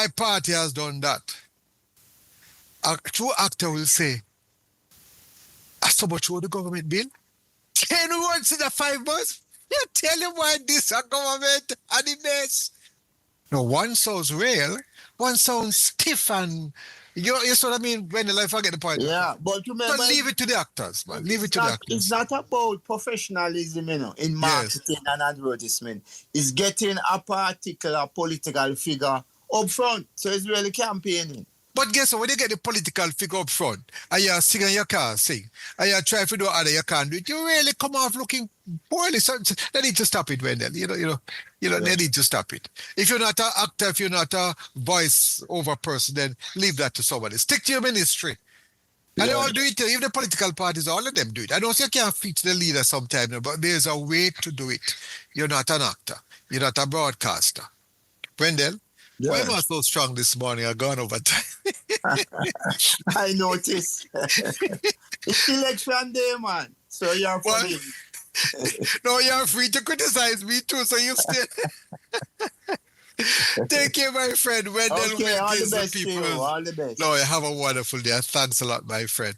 my party has done that. A true actor will say, I so much owe the government bill. 10 words in the 5 months. You tell him why this a government and the mess. No, one sounds real, one sounds stiff, and you see what I mean? When the life, I get the point. Yeah, but remember, so leave it to the actors, man. Leave it to the actors. It's not about professionalism, in marketing and advertisement. It's getting a particular political figure up front. So it's really campaigning. But guess what? When you get the political figure up front, and you sing and you can't sing, and you try to do other, you can't do it, you really come off looking poorly. So they need to stop it, Wendell. They need to stop it. If you're not an actor, if you're not a voice-over person, then leave that to somebody. Stick to your ministry. And they all do it. Even the political parties, all of them do it. I know you can't feature the leader sometimes, but there's a way to do it. You're not an actor. You're not a broadcaster. Wendell? Yes. Why am I so strong this morning? I've gone over time. I noticed. It's election day, man. So you're free. No, you're free to criticize me too, so you still... Take care, my friend. Wendell, okay, all the best to you. All the best. No, have a wonderful day. Thanks a lot, my friend.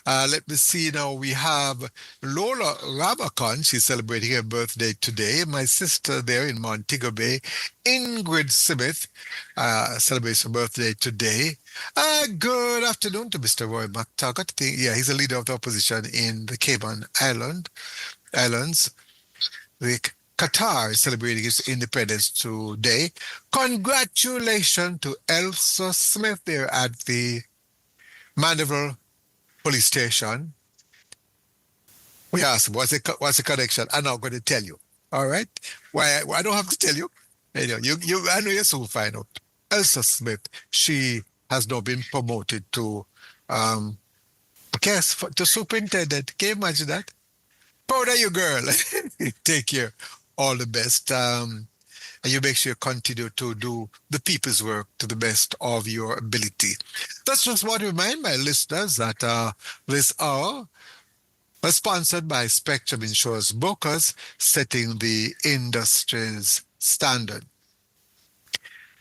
Let me see now. We have Lola Rabacon. She's celebrating her birthday today. My sister there in Montego Bay, Ingrid Smith, celebrates her birthday today. Good afternoon to Mr. Roy McTaggart. Yeah, he's a leader of the opposition in the Cayman Islands. Qatar is celebrating its independence today. Congratulations to Elsa Smith there at the Mandeville Police Station. We asked him, what's the connection? I'm not going to tell you. All right? Why I don't have to tell you. Anyway, I know you'll soon find out. Elsa Smith, she has now been promoted to to superintendent. Can you imagine that? Proud of you, girl. Take care. All the best. And you make sure you continue to do the people's work to the best of your ability. That's just what I remind my listeners that this hour was sponsored by Spectrum Insurance Brokers, setting the industry's standard.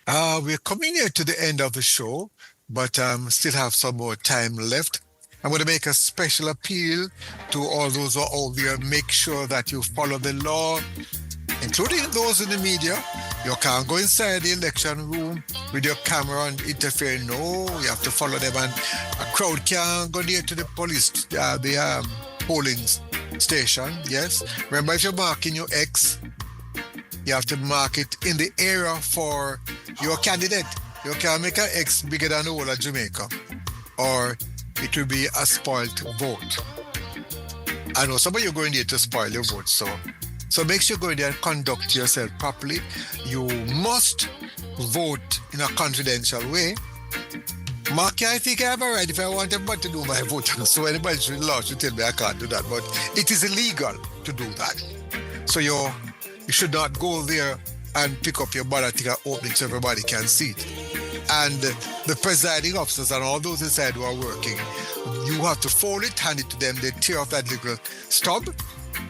We're coming here to the end of the show, but still have some more time left. I'm going to make a special appeal to all those who are out there. Make sure that you follow the law, including those in the media. You can't go inside the election room with your camera and interfere. No, you have to follow them. And a crowd can't go near to the police, the polling station. Yes. Remember, if you're marking your X, you have to mark it in the area for your candidate. You can't make an X bigger than the whole of Jamaica, or it will be a spoiled vote. I know some of you are going there to spoil your vote, so make sure you go in there and conduct yourself properly. You must vote in a confidential way. Mark, I think I have a right if I want everybody to do my vote. So anybody should tell me I can't do that, but it is illegal to do that. So you should not go there and pick up your ballot and open it so everybody can see it. And the presiding officers and all those inside who are working, you have to fold it, hand it to them, they tear off that little stub.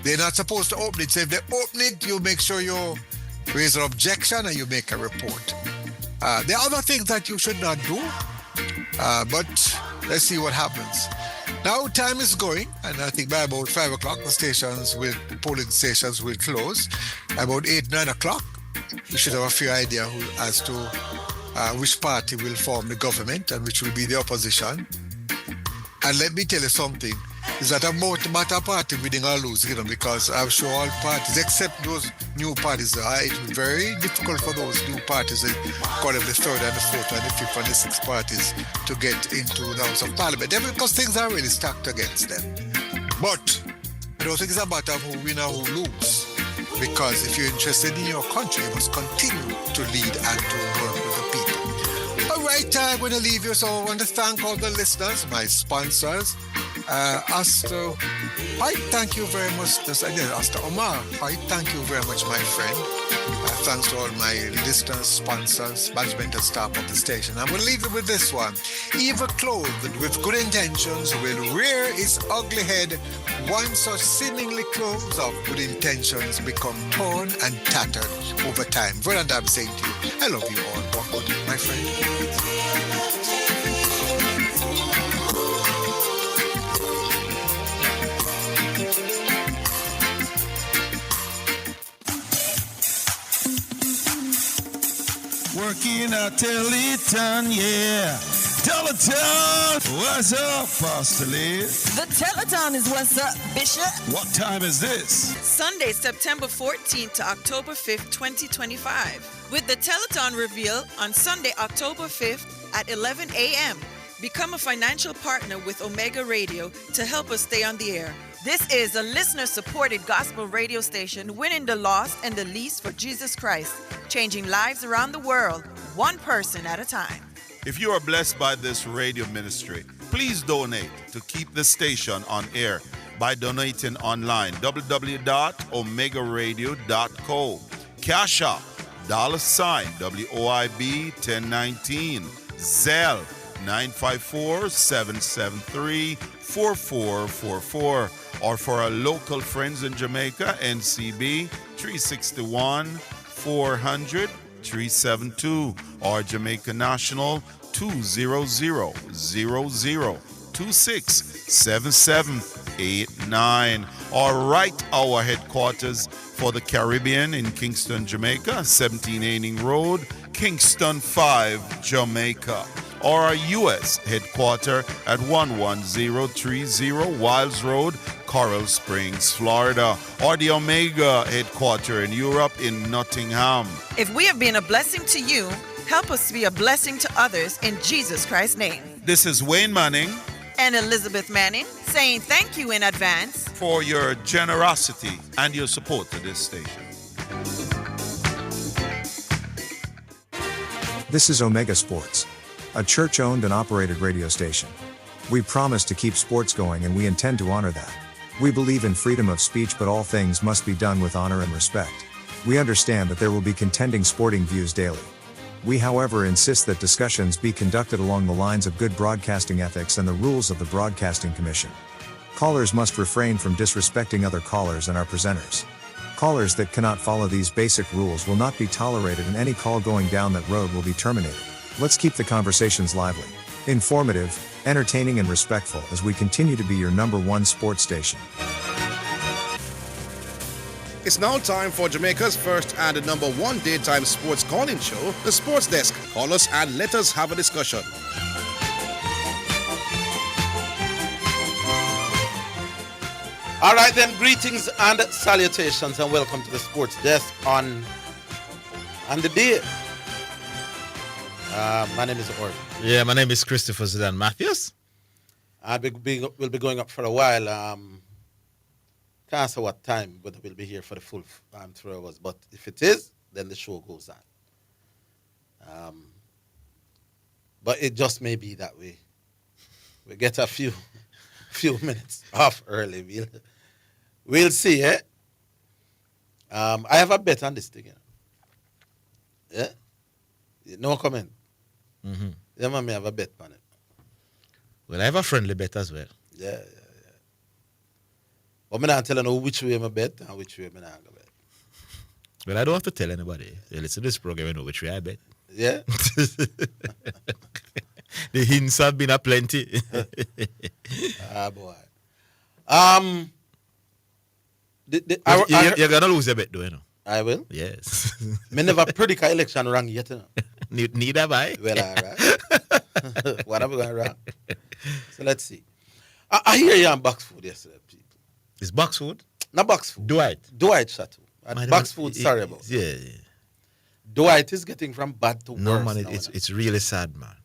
They're not supposed to open it. So if they open it, you make sure you raise an objection and you make a report. There are other things that you should not do, but let's see what happens. Now time is going, and I think by about 5 o'clock, the polling stations will close. About 8, 9 o'clock, we should have a fair idea as to which party will form the government and which will be the opposition. And let me tell you something, it's not a matter of party winning or losing, because I'm sure all parties, except those new parties, it will be very difficult for those new parties, call them the third and the fourth and the fifth and the sixth parties, to get into the House of Parliament, because things are really stacked against them. But I don't think it's a matter of who win or who lose, because if you're interested in your country, you must continue to lead and to work with the people. All right, I'm going to leave you, so I want to thank all the listeners, my sponsors, Astor, I thank you very much. This again, Astor Omar, I thank you very much, my friend. Thanks to all my listeners, sponsors, management and staff of the station. I'm going to leave you with this one. Evil clothed with good intentions will rear its ugly head. One such seemingly clothes of good intentions become torn and tattered over time. Vernon, I'm saying to you, I love you all. Walk good, my friend. Working at Teleton, yeah. Teleton, what's up, Pastor Liz? The Teleton is what's up, Bishop. What time is this? Sunday, September 14th to October 5th, 2025. With the Teleton reveal on Sunday, October 5th at 11 a.m. Become a financial partner with Omega Radio to help us stay on the air. This is a listener-supported gospel radio station winning the lost and the least for Jesus Christ, changing lives around the world, one person at a time. If you are blessed by this radio ministry, please donate to keep the station on air by donating online, www.omegaradio.co. Cash App, $WOIB 1019, Zelle 954-773-4444, or for our local friends in Jamaica, NCB 361-400-372, or Jamaica National 200-0026-7789, or Right Our headquarters for the Caribbean in Kingston, Jamaica, 17 Aining Road, Kingston 5, Jamaica, or our U.S. headquarters at 11030 Wiles Road, Coral Springs, Florida, or the Omega headquarters in Europe in Nottingham. If we have been a blessing to you, help us be a blessing to others in Jesus Christ's name. This is Wayne Manning And Elizabeth Manning saying thank you in advance for your generosity and your support to this station. This is Omega Sports, a church-owned and operated radio station. We promise to keep sports going, and we intend to honor that. We believe in freedom of speech, but all things must be done with honor and respect. We understand that there will be contending sporting views daily. We, however, insist that discussions be conducted along the lines of good broadcasting ethics and the rules of the Broadcasting Commission. Callers must refrain from disrespecting other callers and our presenters. Callers that cannot follow these basic rules will not be tolerated, and any call going down that road will be terminated. Let's keep the conversations lively, informative, entertaining, and respectful as we continue to be your number one sports station. It's now time for Jamaica's first and number one daytime sports calling show, The Sports Desk. Call us and let us have a discussion. All right then, greetings and salutations and welcome to the Sports Desk on the day. My name is Orville. Yeah, my name is Christopher Zidane Matthews. We'll be going up for a while. Can't say what time, but we'll be here for the full 3 hours. But if it is, then the show goes on. But it just may be that we get a few minutes off early. We'll see, eh? I have a bet on this thing, yeah? No comment. Mm-hmm. Yeah, man, I have a bet on it. Well, I have a friendly bet as well. Yeah. But I'm not telling you which way I bet and which way I'm not going to bet. Well, I don't have to tell anybody. They listen to this program, you know which way I bet. Yeah? The hints have been aplenty. Boy. You're going to lose your bet, though, you know. I will? Yes. Me never predict an election wrong yet, you know. Neither have I. Well, all right. What have we gone wrong? So let's see. I hear you on box food yesterday, people. It's box food? Not box food. Dwight Chateau. Box food, sorry about that. Yeah. Dwight is getting from bad to worse. No, man, it's really sad, man.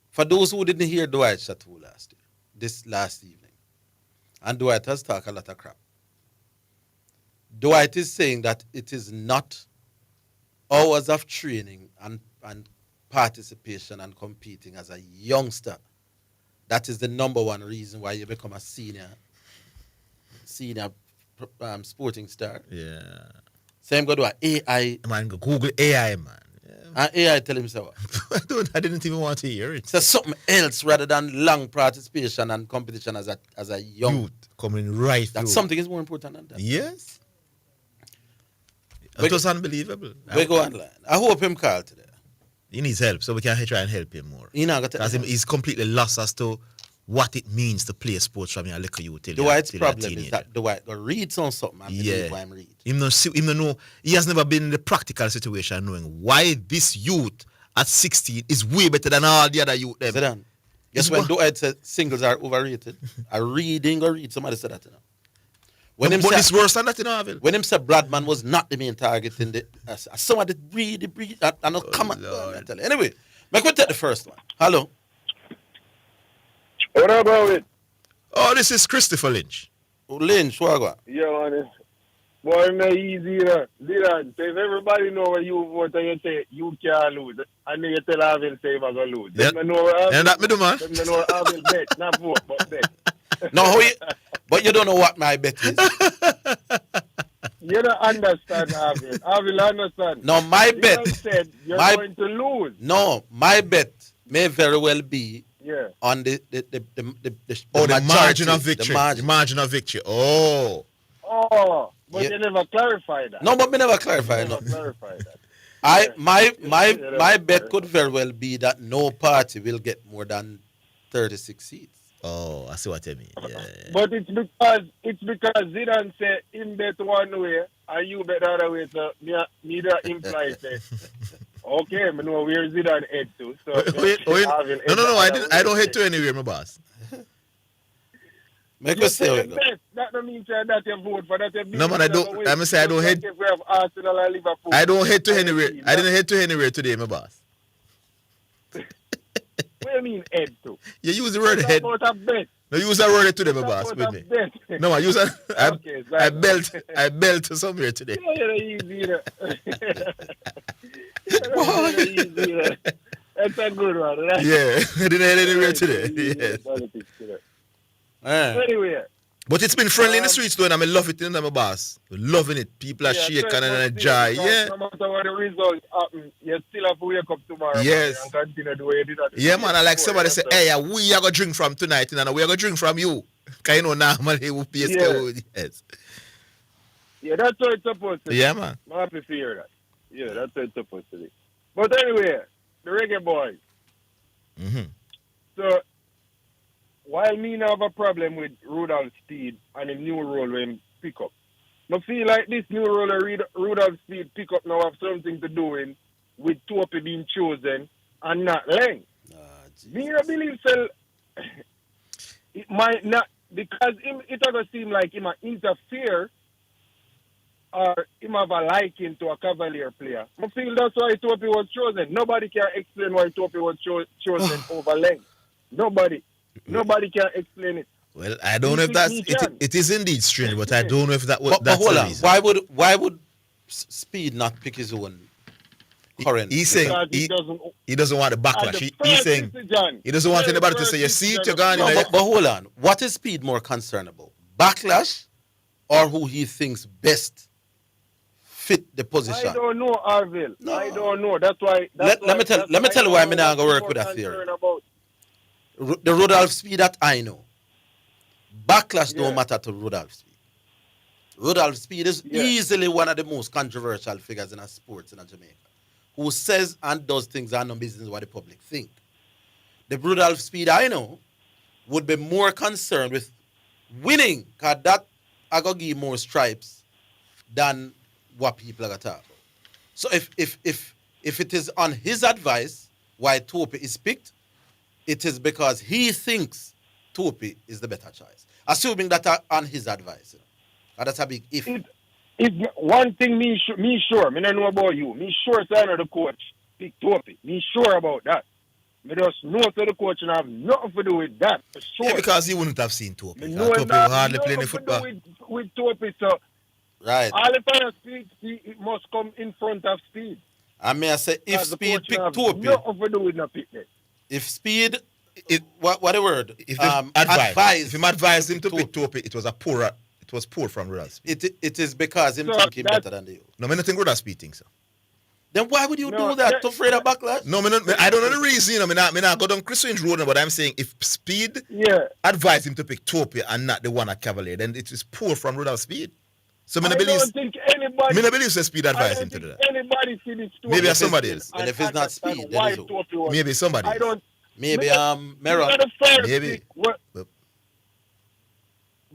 For those who didn't hear Dwight Chateau this last evening, and Dwight has talked a lot of crap. Dwight is saying that it is not hours of training and participation and competing as a youngster That is the number one reason why you become a senior sporting star. Yeah. Same go to AI. Man, go Google AI, man. And AI tell him so. I didn't even want to hear it. So something else rather than long participation and competition as a young Youth coming right that through. something is more important than that. Yes. It was unbelievable. We go online. I hope him call today. He needs help, so we can try and help him more. He not got Because he's completely lost as to what it means to play sports from your little youth till Dwight's till problem teenager. is that Dwight go read something and believe what him read. Him no know, he has never been in the practical situation knowing why this youth at 16 is way better than all the other youth. Them. Zidane. Guess when Dwight said singles are overrated, a reading or read, somebody said that. When But him say, it's worse than that in Orville. when him said Bradman was not the main target in the somebody read, I know come on. Anyway, make we take the first one. Hello. What about it? Oh, this is Christopher Lynch. Lynch, what go? Yeah, man. Boy, it's not easy, Zidane, if everybody know where you vote and you say you can't lose, and then you tell Orville say you're going to lose. Yeah. Them know where Orville, And that me do, man. them know where Orville bet, not vote, but bet. No, but you don't know what my bet is. You don't understand, Orville. Orville understand. No, my bet. Zidane said you're my- going to lose. No, my bet may very well be Yeah. on the margin of the victory. margin. Margin of victory. Oh. Oh, but Yeah. you never clarified that. No, but me never clarify. You No. never clarified that. My bet could very well be that no party will get more than 36 seats. Oh, I see what you mean. Yeah. But it's because Zidane said him bet one way and you bet the other way, so me that implies that okay, I know where Zidane head to. So Wait. No, I don't head to anywhere, my boss. Make you us say say it. bet. That don't mean that you vote for that. No, man, I don't. I'm say I don't head. If we have Arsenal and Liverpool. I don't head to anywhere. I didn't head to anywhere today, my boss. What do you mean head to? You use the word It's head. about a bet. No, use the word today, my It's boss. about With a me. bet. No, I use a. Okay, I belt to somewhere today. Yeah, easy. Easy. That's a good one, right? Yeah, I didn't head anywhere today. Yes. Politics today. Eh. Anyway. But it's been friendly in the streets though, and I love it, you know, my boss. Loving it. People are shaking and enjoy. Yeah. No matter what the results happen, you still have to wake up tomorrow Yes. and continue the way you did that. Yeah, man. I like somebody say, hey, we are going to drink from tonight, and we are going to drink from you. Because you know, normally we pay yes. Yeah, that's what it's supposed to be. Yeah, man. I'm happy to hear that. Yeah, that's what it's supposed to be. But anyway, the reggae boys. Mm-hmm. So, while me not have a problem with Rudolph Speed and the new role when pick up, I feel like this new role of Rudolph Speed pick up now have something to do with Topi being chosen and not Lang. Me I believe so. It might not, because it doesn't seem like he might interfere or him have a liking to a Cavalier player. I feel that's why Topi was chosen. Nobody can explain why Topi was chosen over Lang. Nobody can explain it. Well, I don't know if that's it is indeed strange, but I don't know if that's But the hold on. reason. Why would Speed not pick his own current? He's saying he doesn't want the backlash. He's saying he doesn't want anybody to say, you see it, you're gone. No, but hold on. What is Speed more concerned about? Backlash or who he thinks best fit the position? I don't know, Orville. No. I don't know. That's why. Let me tell you why I'm not going to work with a theory. The Rudolph Speed that I know. Backlash don't matter to Rudolph Speed. Rudolph Speed is easily one of the most controversial figures in a sports in Jamaica, who says and does things that are no business what the public think. The Rudolph Speed I know would be more concerned with winning, because that I going to give more stripes than what people are going to talk about. So if it is on his advice why Topi is picked, it is because he thinks Topi is the better choice. Assuming that on his advice. That's a big if. If one thing me sure, me don't know about you. Me sure say I know the coach pick Topi. Me sure about that. Me just know so the coach and have nothing to do with that. For sure. Yeah, because he wouldn't have seen Topi. Me know Topi will hardly play any nothing to football. do with Topi, so Right. all the time Speed, it must come in front of Speed. I may say if Because the Speed coach pick have Topi, nothing to do with no pick there. if Speed What the word? If if him advised him to pick Tope, it was poor from Rudolph Speed. It is because him think him better than you. No, I don't think Rudolph Speed thinks so. Then why would you do that? To afraid of backlash? No, I don't know the reason. I not go down Chris Range Road, but I'm saying if Speed advised him to pick Tope and not the one at Cavalier, then it is poor from Rudolph Speed. So I don't think anybody. I believe Speed advised him to do that. Anybody see this story? Maybe somebody else. And if it's not Speed, then it's maybe somebody. I don't. Maybe Meron. Maybe.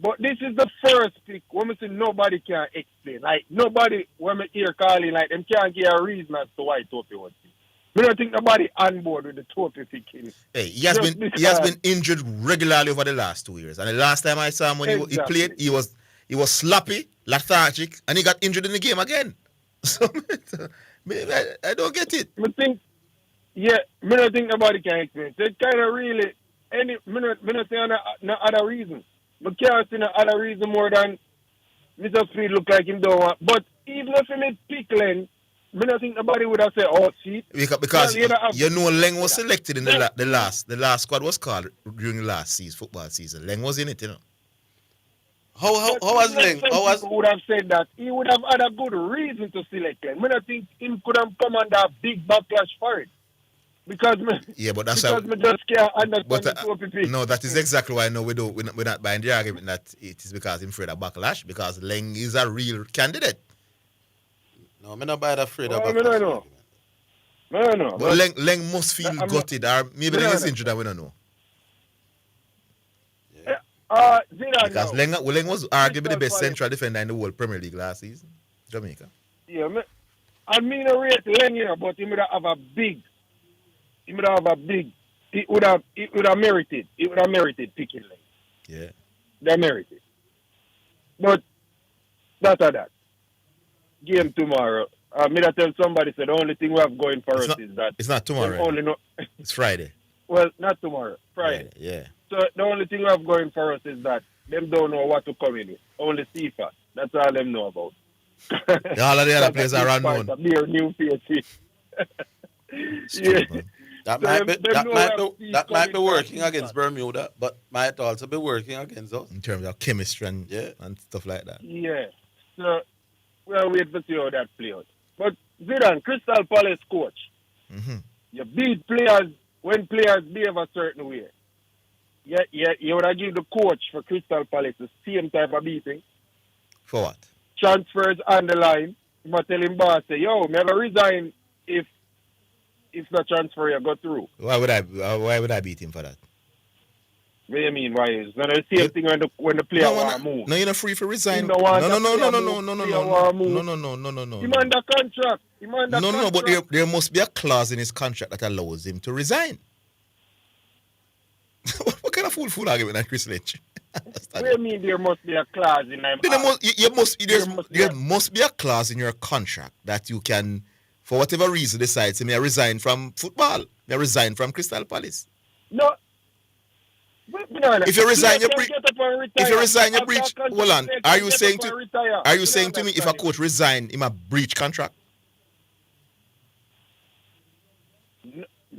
But this is the first pick when we say nobody can explain. Like, nobody, when we hear calling, like, them can't give a reason as to why Tope was picked. We don't think nobody on board with the Tope picking. Hey, he has been injured regularly over the last 2 years. And the last time I saw him when he played, he was sloppy, lethargic, and he got injured in the game again. So, I don't get it. I don't think nobody can explain. So it kind of really, I don't say no other reason. I can't see no other reason more than Mr. Speed look like him don't want. But even if he pick Len, I don't think nobody would have said, oh, see. Because Leng was selected in the last squad was called during the last football season. Leng was in it, you know. How was Leng? People would have said that he would have had a good reason to select Len. I don't think him could have come under a big backlash for it. Because but that's because me just can't understand no, that is exactly why I know we're not buying the argument that it is because he's afraid of backlash, because Leng is a real candidate. No, I'm not afraid of backlash. No. But Leng must feel gutted, or maybe Leng is injured and we don't know. Zidane because Leng was arguably the best central defender in the whole Premier League last season, Jamaica. Yeah, I mean I rate Leng here, but he would have a big. He would have a big. It would have merited. It would have merited picking Leng. Yeah. They merited. But that's that. Game tomorrow. I tell somebody said the only thing we have going for us is that it's not tomorrow. It's Friday. Well, not tomorrow. Friday. Yeah. So the only thing we have going for us is that them don't know what to come in with. Only CFA. That's all them know about. All of the other players are unknown. Their new faces. Yeah. That might be working against Bermuda, but might also be working against us. In terms of chemistry and stuff like that. Yeah. So we'll wait to see how that plays out. But Zidane, Crystal Palace coach. Mm-hmm. You beat players when players behave a certain way. You would have given the coach for Crystal Palace the same type of beating. For what? Transfers on the line. You must tell him boss, say, yo, never resign if the transfer you go through. Why would I beat him for that? What do you mean? Why is not the same thing when the player want to move? No, you're not free for resign. No. He under contract. No, but there must be a clause in his contract that allows him to resign. What kind of fool argument that Chris Lynch? What do you mean there must be a clause in him? There must be a clause in your contract that you can, for whatever reason, decide to may I resign from football, may I resign from Crystal Palace. No. If you resign, you breach. Hold on. Are you saying to me if a coach resign, he must breach contract?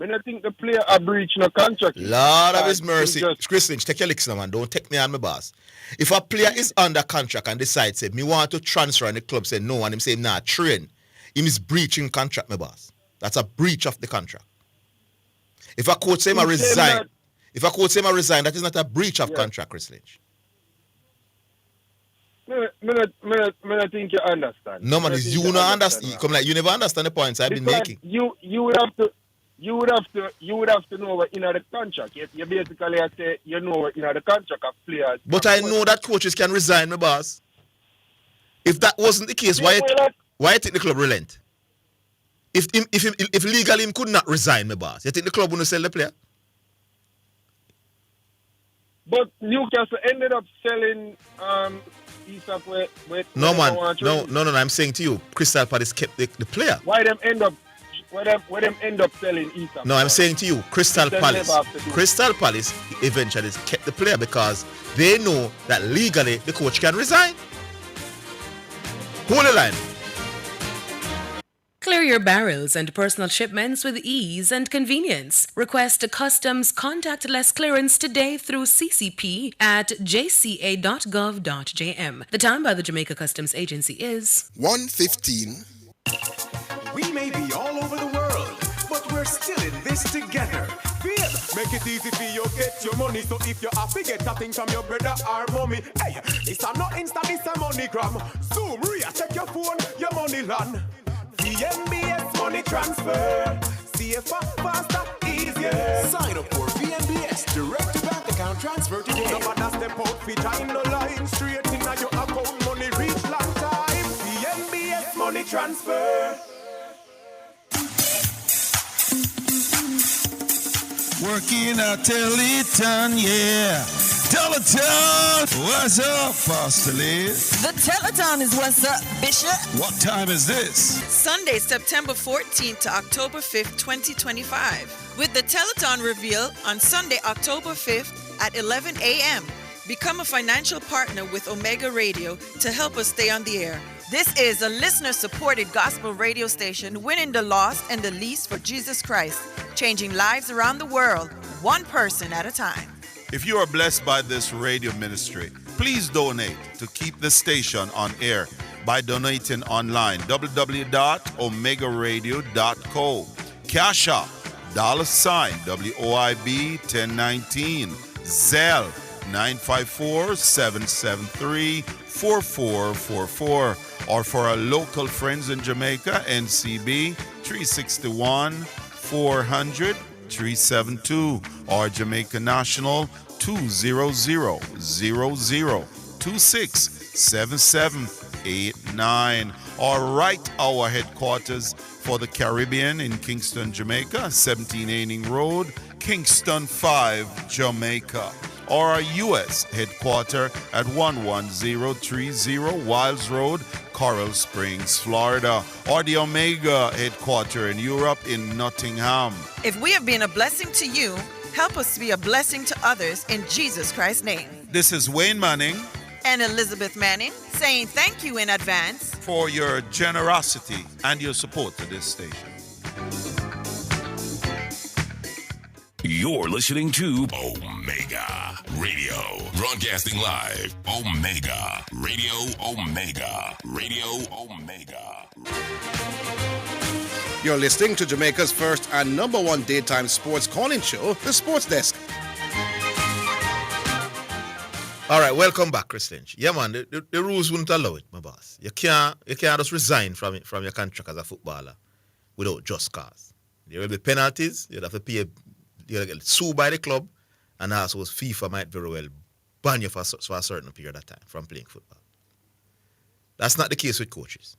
I don't think the player a breach no contract. Lord of his mercy. Chris Lynch, take your licks now, man. Don't take me on my boss. If a player is under contract and decides, say, me want to transfer and the club say no, and him say, nah, train, he is breaching contract, my boss. That's a breach of the contract. If a coach say, I resign, that is not a breach of contract, Chris Lynch. I think you understand. No, man, you don't understand. Come like you never understand the points I've been making. You would have to know what in the contract. You basically say you know what in the contract of players. But I know that coaches can resign, my boss. If that wasn't the case, why think the club relent? If legally him could not resign, my boss, you think the club wouldn't sell the player? But Newcastle ended up selling Isak with no man, no. I'm saying to you, Crystal Palace kept the player. Why them end up selling Isak? No, I'm saying to you, Crystal Palace eventually kept the player because they know that legally the coach can resign. Hold the line. Clear your barrels and personal shipments with ease and convenience. Request a customs contactless clearance today through CCP at jca.gov.jm. The time by the Jamaica Customs Agency is 1:15. We may be all over the world, but we're still in this together. Feel, make it easy for you get your money. So if you have to get a thing from your brother or mommy, hey, it's a not Insta, this a MoneyGram. Zoom, Ria, check your phone, your money land. VNBS money transfer, safer, faster, easier. Sign up for VNBS direct to bank account transfer today. No matter step out, fit in the line, straight in your account, money reach long time. VNBS money transfer. Working at Teleton, yeah. Teleton, what's up, Pastor Liz? The Teleton is what's up, Bishop. What time is this? Sunday, September 14th to October 5th, 2025. With the Teleton reveal on Sunday, October 5th at 11 a.m. Become a financial partner with Omega Radio to help us stay on the air. This is a listener-supported gospel radio station winning the lost and the least for Jesus Christ, changing lives around the world, one person at a time. If you are blessed by this radio ministry, please donate to keep the station on air by donating online, www.omegaradio.co. Cash App, $WOIB 1019, Zelle 954-773-4444, or for our local friends in Jamaica, NCB 361-400-372, or Jamaica National 200-0026-7789, or Right Hour headquarters for the Caribbean in Kingston, Jamaica, 17 Aining Road, Kingston 5, Jamaica, or our U.S. headquarters at 11030 Wiles Road, Coral Springs, Florida, or the Omega headquarters in Europe in Nottingham. If we have been a blessing to you, help us be a blessing to others in Jesus Christ's name. This is Wayne Manning and Elizabeth Manning saying thank you in advance for your generosity and your support to this station. You're listening to Omega Radio, broadcasting live. Omega Radio, Omega Radio, Omega. You're listening to Jamaica's first and number one daytime sports calling show, The Sports Desk. All right, welcome back, Chris Lynch. Yeah, man, the rules wouldn't allow it, my boss. You can't just resign from your contract as a footballer without just cause. There will be penalties. You'll have to pay. You'll get sued by the club, and also FIFA might very well ban you for a certain period of time from playing football. That's not the case with coaches.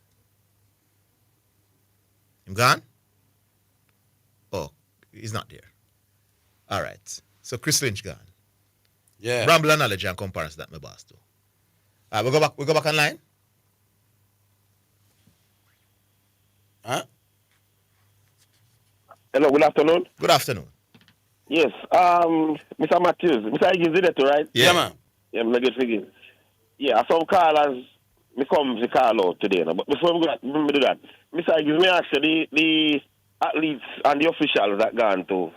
Him gone? Oh, he's not there. All right. So Chris Lynch gone. Yeah. Ramble and knowledge and comparison that my boss do. All right, we go back online. Huh? Hello, good afternoon. Good afternoon. Yes, Mr. Matthews. Mr. Higgins did it, right? Yeah, man. Yeah, I'm good Higgins. Yeah, some callers me come to call out today. No? But before we do that, Mr. Higgins, me ask you, the athletes and the officials that gone to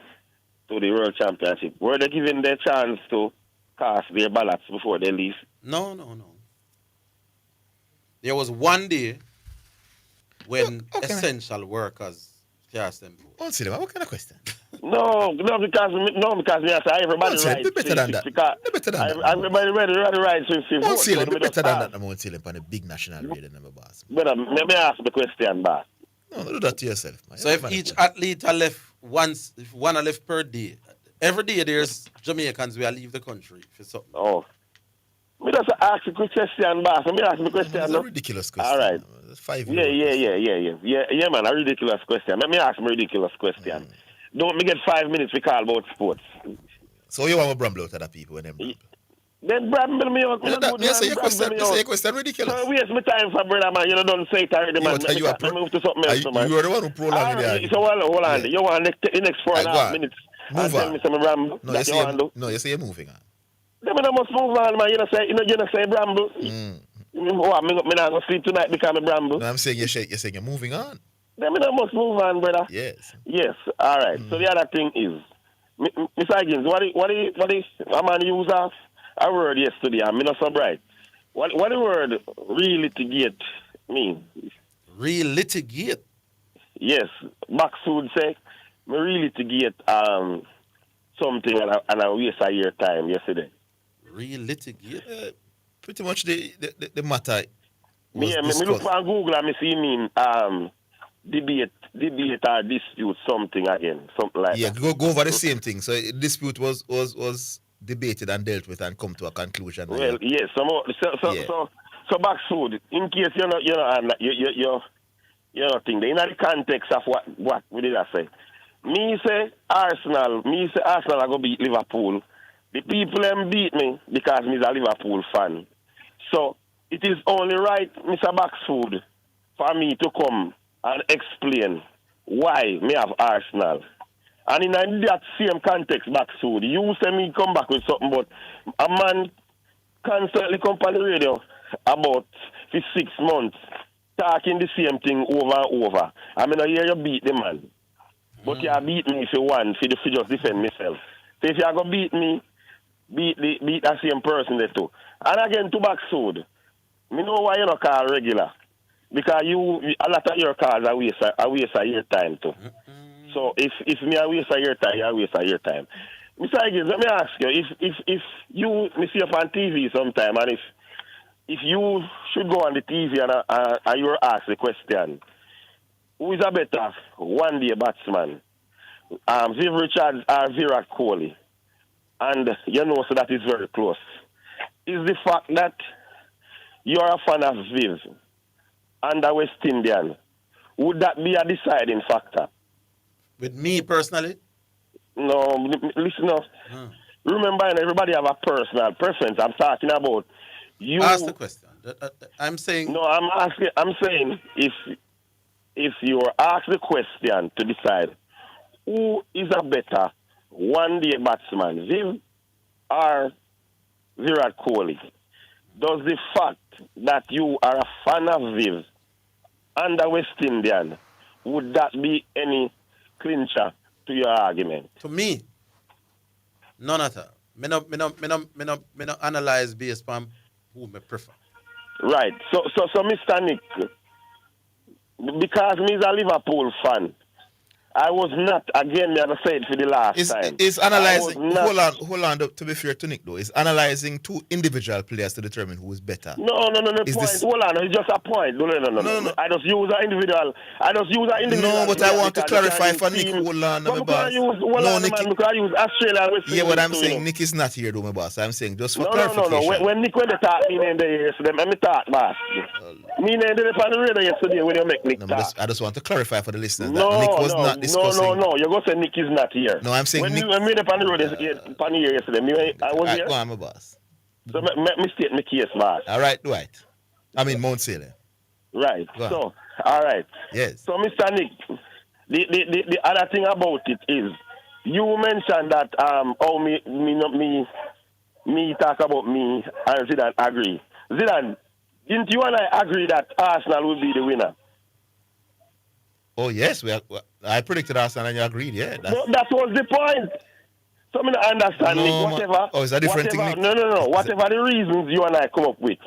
the World Championship, were they given their chance to cast their ballots before they leave? No. There was one day when essential workers cast them. What kind of question? No, because me I say everybody right. Better than that. Everybody ready right to vote. Better than that. I'm going to tell him on a big national radio, number boss. But let me ask the question, boss. No, do that to yourself, man. So if each athlete are left once, if one are left per day, every day there's Jamaicans who leave the country for something. Oh. Me just ask a quick question, boss. Let me ask the question. That's a ridiculous question. All right. That's 5 years. Yeah, man, a ridiculous question. Let me ask a ridiculous question. Don't me get 5 minutes to call about sports. So you want to bramble out other people when them bramble? Then bramble me out. Say your question ridiculous. So waste my time for brother, man. You don't say it already, man. Let me move to something else, man. You are the one who prolonged it. So hold on. You want the next 4.5 minutes. Move on. Tell me some bramble. No, you say you're moving on. Then I must move on, man. You don't say bramble. Me not going to sleep tonight because I bramble. No, I'm saying you're saying you're moving on. Then I must move on, brother. Yes. Yes. All right. So the other thing is, Mr. Higgins, what is a man use a word yesterday? I'm not so bright. What the word relitigate mean? Relitigate? Yes. Max would say, me relitigate something and I waste a year time yesterday. Relitigate? Pretty much the matter was Me discussed. look on Google and me see mean debate or dispute something again, something like that. Yeah, go over the same thing. So dispute was debated and dealt with and come to a conclusion. Well, yes. So back food. In case you think in the context of what we did I say. Me say Arsenal are gonna beat Liverpool. The people them beat me because me is a Liverpool fan. So it is only right, Mr. Baxfood, for me to come and explain why me have Arsenal. And in that same context, Baxfood, you say me come back with something, but a man constantly come on the radio about for 6 months talking the same thing over and over. I mean, I hear you beat the man. But you beat me if you want, for just defend myself. So if you are going to beat me, beat that same person there too. And again, to Baxfood, me know why you not call regular. Because a lot of your calls are waste of your time too. So if me I waste of your time, you waste of your time. Mr. Higgins, let me ask you, if you me see you on TV sometime, and if you should go on the TV and you're asked the question, who is a better one-day batsman, Viv Richards or Virat Kohli? And you know, so that is very close. Is the fact that you're a fan of Viv and a West Indian, would that be a deciding factor? With me personally? No, listen up. Remember, everybody have a personal preference. I'm talking about you. Ask the question. I'm saying. No, I'm saying if you are asked the question to decide who is a better one-day batsman, Viv or Virat Kohli, does the fact that you are a fan of Viv and a West Indian, would that be any clincher to your argument? To me, none at all. Me no analyze based on who me prefer. Right. So Mr. Nick, because me is a Liverpool fan, I was not, again, me have said for the last time. Is analyzing, hold on, to be fair to Nick though, is analyzing two individual players to determine who is better. No, hold on, it's just a point. No. I just use an individual. No, but I want to clarify for Nick, hold on, my boss. Because I use Australia. Yeah, but I'm saying Nick is not here though, my boss. I'm saying just for clarification. No. When Nick talk, me in the yesterday, let me talk, boss. Me in the radio yesterday when you make Nick talk. I just want to clarify for the listeners that Nick was not discussing. No. You're going to say Nick is not here. No, I'm saying Nick. When we were on the road yesterday, I was here. Go on, my boss. So, me state my case, boss. All right, Dwight. I mean, Mount Salem. Right. So, all right. Yes. So, Mr. Nick, the other thing about it is, you mentioned that me talk about me and Zidane agree. Zidane, didn't you and I agree that Arsenal will be the winner? Oh, yes. I predicted Arsenal and you agreed, yeah. That was the point. So I mean, I understand, no, Nick, whatever. Oh, is that different thing, Nick? No. Whatever the reasons you and I come up with,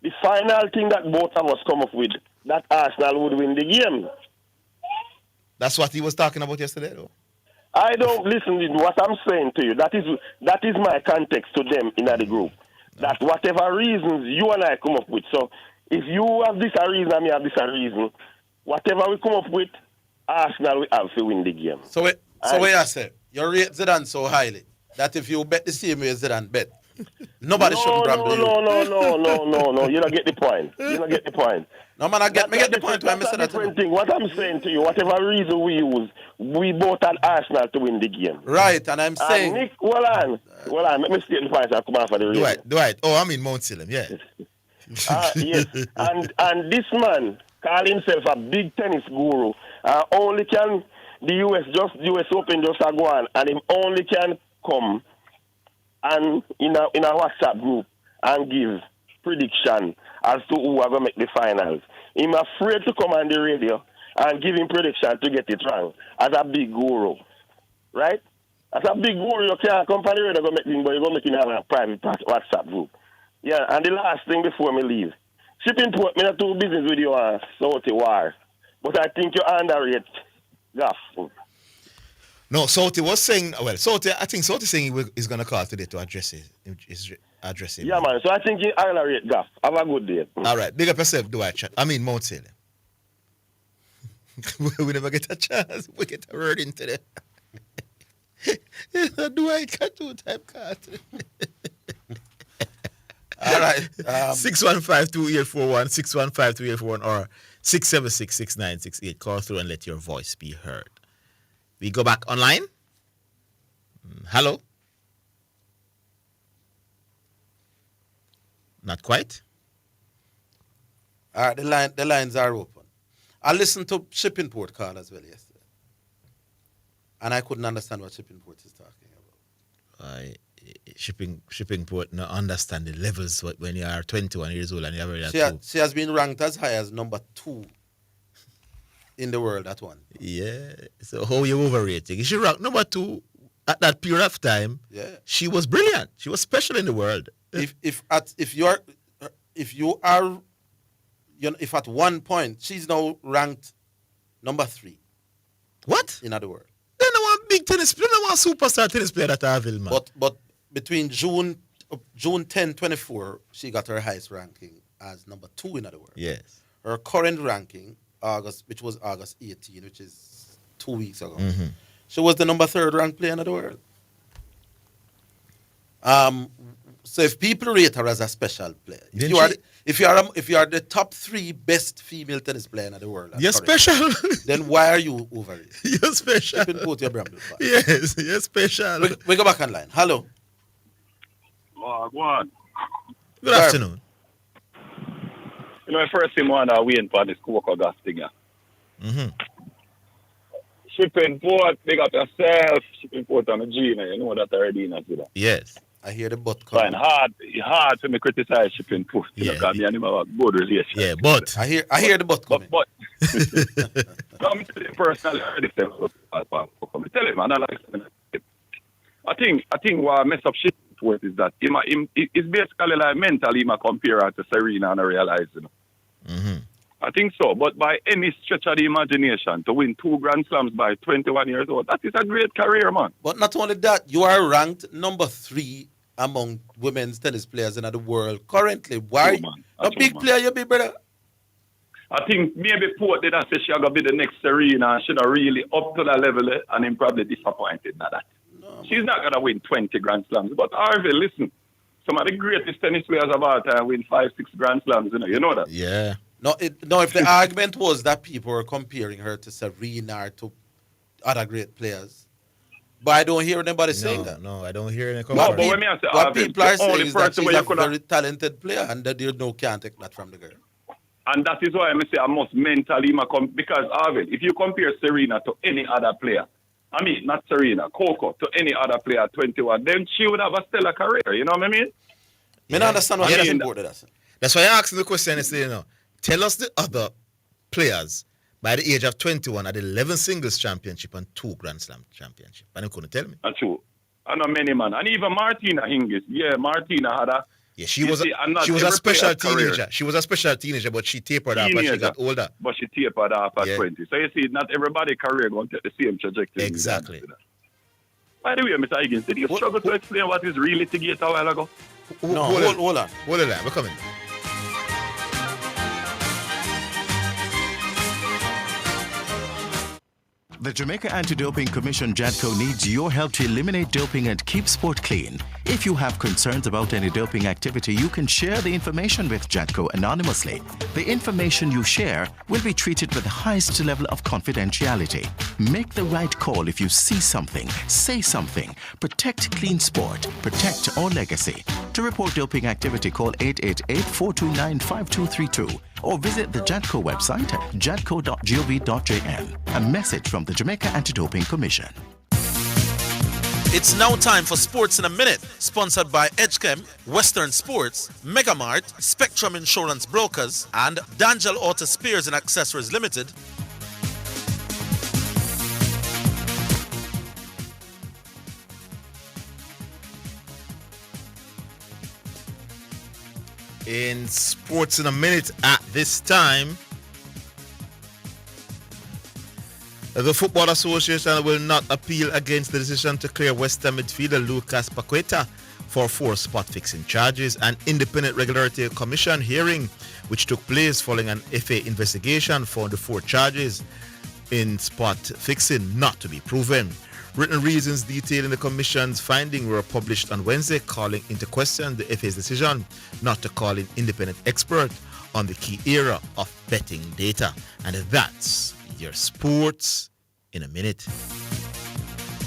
the final thing that both of us come up with, that Arsenal would win the game. That's what he was talking about yesterday, though. I don't listen to what I'm saying to you. That is my context to them in the group. That whatever reasons you and I come up with. So if you have this a reason and me have this a reason, whatever we come up with, Arsenal will have to win the game. So what I say? You rate Zidane so highly that if you bet the same way Zidane bet, nobody should grab you. No. You don't get the point. No, man, I get the point. That's a different thing. What I'm saying to you, whatever reason we use, we both had Arsenal to win the game. Right, and I'm saying... Nick, well on. Let me state the point. I'll come on for the reason. Dwight. Oh, I mean Mount Salem, yeah. Yes. And this man call himself a big tennis guru. Only can the US Open just go on, and him only can come and in a WhatsApp group and give prediction as to who are going to make the finals. I'm afraid to come on the radio and give him prediction to get it wrong as a big guru, right? As a big guru, you can't come from the radio go make things, but you go make it have a private WhatsApp group. Yeah, and the last thing before me leave, shipping port, me not do business with you on Southie War, but I think you underrate Gaff. No, Southie was saying, well, I think Southie saying he's going to call today to address it. Yeah, man, so I think you underrate Gaff. Have a good day. All right, big up yourself, do I chat? I mean, Mount Salem. We never get a chance. We get a word into them. Do I cut two type card? All right. 615-2841, 615-2841, or 676-6968. Call through and let your voice be heard. We go back online. Hello? Not quite. All right, the lines are open. I listened to Shipping Port call as well yesterday. And I couldn't understand what Shipping Port is talking about. Shipping Port not understand the levels when you are 21 years old and you have she has been ranked as high as number 2 in the world at one. Yeah. So how you overrating? She ranked number 2 at that period of time. Yeah. She was brilliant. She was special in the world. If at one point she's now ranked number 3. What? In other words. They don't want big tennis player, they don't want superstar tennis player that Orville, man. But between June 10, 24, she got her highest ranking as number 2 in other words. Yes. Her current ranking, which was August 18, which is 2 weeks ago. Mm-hmm. She was the number 3rd ranked player in the world. So if people rate her as a special player, if you are the top 3 best female tennis player in the world, you're special. Then why are you over it? You're special. Yes, you're special. We go back online. Hello. Go on. Good afternoon. You know, first thing I waiting for this Cocoa gas thing. Mm-hmm. Shipping Port, big up yourself. Shipping Port on the G, you know that already, you know. Yes. I hear the butt coming. Fine, hard to me criticize Shipping Port. You know, because me and him have a good relation. Yeah, but. I hear the butt coming. But come to the personal tell him, I think what mess up Shipping Port is that it's basically like mentally he compare her to Serena and I realize, you know. Mm-hmm. I think so, but by any stretch of the imagination, to win 2 Grand Slams by 21 years old, that is a great career, man. But not only that, you are ranked number 3 among women's tennis players in the world currently. Why? A big player, you be, brother. I think maybe Port did say she's going to be the next Serena and she's not really up to that level, and I'm probably disappointed now that. No, she's not going to win 20 Grand Slams. But Orville, listen, some of the greatest tennis players of all time win 5-6 Grand Slams, you know that? Yeah. No, if the argument was that people were comparing her to Serena or to other great players, but I don't hear anybody saying that. No, I don't hear any No, but when I say what people are saying is that she's a could very talented player and that you can't take that from the girl. And that is why I say I must mentally because Orville, if you compare Serena to any other player, I mean, not Serena, Coco, to any other player at 21, then she would have a stellar career, you know what I mean? I don't understand what you're important. That's why I asked the question and say, you know, tell us the other players by the age of 21 at 11 singles championship and 2 Grand Slam championship. And you couldn't tell me. That's true. I know many, man. And even Martina Hingis. Yeah, Martina had a... Yeah, she was a special teenager. She was a special teenager, but she tapered off as she got older. But she tapered off at 20. So you see, not everybody's career going to take the same trajectory. Exactly. By the way, Mr. Higgins, did you struggle to explain what is really Tigate a while ago? No, hold on. Hold on, we're coming. The Jamaica Anti-Doping Commission JADCO needs your help to eliminate doping and keep sport clean. If you have concerns about any doping activity, you can share the information with JADCO anonymously. The information you share will be treated with the highest level of confidentiality. Make the right call if you see something, say something. Protect clean sport. Protect our legacy. To report doping activity, call 888-429-5232 or visit the JADCO website at jadco.gov.jm. A message from the Jamaica Anti-Doping Commission. It's now time for Sports in a Minute, sponsored by Edgechem, Western Sports, Megamart, Spectrum Insurance Brokers, and D'Angelo Auto Spares and Accessories Limited. In Sports in a Minute at this time, the Football Association will not appeal against the decision to clear West Ham midfielder Lucas Paqueta for 4 spot fixing charges. An independent regulatory commission hearing, which took place following an FA investigation, found the 4 charges in spot fixing not to be proven. Written reasons detailing the commission's finding were published on Wednesday, calling into question the FA's decision not to call in independent expert on the key area of betting data. And that's your Sports in a Minute.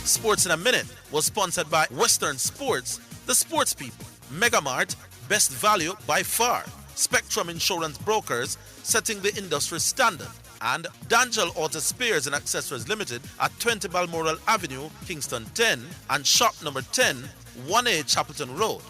Sports in a Minute was sponsored by Western Sports, the sports people, Megamart, best value by far, Spectrum Insurance Brokers, setting the industry standard, and Danjel Auto Spares and Accessories Limited at 20 Balmoral Avenue, Kingston 10, and shop number 10, 1A Chapelton Road.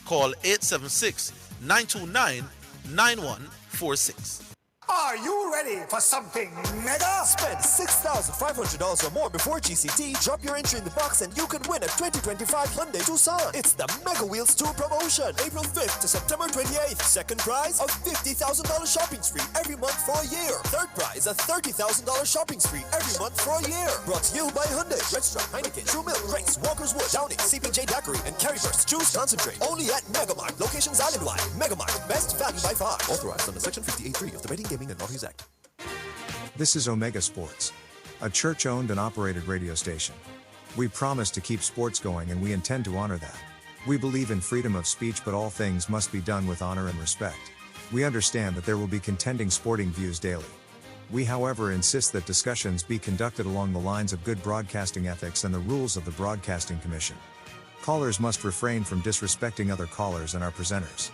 Call 876-929-9146. Are you ready for something mega? Spend $6,500 or more before GCT, drop your entry in the box, and you can win a 2025 Hyundai Tucson. It's the Mega Wheels Tour promotion, April 5th to September 28th. Second prize, a $50,000 shopping spree every month for a year. Third prize, a $30,000 shopping spree every month for a year. Brought to you by Hyundai, Redstrom, Heineken, True Milk, Grace, Walker's Wood, Downing, CPJ Daiquiri, and Carryburst. Choose Concentrate. Only at Megamart. Locations island-wide. Megamart, best value by far. Authorized under Section 58.3 of the Betting, Gaming, and Lotteries Act. This is Omega Sports, a church-owned and operated radio station. We promise to keep sports going, and we intend to honor that. We believe in freedom of speech, but all things must be done with honor and respect. We understand that there will be contending sporting views daily. We, however, insist that discussions be conducted along the lines of good broadcasting ethics and the rules of the Broadcasting Commission. Callers must refrain from disrespecting other callers and our presenters.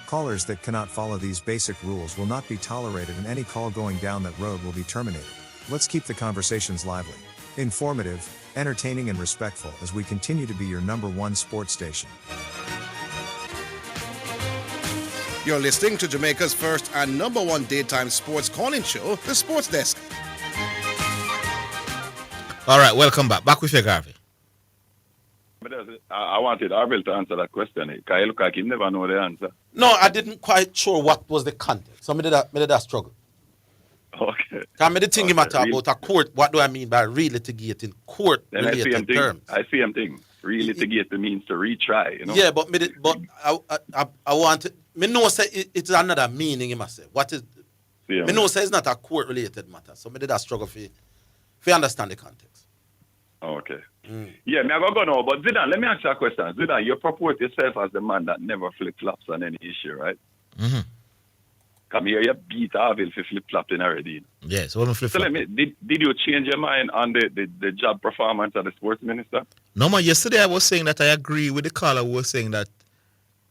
Callers that cannot follow these basic rules will not be tolerated, and any call going down that road will be terminated. Let's keep the conversations lively, informative, entertaining, and respectful as we continue to be your #1 sports station. You're listening to Jamaica's first and #1 daytime sports calling show, The Sports Desk. All right, welcome back. Back with you, Garvey. I wanted Orville to answer that question. Because he look like he never know the answer. No, I didn't quite sure what was the context. So I did that struggle. Okay. Because I did think matter about a court. What do I mean by relitigating court-related terms? I see him thing. Relitigate means to retry, you know? Yeah, but I want to... Me know say it's another meaning, you must say. What is... Me know say it's not a court-related matter. So I did that struggle for understand the context. Okay. Yeah, I'm going to go now. But Zidane, let me ask you a question. Zidane, you purport yourself as the man that never flip-flops on any issue, right? Mm-hmm. Come here, you beat Orville for flip-flopping already. Yes, what flip-flop? So let me, did you change your mind on the job performance of the sports minister? No, man, yesterday I was saying that I agree with the caller who was saying that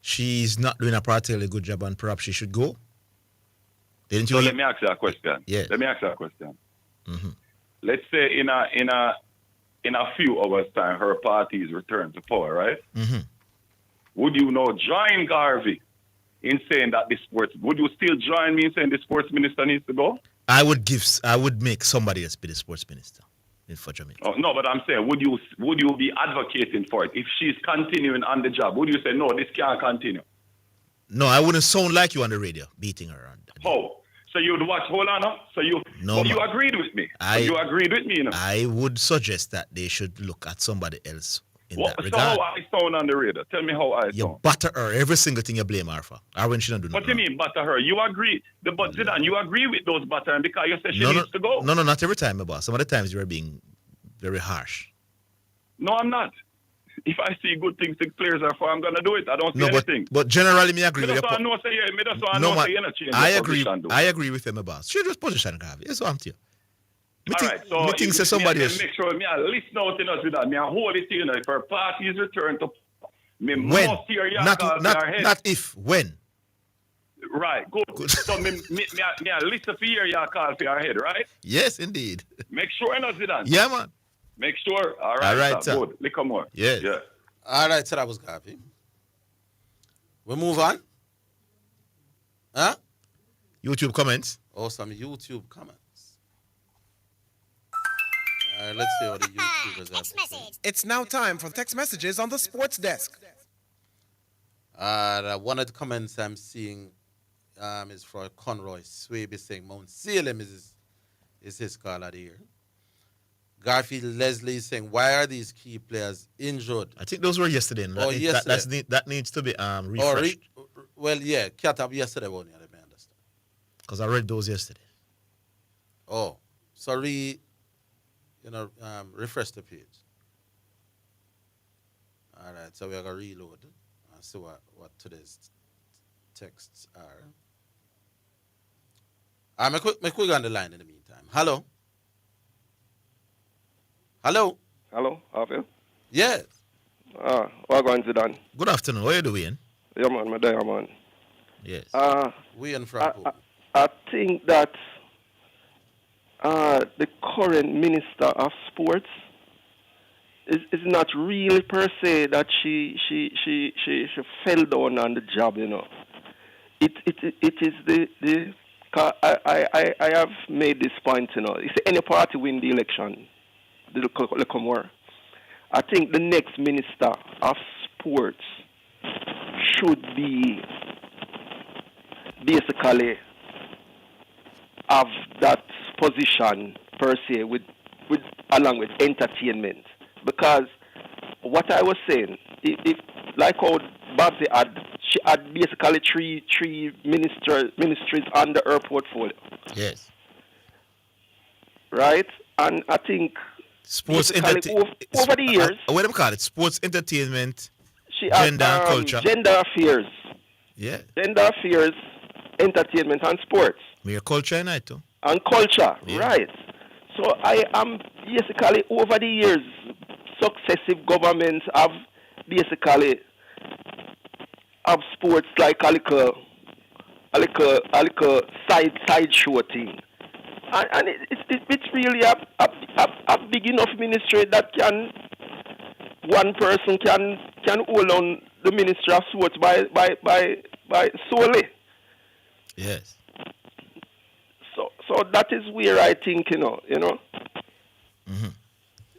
she's not doing a particularly good job and perhaps she should go. Didn't you? So let me ask you a question. Yeah. Let me ask you a question. Mm-hmm. Let's say in a few hours' time, her party is returned to power, right? Mm-hmm. Would you now join Garvey in saying that would you still join me in saying the sports minister needs to go? I would make somebody else be the sports minister for Jamaica. Oh, no, but I'm saying, would you be advocating for it? If she's continuing on the job, would you say, no, this can't continue? No, I wouldn't sound like you on the radio, beating her on. How? So you would watch, hold on, huh? So you agreed with me. You agreed with me, you know? I would suggest that they should look at somebody else in that regard. So how I sound on the radio? Tell me how I sound. You butter her, every single thing you blame her for. Or when she don't do nothing. What do you mean butter her? You agree, but Zidane, you agree with those buttering because you said she needs to go. No, not every time, my boss. Some of the times you are being very harsh. No, I'm not. If I see good things the players are for, I'm going to do it. I don't see anything. But generally, me agree with you. I agree with you, my boss. She just position, Garvey. That's what I'm telling you. All right, so me think somebody else. Make sure me I listen out in us with that. Me I hold it, you know, if her party is returned to me when? must hear your Not if, when. Right, good. So me I listen for your call for your head, right? Yes, indeed. Make sure you know Zidane. Yeah, man. Make sure. All right, sir. Good. Little more. Yes. Yeah. All right, so that was Garvey. We move on. Huh? YouTube comments. Oh, some YouTube comments. All right, let's see what the YouTubers have to say. It's now time for text messages on the sports desk. One of the comments I'm seeing is for Conroy Swaby saying Mount Salem is his call of the year. Garfield Leslie is saying, why are these key players injured? I think those were yesterday. That needs to be refreshed. Well, yeah, Cat up yesterday, won't you? Let me understand. Because I read those yesterday. Oh, sorry, refresh the page. All right, so we're going to reload and see what today's texts are. Make we go on the line in the meantime. Hello? Hello? Hello, Orville? Yes. What going to done? Good afternoon. What are you doing? Yeah, man, my day, man. Yes. We in Franco. I think that the current Minister of Sports is not really per se that she fell down on the job, you know. It is the I have made this point, you know. If any party win the election, they'll come more. I think the next Minister of Sports should be basically have that position per se with along with entertainment, because what I was saying, if like how Babsy she had basically three ministries under her portfolio. Yes. Right, and I think sports over the years, what do you call it? Sports entertainment, she gender had, and culture, gender affairs. Yeah. Gender affairs, entertainment and sports. Mere culture and I too. And culture, yeah. Right. So I am basically over the years, successive governments have basically have sports like a little side show thing. And it's really a big enough ministry that one person can hold on the Ministry of Sports by solely. Yes. So that is where I think, you know. Mm-hmm.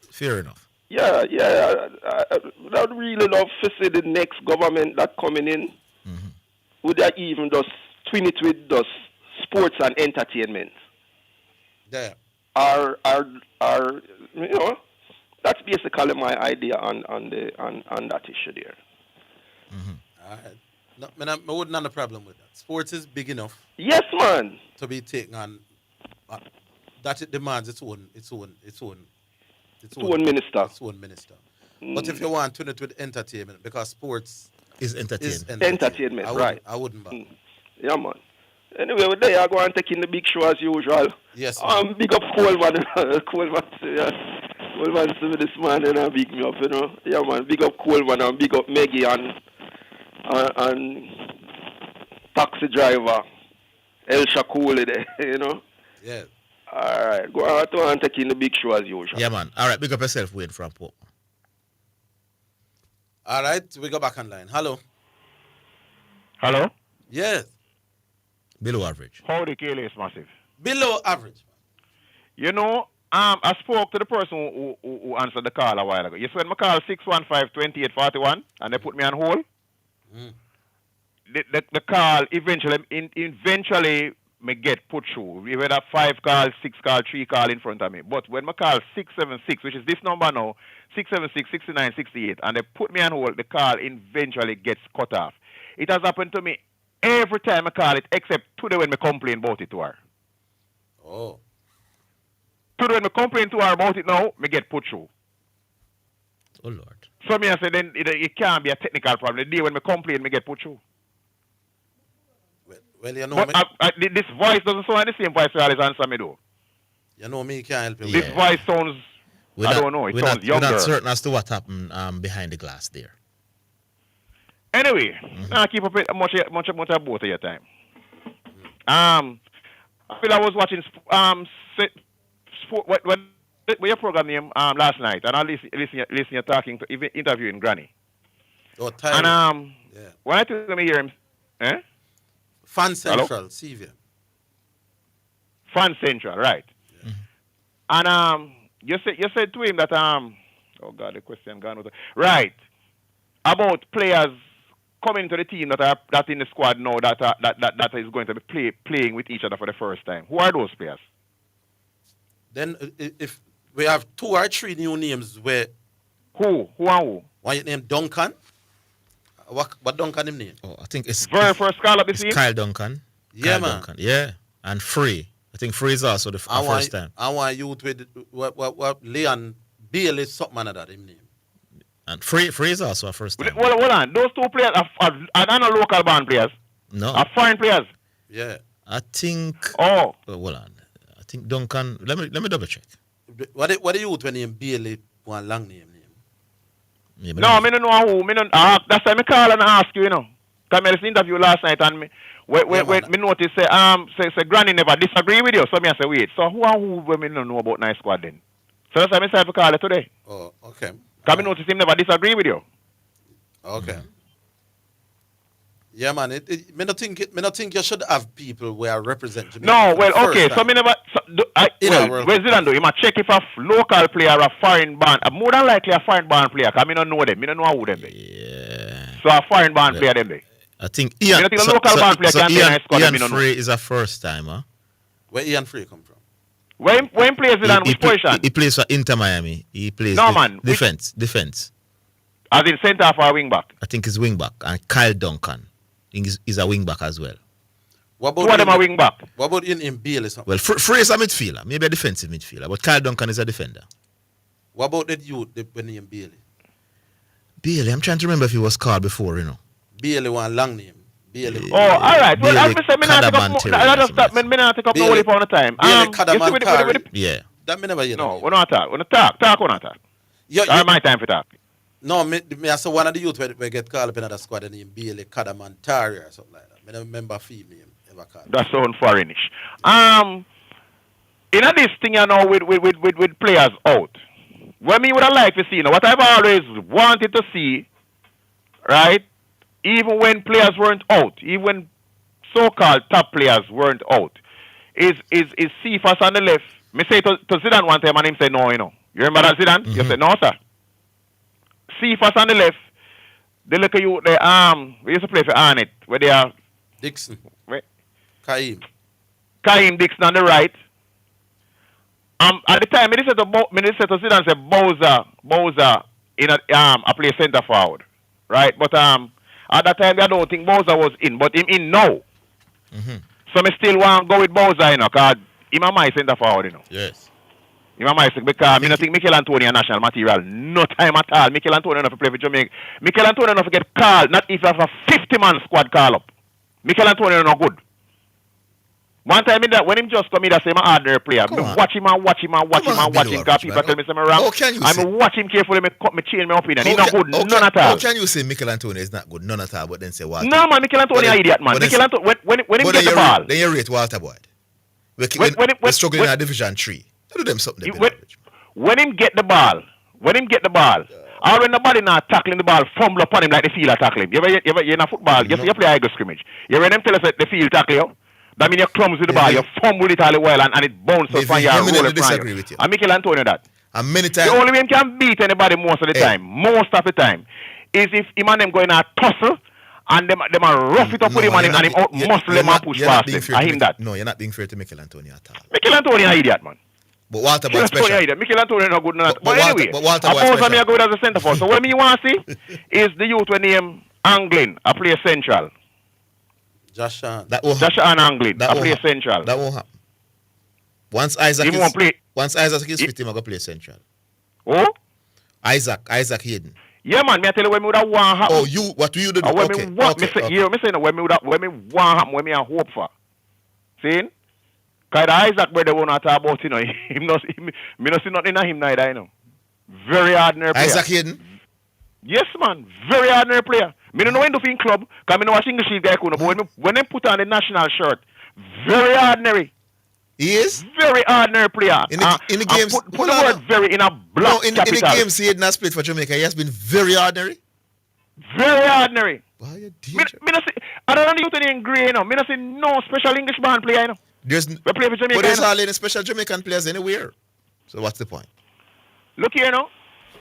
Fair enough. Yeah. I would really love to see the next government that coming in would that even just twin it with just sports and entertainment. Yeah. Are you know, that's basically my idea on that issue there. No, I wouldn't have a problem with that. Sports is big enough. Yes, man. To be taken on. That it demands its own minister. Its own minister. But if you want to do it with entertainment, because sports is entertainment. Entertainment, right. I wouldn't bother. Yeah, man. Anyway, with that, I go and take in the big show as usual. Yes. Big up Coleman. Coleman see me this morning and big me up, you know. Yeah, man. Big up Coleman and big up Maggie and taxi driver El Shakuli there, you know. Yeah. All right. Go out and take in the big show as usual. Yeah, man. All right. Big up yourself, Wayne from Pope. All right. We go back online. Hello. Hello? Yes. Below average. How the KL is massive? Below average. You know, I spoke to the person who answered the call a while ago. You said my call 615-2841 and they put me on hold. The call eventually me get put through. We had a 5 call, 6 call, 3 call in front of me. But when my call 676, which is this number now, 676-6968, and they put me on hold, the call eventually gets cut off. It has happened to me every time I call it, except today when I complain about it to her. Oh. Today when I complain to her about it now, me get put through. Oh, Lord. So me I say then it can't be a technical problem. The day when I complain, me get put through. Well, you know, but this voice doesn't sound like the same voice you always answer me though. You know me can't help you. This voice sounds, I don't know, it sounds younger. We're not certain as to what happened behind the glass there. Anyway, I keep up with much of both of your time. I feel I was watching sport, what your program name last night, and I listen you talking to interviewing Granny. Oh, time. And when I took him hear him, Fan Central, Sevia. Fan Central, right? Yeah. And you said to him that oh God, the question gone with right about players coming to the team that in the squad now that is going to be playing with each other for the first time? Who are those players? Then if we have 2 or 3 new names where who and who? One name Duncan. What Duncan him name? Oh, I think it's very first call up the team. Kyle Duncan. Yeah, Kyle man. Duncan. Yeah, and Free. I think Free is also the first time. I want you with what Leon Bailey something like that him name. And Free is also a first time. Well, hold on. Those 2 players are not local band players. No. Are foreign players. Yeah. I think. Oh. Hold on. I think Duncan. Let me double check. What the youth when name Bailey one long name? Yeah, no, I don't know who. That's why I call and ask you, you know. Because I did interview last night and me noticed say Granny never disagree with you. So me I say, wait, so who and who when me don't know about nice squad then? So that's why I decided to call it today. Oh, okay. Because I noticed him never disagree with you. Okay. Yeah, man. Me not think you should have people where represent Jamaica. No, well, okay. So me never. Where's Zidane do? You must check if a local player or a foreign band. More than likely a foreign band player. Because I don't know them. I don't know who them. Yeah. So a foreign band player them. I think Ian. Think a local band player can Ian Free is a first timer. Where Ian Free come from? Where he plays Zidane? Which position? He plays for Inter Miami. He plays defense. As in centre for a wing back. I think he's wing back. And Kyle Duncan. He's a wing back as well. Who are them a wing back? What about in Bailey? Well, Free is a midfielder, maybe a defensive midfielder, but Kyle Duncan is a defender. What about the youth when name Bailey? Bailey, I'm trying to remember if he was called before, you know. Bailey one long name. Bailey. Oh, all right. Well, as I say, me not take up no whole on the time. Yeah. That me never hear. No, we're not talk. We're not talk. Talk or not talk. That's my time for talk. No, me I saw one of the youth where get called up in another squad and named Bailey Kadaman Tari or something like that. I don't remember female ever called. That sound foreignish. In this thing, you know, with players out, what me would have liked to see, you know, what I've always wanted to see, right? Even when players weren't out, even when so-called top players weren't out, is Cephas on the left. Me say to Zidane one time and him say no, you know. You remember that Zidane? You say no, sir. Cephas on the left. They look at you, we used to play for Arnett, where they are Dixon. Wait. Kaim Dixon on the right. At the time, I said to Zidane, say Bowser in a play centre forward, right? But at that time, I don't think Bowser was in, but him in now. Mm-hmm. So I still want to go with Bowser, you know, because him and my centre forward, you know. Yes. Him and my because I don't think Mikel Antonio national material, no time at all. Mikel Antonio enough to play for Jamaica. Mikel Antonio enough to get called, not if you have a 50-man squad call up. Mikel Antonio no good. One time when him just come in, I say my ordinary player. Watch him because people tell me I'm wrong. I'm watch him carefully, me change my opinion. He's not good, none at all. How can you say Mikel Antonio is not good, none at all, but then say Walter? No, man, Mikel Antonio is an idiot, man. Mikel Antonio, when him get the ball. Then you rate Walter Boyd. We're struggling in Division 3. Do them something. When him get the ball, or when nobody not tackling the ball, fumble upon him like the field are tackling. You ever in a football, you play high scrimmage. You ever them tell us that the field tackle you? That means you clumsy the ball, you fumble it all the while and it bounces from your roll from you. And Mikel Antonio that. And many times the only way him can beat anybody most of the time, is if him and them go in a tussle and them are rough it up with him and him out muscle him and push past him. I him that. No, you're not being fair to Mikel Antonio at all. Mikel Antonio is an idiot, man. But Walter Boyd special. Mikel Antonio is not good enough. But anyway, Walter Boyd suppose I'm good as a centre forward. So what me want to see is the youth when name Anglin, I play central. Josh and Anglin, I play central. That won't happen. Once Isaac is fit, him I go play central. Oh? Isaac Hayden. Yeah, man, me I tell you when me would have want happen. Oh, what do you do? When me want happen, when me I hope for. See? Because Isaac brother won't talk about, you know, me not see nothing in him neither, you know. Very ordinary player. Isaac Hayden? Yes, man. Very ordinary player. Me don't know when to in club, because I know a single sheet guy, but when they put on the national shirt, very ordinary. He is? Very ordinary player. In the games, put the word very in a block in the games he had not played for Jamaica, he has been very ordinary. Very ordinary. Wow, you're I don't know you in grey, you know. Me not see no special English band player, you know. There's hardly special Jamaican players anywhere. So what's the point? Look here, you know.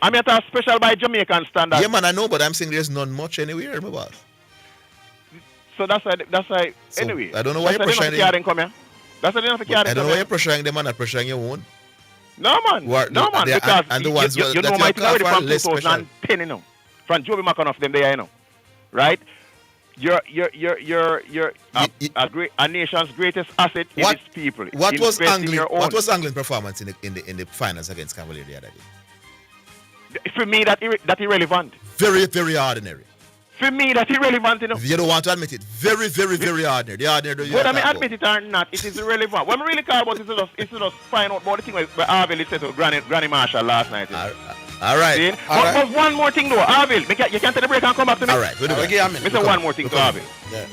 I'm at a special by Jamaican standard. Yeah, man, I know, but I'm saying there's none much anywhere, my boss. So that's why. So, Anyway, I don't know why you're pressuring them. Come here. That's why they don't have I don't know why you're pressuring them and not pressuring your own. No man, because and the ones you know my thing already from less 2010, you know, from Joby McConough them there, you know, right? You're a nation's greatest asset is its people. What was Angli's Angli's performance in the finals against Cavalier the other day? For me, that irrelevant. Very, very ordinary. For me, that's irrelevant, you know. You don't want to admit it. Very, very, very ordinary. The ordinary. Whether I admit it or not, it is irrelevant. What I really care about is to just find out about the thing where Orville said to Granny Marshall last night. You know? All right. But one more thing though, Orville, you can't take the break and come back to me. All right. Mr. One more thing to Orville. Yeah.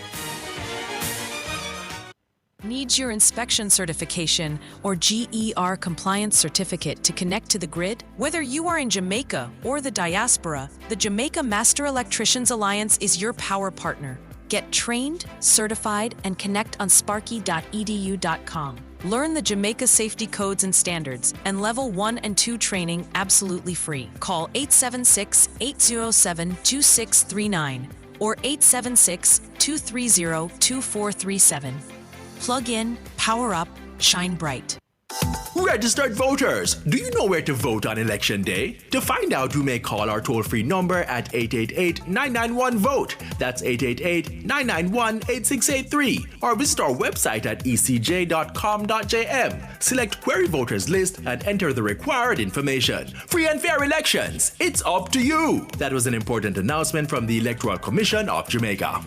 Needs your inspection certification or GER compliance certificate to connect to the grid? Whether you are in Jamaica or the diaspora, the Jamaica Master Electricians Alliance is your power partner. Get trained, certified, and connect on sparky.edu.com. Learn the Jamaica safety codes and standards and level 1 and 2 training absolutely free. Call 876-807-2639 or 876-230-2437. Plug in, power up, shine bright. Registered voters, do you know where to vote on Election Day? To find out, you may call our toll-free number at 888-991-VOTE. That's 888-991-8683. Or visit our website at ecj.com.jm. Select Query Voters List and enter the required information. Free and fair elections. It's up to you. That was an important announcement from the Electoral Commission of Jamaica.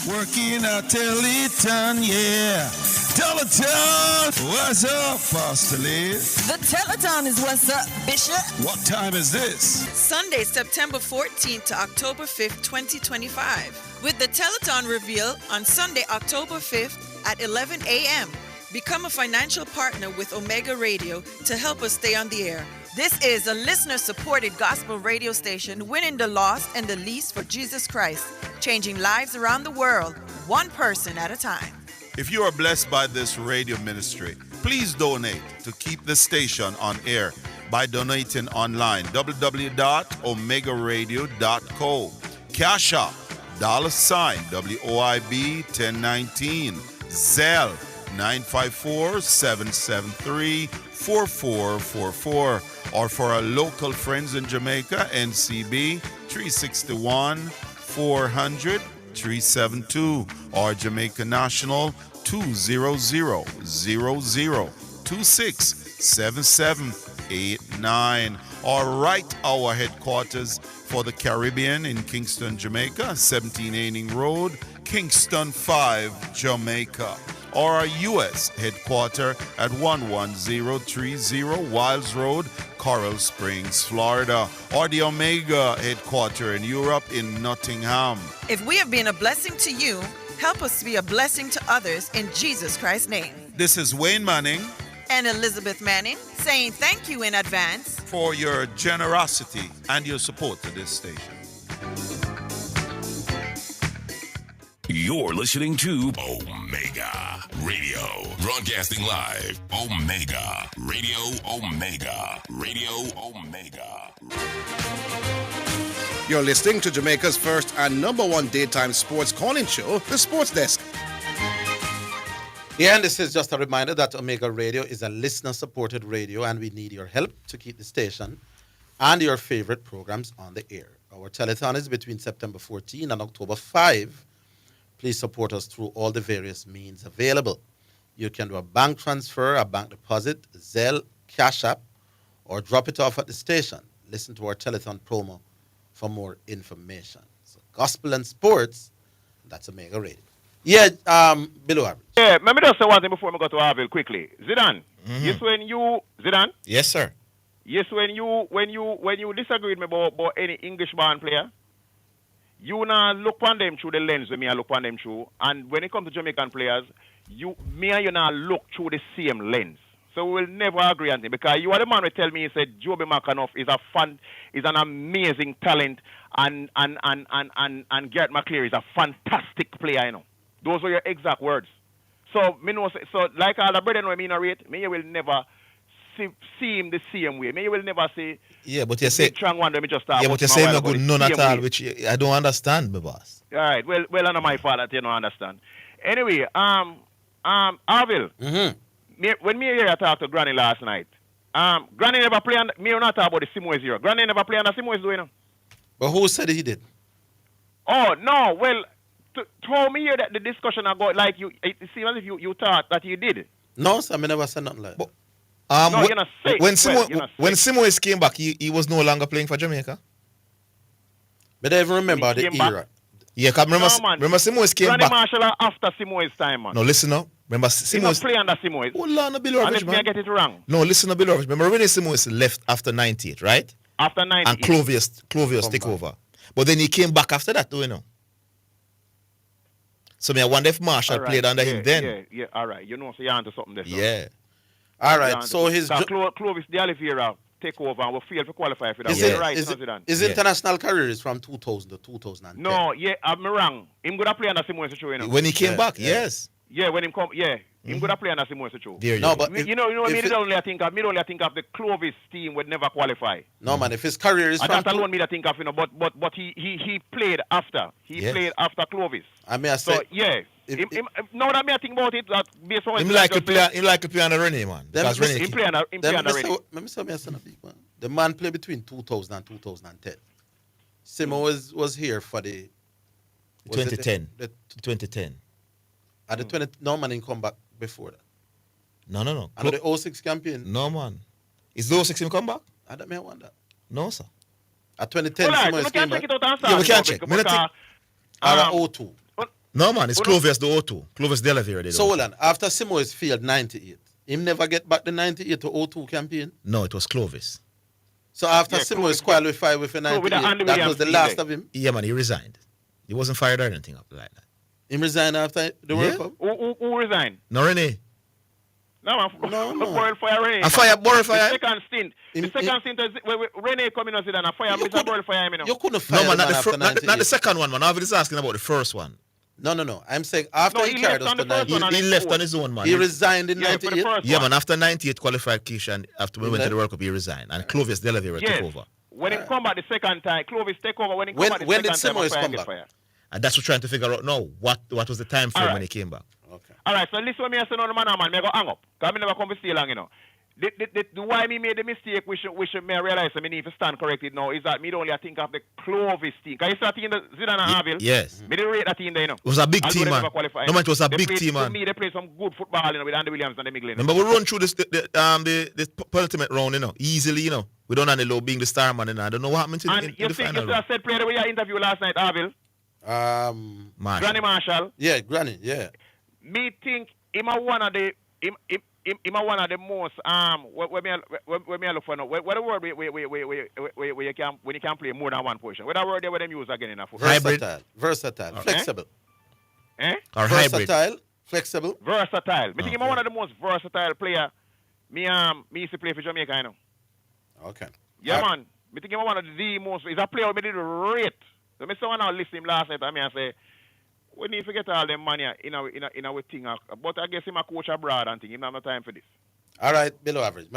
Working a Teleton, yeah. Teleton! What's up, Apostolate? The Teleton is what's up, Bishop. What time is this? Sunday, September 14th to October 5th, 2025. With the Teleton reveal on Sunday, October 5th at 11 a.m. Become a financial partner with Omega Radio to help us stay on the air. This is a listener-supported gospel radio station winning the lost and the least for Jesus Christ, changing lives around the world, one person at a time. If you are blessed by this radio ministry, please donate to keep the station on air by donating online, www.omegaradio.co. Cash App, $WOIB 1019, Zelle 954-773-4444, or for our local friends in Jamaica, NCB 361-400-372, or Jamaica National 200-0026-7789, or Right Hour headquarters for the Caribbean in Kingston, Jamaica, 17 Aining Road, Kingston 5, Jamaica, or our U.S. headquarters at 11030 Wiles Road, Coral Springs, Florida, or the Omega headquarters in Europe in Nottingham. If we have been a blessing to you, help us be a blessing to others in Jesus Christ's name. This is Wayne Manning and Elizabeth Manning saying thank you in advance for your generosity and your support to this station. You're listening to Omega Radio, broadcasting live. Omega Radio, Omega Radio, Omega. You're listening to Jamaica's first and number one daytime sports calling show, The Sports Desk. Yeah, and this is just a reminder that Omega Radio is a listener-supported radio, and we need your help to keep the station and your favorite programs on the air. Our telethon is between September 14 and October 5. Please support us through all the various means available. You can do a bank transfer, a bank deposit, Zelle, Cash App, or drop it off at the station. Listen to our telethon promo for more information. So, gospel and sports, that's Omega Radio. Yeah, below average. Yeah, let me just say one thing before we go to Orville quickly. Zidane, yes, when you Zidane? Yes, sir. Yes, when you disagree with me about any English-born player, you now look on them through the lens when me I look on them through. And when it comes to Jamaican players, me and you now look through the same lens. So we will never agree on it, because you are the man who tell me, he said Joby McConough is an amazing talent, and Garrett McCleary is a fantastic player, you know. Those were your exact words. So me know, so like all the brethren when me narrate, me will never see him the same way. Me, you will never say. Yeah, but you say. Strong one. Let me just start. Yeah, but you say no good none at all, which I don't understand, my boss. All right. Well, I know my fault that you don't understand. Anyway, Orville. When me here I talked to Granny last night. Granny never play on. Me not talk about the Simoes here. Granny never play on the Simoes, do you know? But who said he did? Oh no. Well, told me here that the discussion about like you. It seems as if you thought that you did. No, sir. I never said nothing like that. No, you're not sick. When Simoes came back, he was no longer playing for Jamaica. But I even remember the era. Yeah, cause remember Simoes came Granny back. Marshall after Simoes time, man. No, listen up. Remember He must Simoes. play under Simoes. Hold on, Bill Orville, Unless me I get it wrong. No, listen to Bill Orville. Remember when Simoes left after 98, right? After 98. And Clovis took over. But then he came back after that, do you know? So I wonder if Marshall played under him then. Yeah, all right. You know, so you're onto something there. Yeah. All right, so his... Clovis de Oliveira take over and will fail to qualify for that. His international career is from 2000 to 2010. No, yeah, I'm wrong. Him gonna play under Simoes, you know. When he came back, yes. Yeah, when him come, him gonna play under Simoes, No, but you know, me only I think of the Clovis team would never qualify. No, man, if his career is that alone me I think of, you know, but he played after. He played after Clovis. I mean, I say, so yeah. Now that me I think about it, that based on him like to play on the Rennie, man. Because Rennie play on the Rennie. Let me say me a big man. The man played between 2000 and 2010. Simo was here for the 2010. 2010. At the 20, no man didn't come back before that. No. And the 06 campaign. No, man. Is the 06 him come back? I don't know wonder. No, sir. At 2010, Simo came back. Yeah, we can't check. Or 02. No, man, it's Clovis the 02. Clovis de Oliveira. So hold on. After Simoes failed 98, him never get back the 98 to 02 campaign? No, it was Clovis. So after Simoes qualified with a 98, that was the last of him? Yeah, man, he resigned. He wasn't fired or anything up like that. He resigned after the World Cup? Who resigned? No, Rennie. No. Borrell fire Rennie. I fire Borrell fire. The second stint is Rennie coming on and I fire Mr. Borrell fire him. You couldn't fire no, man, not the second one, man. Arville is asking about the first one. No. I'm saying after he carried us to 98. He left on his own, man. He resigned in 98? Yeah, man. After 98 qualified Keisha, and after we went to the World Cup, he resigned. And Clovis de Oliveira took over. When he come back the second time, Clovis take over. When he come back the second time, Simoes come back? And that's what we're trying to figure out now. What was the time frame when he came back? Okay. All right, so listen to me, I say, no, man, I go hang up. Because I never come to stay long, you know. The why me made the mistake, which me realize I need to stand corrected now, is that me only I think of the Clovis team. Because you start in the Zidane and Orville. Yes. Me didn't rate that team there, you know. It was a big team, man. No, man, it was a big team, man. To me, they play some good football, you know, with Andy Williams and the Miglin. Remember, we run through the penultimate round, you know, easily, you know. We don't have the low being the star man, you know. I don't know what happened in the final. You said player the way you interview last night, Orville. Granny Marshall. Yeah, Granny, yeah. Me think him a one of the most where me I look for now. Where the word where you can when you can play more than one position. Where the word there where them use again in a football. Versatile, flexible. Or versatile, flexible. Versatile. Me think him one of the most versatile player. Me used to play for Jamaica, you know. Okay. Yeah, man. Me think him one of the most. He's a player me did rate. So me someone now list him last night and me I say, we need to get all them money in our thing. But I guess him a coach abroad and thing. Him have no time for this. All right, below average.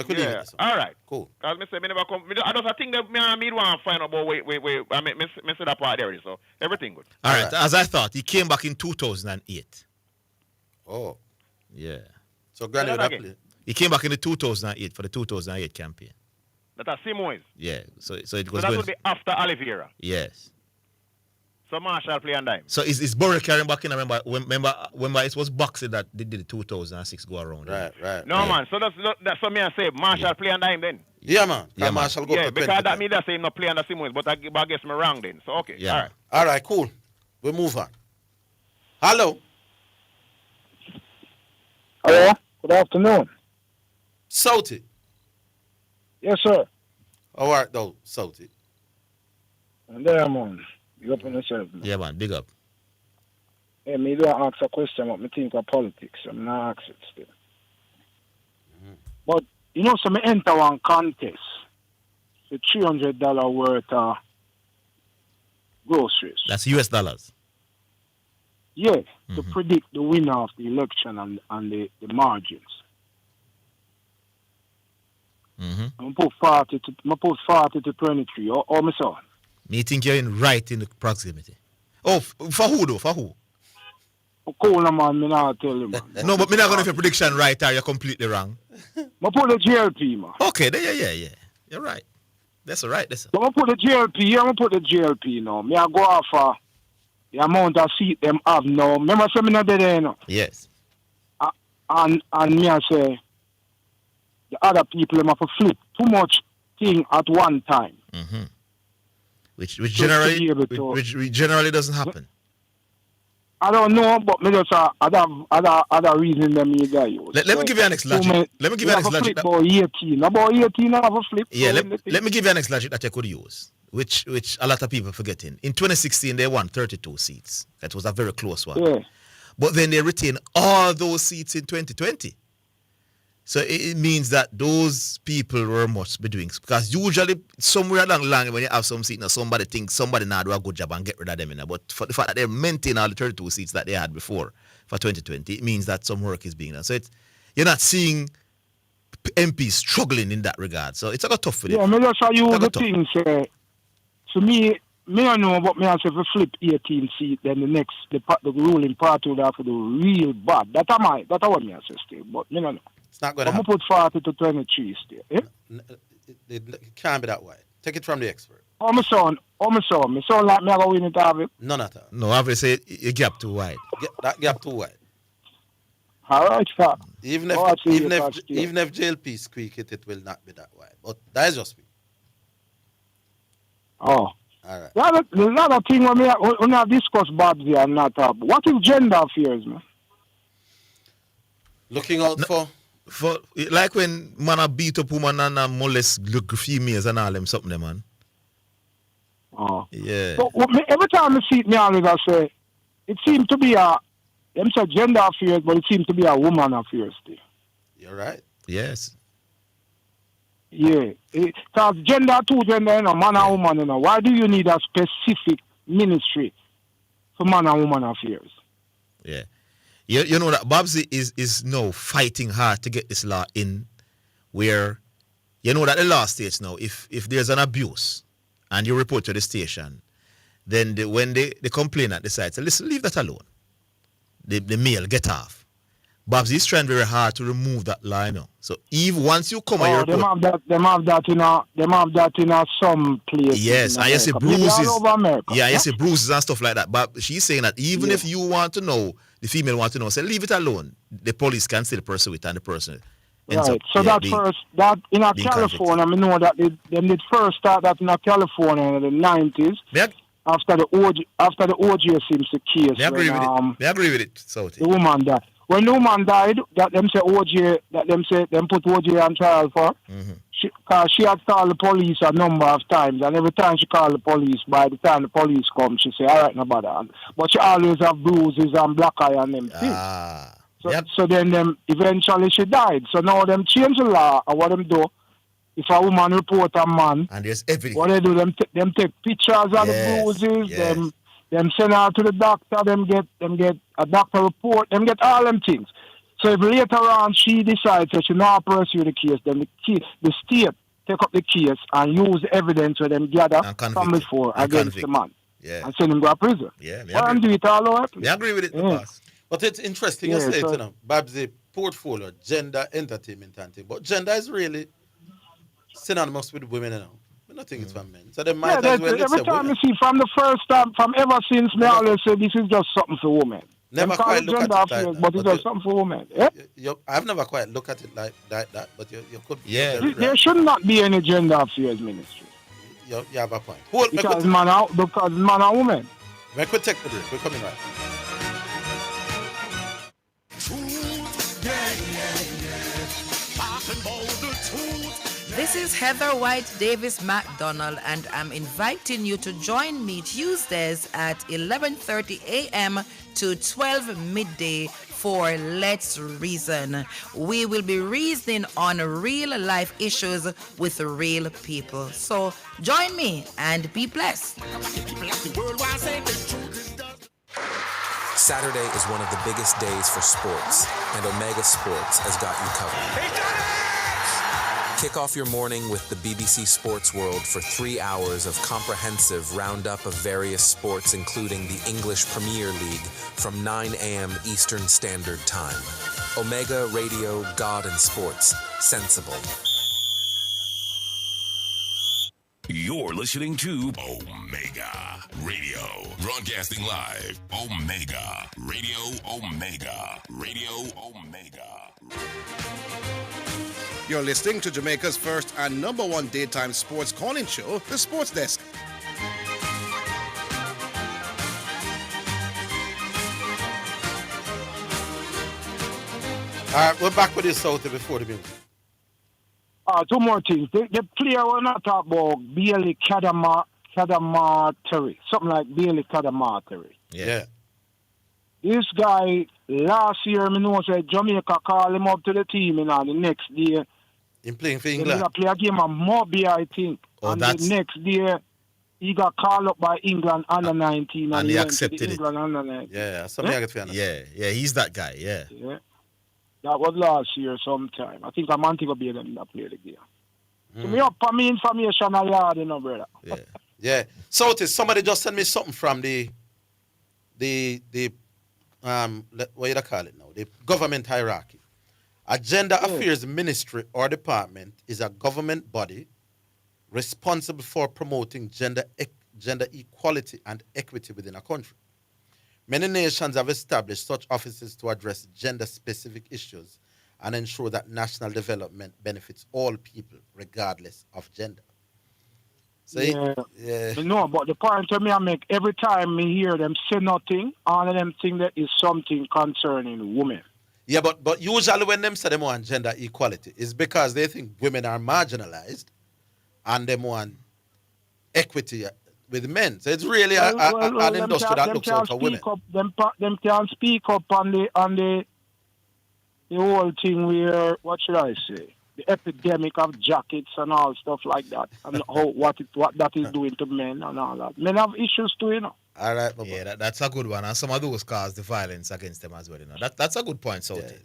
All right. Cool. Because me say me never come. I just think that me want to find out about wait. I mean, me say that part there. So everything good. All right. As I thought, he came back in 2008. Oh. Yeah. So Granny would have played. He came back in the 2008 for the 2008 campaign. That's Simoes. Yeah. So it So was. that would be after Oliveira. Yes. So Marshall play on dime. So is Borrell carrying back in? Remember it was boxing that they did the 2006 go around. Right. No, man. So that's what me I say. Marshall play on dime then. Yeah, man. Marshall go for because that means that say him not play on the Simoes, but I guess me wrong then. So okay. Yeah. All right, cool. We move on. Hello. Hello. Good afternoon. Salty. Yes, sir. All right, though, Salty. And there, man. Big up on yourself, man. Yeah, man. Big up. Hey, me do ask a question what me think of politics. I'm not ask it still. But, you know, so me enter one contest. The $300 worth of groceries. That's US dollars. Yeah, to predict the winner of the election and the margins. I'm put 40 to 23. Or my son. Me think you're right in the proximity. Oh, for who though? For who? Cool, man, me not tell you, man. No, but me not going to have your prediction right or you're completely wrong. I put the GLP, man. Okay, yeah. You're right. That's all right. That's I'm going to put the GLP. I'm going to put the GLP now. Me I go off for the amount of seat them have now. Remember say me not there, you know? Yes. And me I say, the other people them have to flip too much thing at one time. Which generally doesn't happen. I don't know, but me just other reason them you guys use. Let me give you an next logic. Let me give you an next logic. About 18, I have a flip. Yeah, let me give you an next logic that you could use, which a lot of people are forgetting. In 2016, they won 32 seats. That was a very close one. Yeah. But then they retained all those seats in 2020. So it means that those people were must be doing, because usually somewhere along the line when you have some seat, now somebody thinks somebody now do a good job and get rid of them. But for the fact that they maintain all the 32 seats that they had before for 2020, it means that some work is being done. So you're not seeing MPs struggling in that regard. So it's a tough for them. Yeah, me just use the thing, say, to me I know, but me I say if we flip 18 seat, then the ruling party would have to do real bad. That's what me I say still, but me no know. It's not going to happen. I'm going to put 40 to 23 still. It can't be that way. Take it from the expert. My son like me I go win it, Harvey. None at all. No, Harvey say your gap too wide. That gap too wide. All right, sir. Even if JLP squeak it will not be that wide. But that is just me. Oh. All right. There's another thing when we have discussed Babsy and not up. What is gender affairs, man? Looking out for like when man a beat up woman and molest females and all them something, man. Oh. Yeah. But every time I see it, me always I say, it seems to be them say gender affairs, but it seems to be a woman affairs thing. You're right. Yes. Yeah. Because gender, man and woman, Why do you need a specific ministry for man and woman affairs? Yeah. You know that Babsy is now fighting hard to get this law in, where you know that the law states now if there's an abuse and you report to the station, then when the complainant decides, listen, leave that alone. The male get off. Babsy is trying very hard to remove that law, So once you come and you report, them have that in some place. Yes, and you see bruises. Yeah, you see bruises and stuff like that. But she's saying that even if you want to know, the female want to know, say leave it alone. The police can still pursue it, and the person ends up. So that in California, I know that they did first start that in California in the 90s. After the OJ Simpson case. They agree with it. Southie. The woman died. When the woman died, them put OJ on trial for. Because she had called the police a number of times, and every time she called the police, by the time the police come, she say, all right, no bother. But she always have bruises and black eye and them things. So then eventually she died. So now them change the law, and what them do, if a woman report a man, and there's evidence. What they do, them take pictures of the bruises, them send her to the doctor, them get a doctor report, them get all them things. So if later on she decides that she not pursue the case, then the state take up the case and use the evidence where them gather from before against the man. Yeah. And send him to prison. Yeah, and do it all out. I agree with it, boss. But it's interesting you say it, Babsy portfolio, gender, entertainment and thing. But gender is really synonymous with women, But nothing is for men. So they might as well every time you see from the first time, from ever since, they always say this is just something for women. Never quite look at it like that. But it's just something for women. Yeah? I've never quite looked at it like that, but you could. Yeah. There should not be any gender affairs ministry. You have a point. Because man and woman. We could take the break. We're coming right. This is Heather White Davis McDonald, and I'm inviting you to join me Tuesdays at 11:30 a.m. to 12 midday for Let's Reason. We will be reasoning on real life issues with real people. So join me and be blessed. Saturday is one of the biggest days for sports, and Omega Sports has got you covered. Kick off your morning with the BBC Sports World for 3 hours of comprehensive roundup of various sports, including the English Premier League, from 9 a.m. Eastern Standard Time. Omega Radio, God and Sports. Sensible. You're listening to Omega Radio. Broadcasting live. Omega Radio. Omega Radio. Omega. You're listening to Jamaica's first and number one daytime sports calling show, The Sports Desk. All right, we're back with this Southie before the music. Two more things. The player we're not talking about, Bailey Cadamarteri. Something like Bailey Cadamarteri. Yeah. This guy, last year, I know said Jamaica called him up to the team, the next day. Him playing for England? He play a game of Moby, I think. And the next day, he got called up by England under 19. And he accepted it. England under 19. Yeah, something I get to understand. Yeah, he's that guy, yeah. That was last year sometime. I think a Montego Bay them that played the game. So me up for me information a lot, brother. Yeah. So somebody just sent me something from the what you call it now? The government hierarchy. A gender affairs ministry or department is a government body responsible for promoting gender equality and equity within a country. Many nations have established such offices to address gender-specific issues and ensure that national development benefits all people, regardless of gender. No, but the point to me I make, every time me hear them say nothing, all of them think that is something concerning women. Yeah, but usually when them say they want gender equality, it's because they think women are marginalized and they want equity with men. So it's really an industry that looks out for women. Them can speak up on the whole thing where, what should I say, the epidemic of jackets and all stuff like that, and what that is doing to men and all that. Men have issues too, All right, yeah, that's a good one, and some of those cause the violence against them as well. That's a good point, Southie.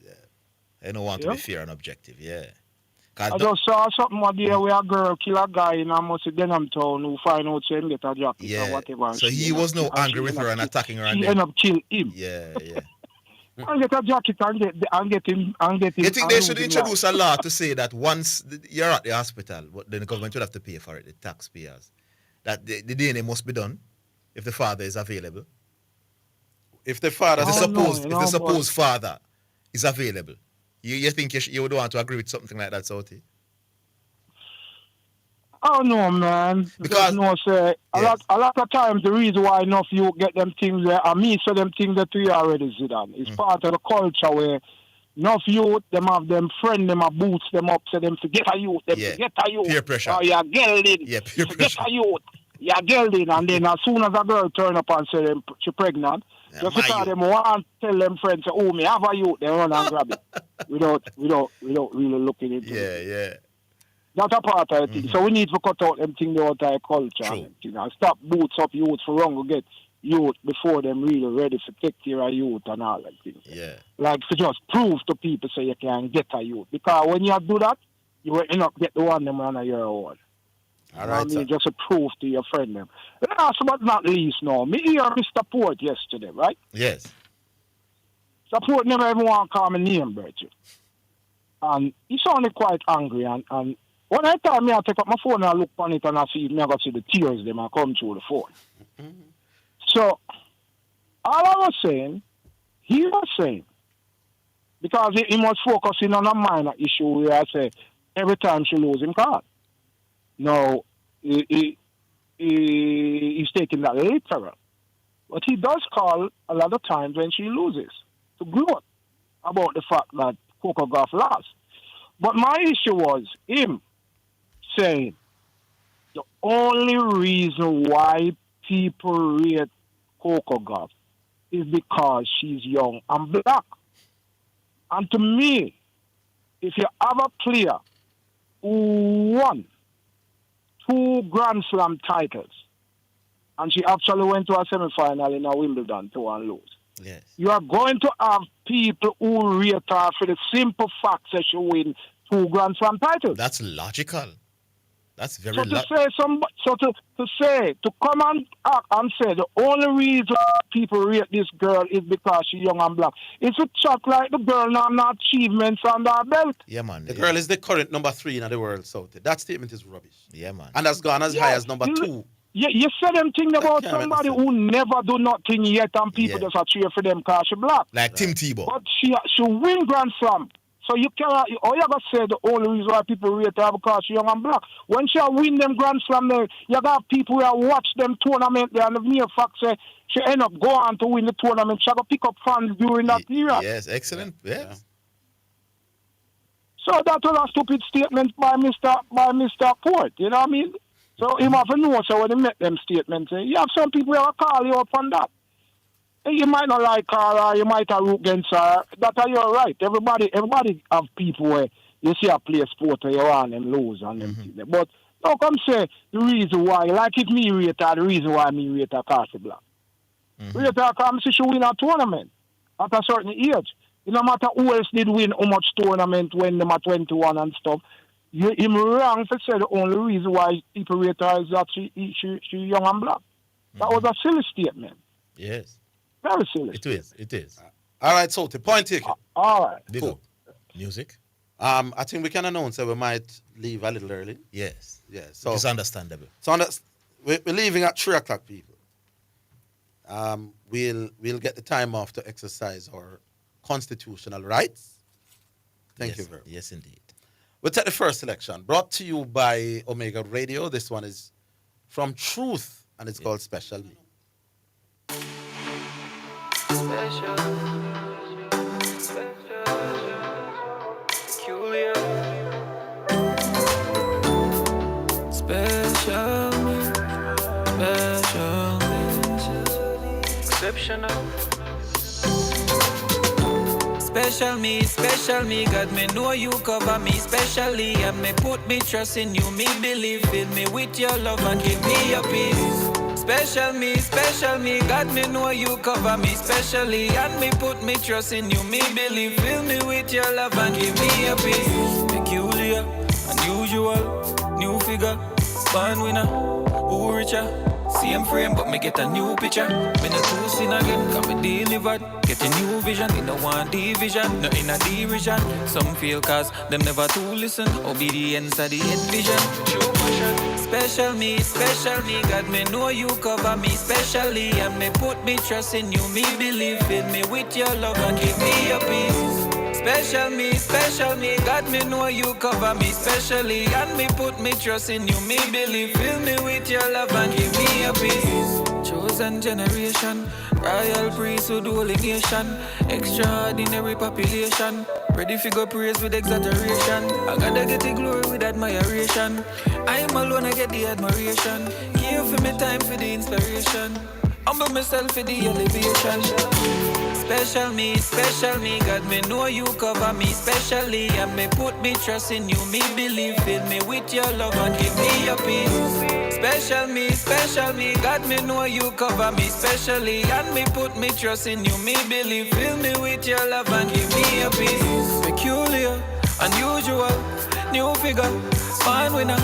I don't want to be fair and objective. Yeah. I just saw something one day where a girl kill a guy in a Denham town who find out say him get a jacket or whatever. So he was no angry with her and attacking her. She end up kill him. Yeah. And get a jacket and get him. You think they should introduce a law to say that once you're at the hospital, then the government would have to pay for it, the taxpayers, that the DNA must be done if the father is available. If the father, the supposed father is available. You think you would want to agree with something like that, Southie? Oh no, man. Because a lot of times the reason why enough you get them things there, and me say them things that we already Zidane. It's part of the culture where enough youth, them have them friend them, boots them up, say them forget a youth, forget a youth. Peer pressure. Or you're gelding. Yeah, peer forget pressure. a youth. You're gelding, and then as soon as a girl turn up and say them she pregnant, just because them want to tell them friends, oh, me have a youth, they run and grab it without really looking into it. Yeah. That's a part of the thing. So we need to cut out them things, the entire culture. And stop boots up youth for wrong to get youth before them really ready to take care of youth and all that things. Yeah. Like to just prove to people so you can get a youth. Because when you do that, you will end up get the one them on your own. All right, I mean, just a proof to your friend them. Last but not least now, me hear Mr. Port yesterday, right? Yes. Mr. Port never even want to call my name, Bertie. And he sounded quite angry and when I tell me I take up my phone and I look on it and I see the tears them and come through the phone. So all I was saying, he was saying, because he was focusing on a minor issue where I say every time she loses him card. No, he's taking that literal. But he does call a lot of times when she loses to gloat about the fact that Coco Gauff lost. But my issue was him saying the only reason why people rate Coco Gauff is because she's young and black. And to me, if you have a player who won 2 Grand Slam titles, and she actually went to a semi-final in a Wimbledon to and lose. Yes. You are going to have people who rate her for the simple fact that she win 2 Grand Slam titles. That's logical. That's very so to come and say the only reason people rate this girl is because she's young and black. It's a chat like the girl not achievements under her belt. Yeah, man. The girl is the current number 3 in the world, so that statement is rubbish. Yeah, man. And has gone as high as number 2. You said them thing about somebody who never do nothing yet and people just are cheer for them because she black. Like Tim Tebow. But she win Grand Slam. So you cannot, all you gotta say the only reason why people rate her because she's young and black. When she win them Grand Slam, you got people who watch them tournament there, and the mere fact say she end up go on to win the tournament. She got pick up fans during that period. Yes, excellent. Yes. So that was a stupid statement by Mr. Port. You know what I mean? So him have to know. So when he make them statements, you have some people who will call you up on that. You might not like her, or you might have root against her. That are your right. Everybody have people where you see a play sport where you want them lose and them things. But don't come say the reason why. Like if me rate her, the reason why me rate her because she black. Rate her because she win a tournament at a certain age. No matter who else did win how much tournament when them at 21 and stuff. Him wrong to say the only reason why people rate her is that she young and black. That was a silly statement. Yes. Very silly. It is. All right, so the point taken. All right. Cool. Music? I think we can announce that we might leave a little early. Yes. Yeah. So it's understandable. So we're leaving at 3 o'clock, people. We'll get the time off to exercise our constitutional rights. Thank you very much. Yes, indeed. We'll take the first selection, brought to you by Omega Radio. This one is from Truth, and it's called Special Me. Special, peculiar, special me, exceptional. Special me, God, me know you cover me specially, and me put me trust in you, me believe, fill me with your love and give me your peace. Special me, God, me know you cover me specially, and me put me trust in you, me believe, fill me with your love and give me a peace. Peculiar, unusual, new figure, born winner, who richer, same frame but me get a new picture. Me not too sin again, cause me delivered, get a new vision, in a one division, not in a division. Some feel cause them never to listen, obedience are the end vision, true passion. Special me, God, me know you cover me specially, and me put me trust in you, me believe, fill me with your love and give me a peace. Special me, God, me know you cover me specially, and me put me trust in you, me believe, fill me with your love and give me a peace. Chosen generation, royal priesthood, holy nation, extraordinary population, ready for go praise with exaggeration. I gotta get the glory with admiration. I am alone, I get the admiration. Give for me time for the inspiration. Humble myself for the elevation. Special me, God, me know you cover me specially, and me put me trust in you, me believe, fill me with your love and give me your peace. Special me, God, me know you cover me specially, and me put me trust in you, me believe, fill me with your love and give me a peace. Peculiar, unusual, new figure, born winner,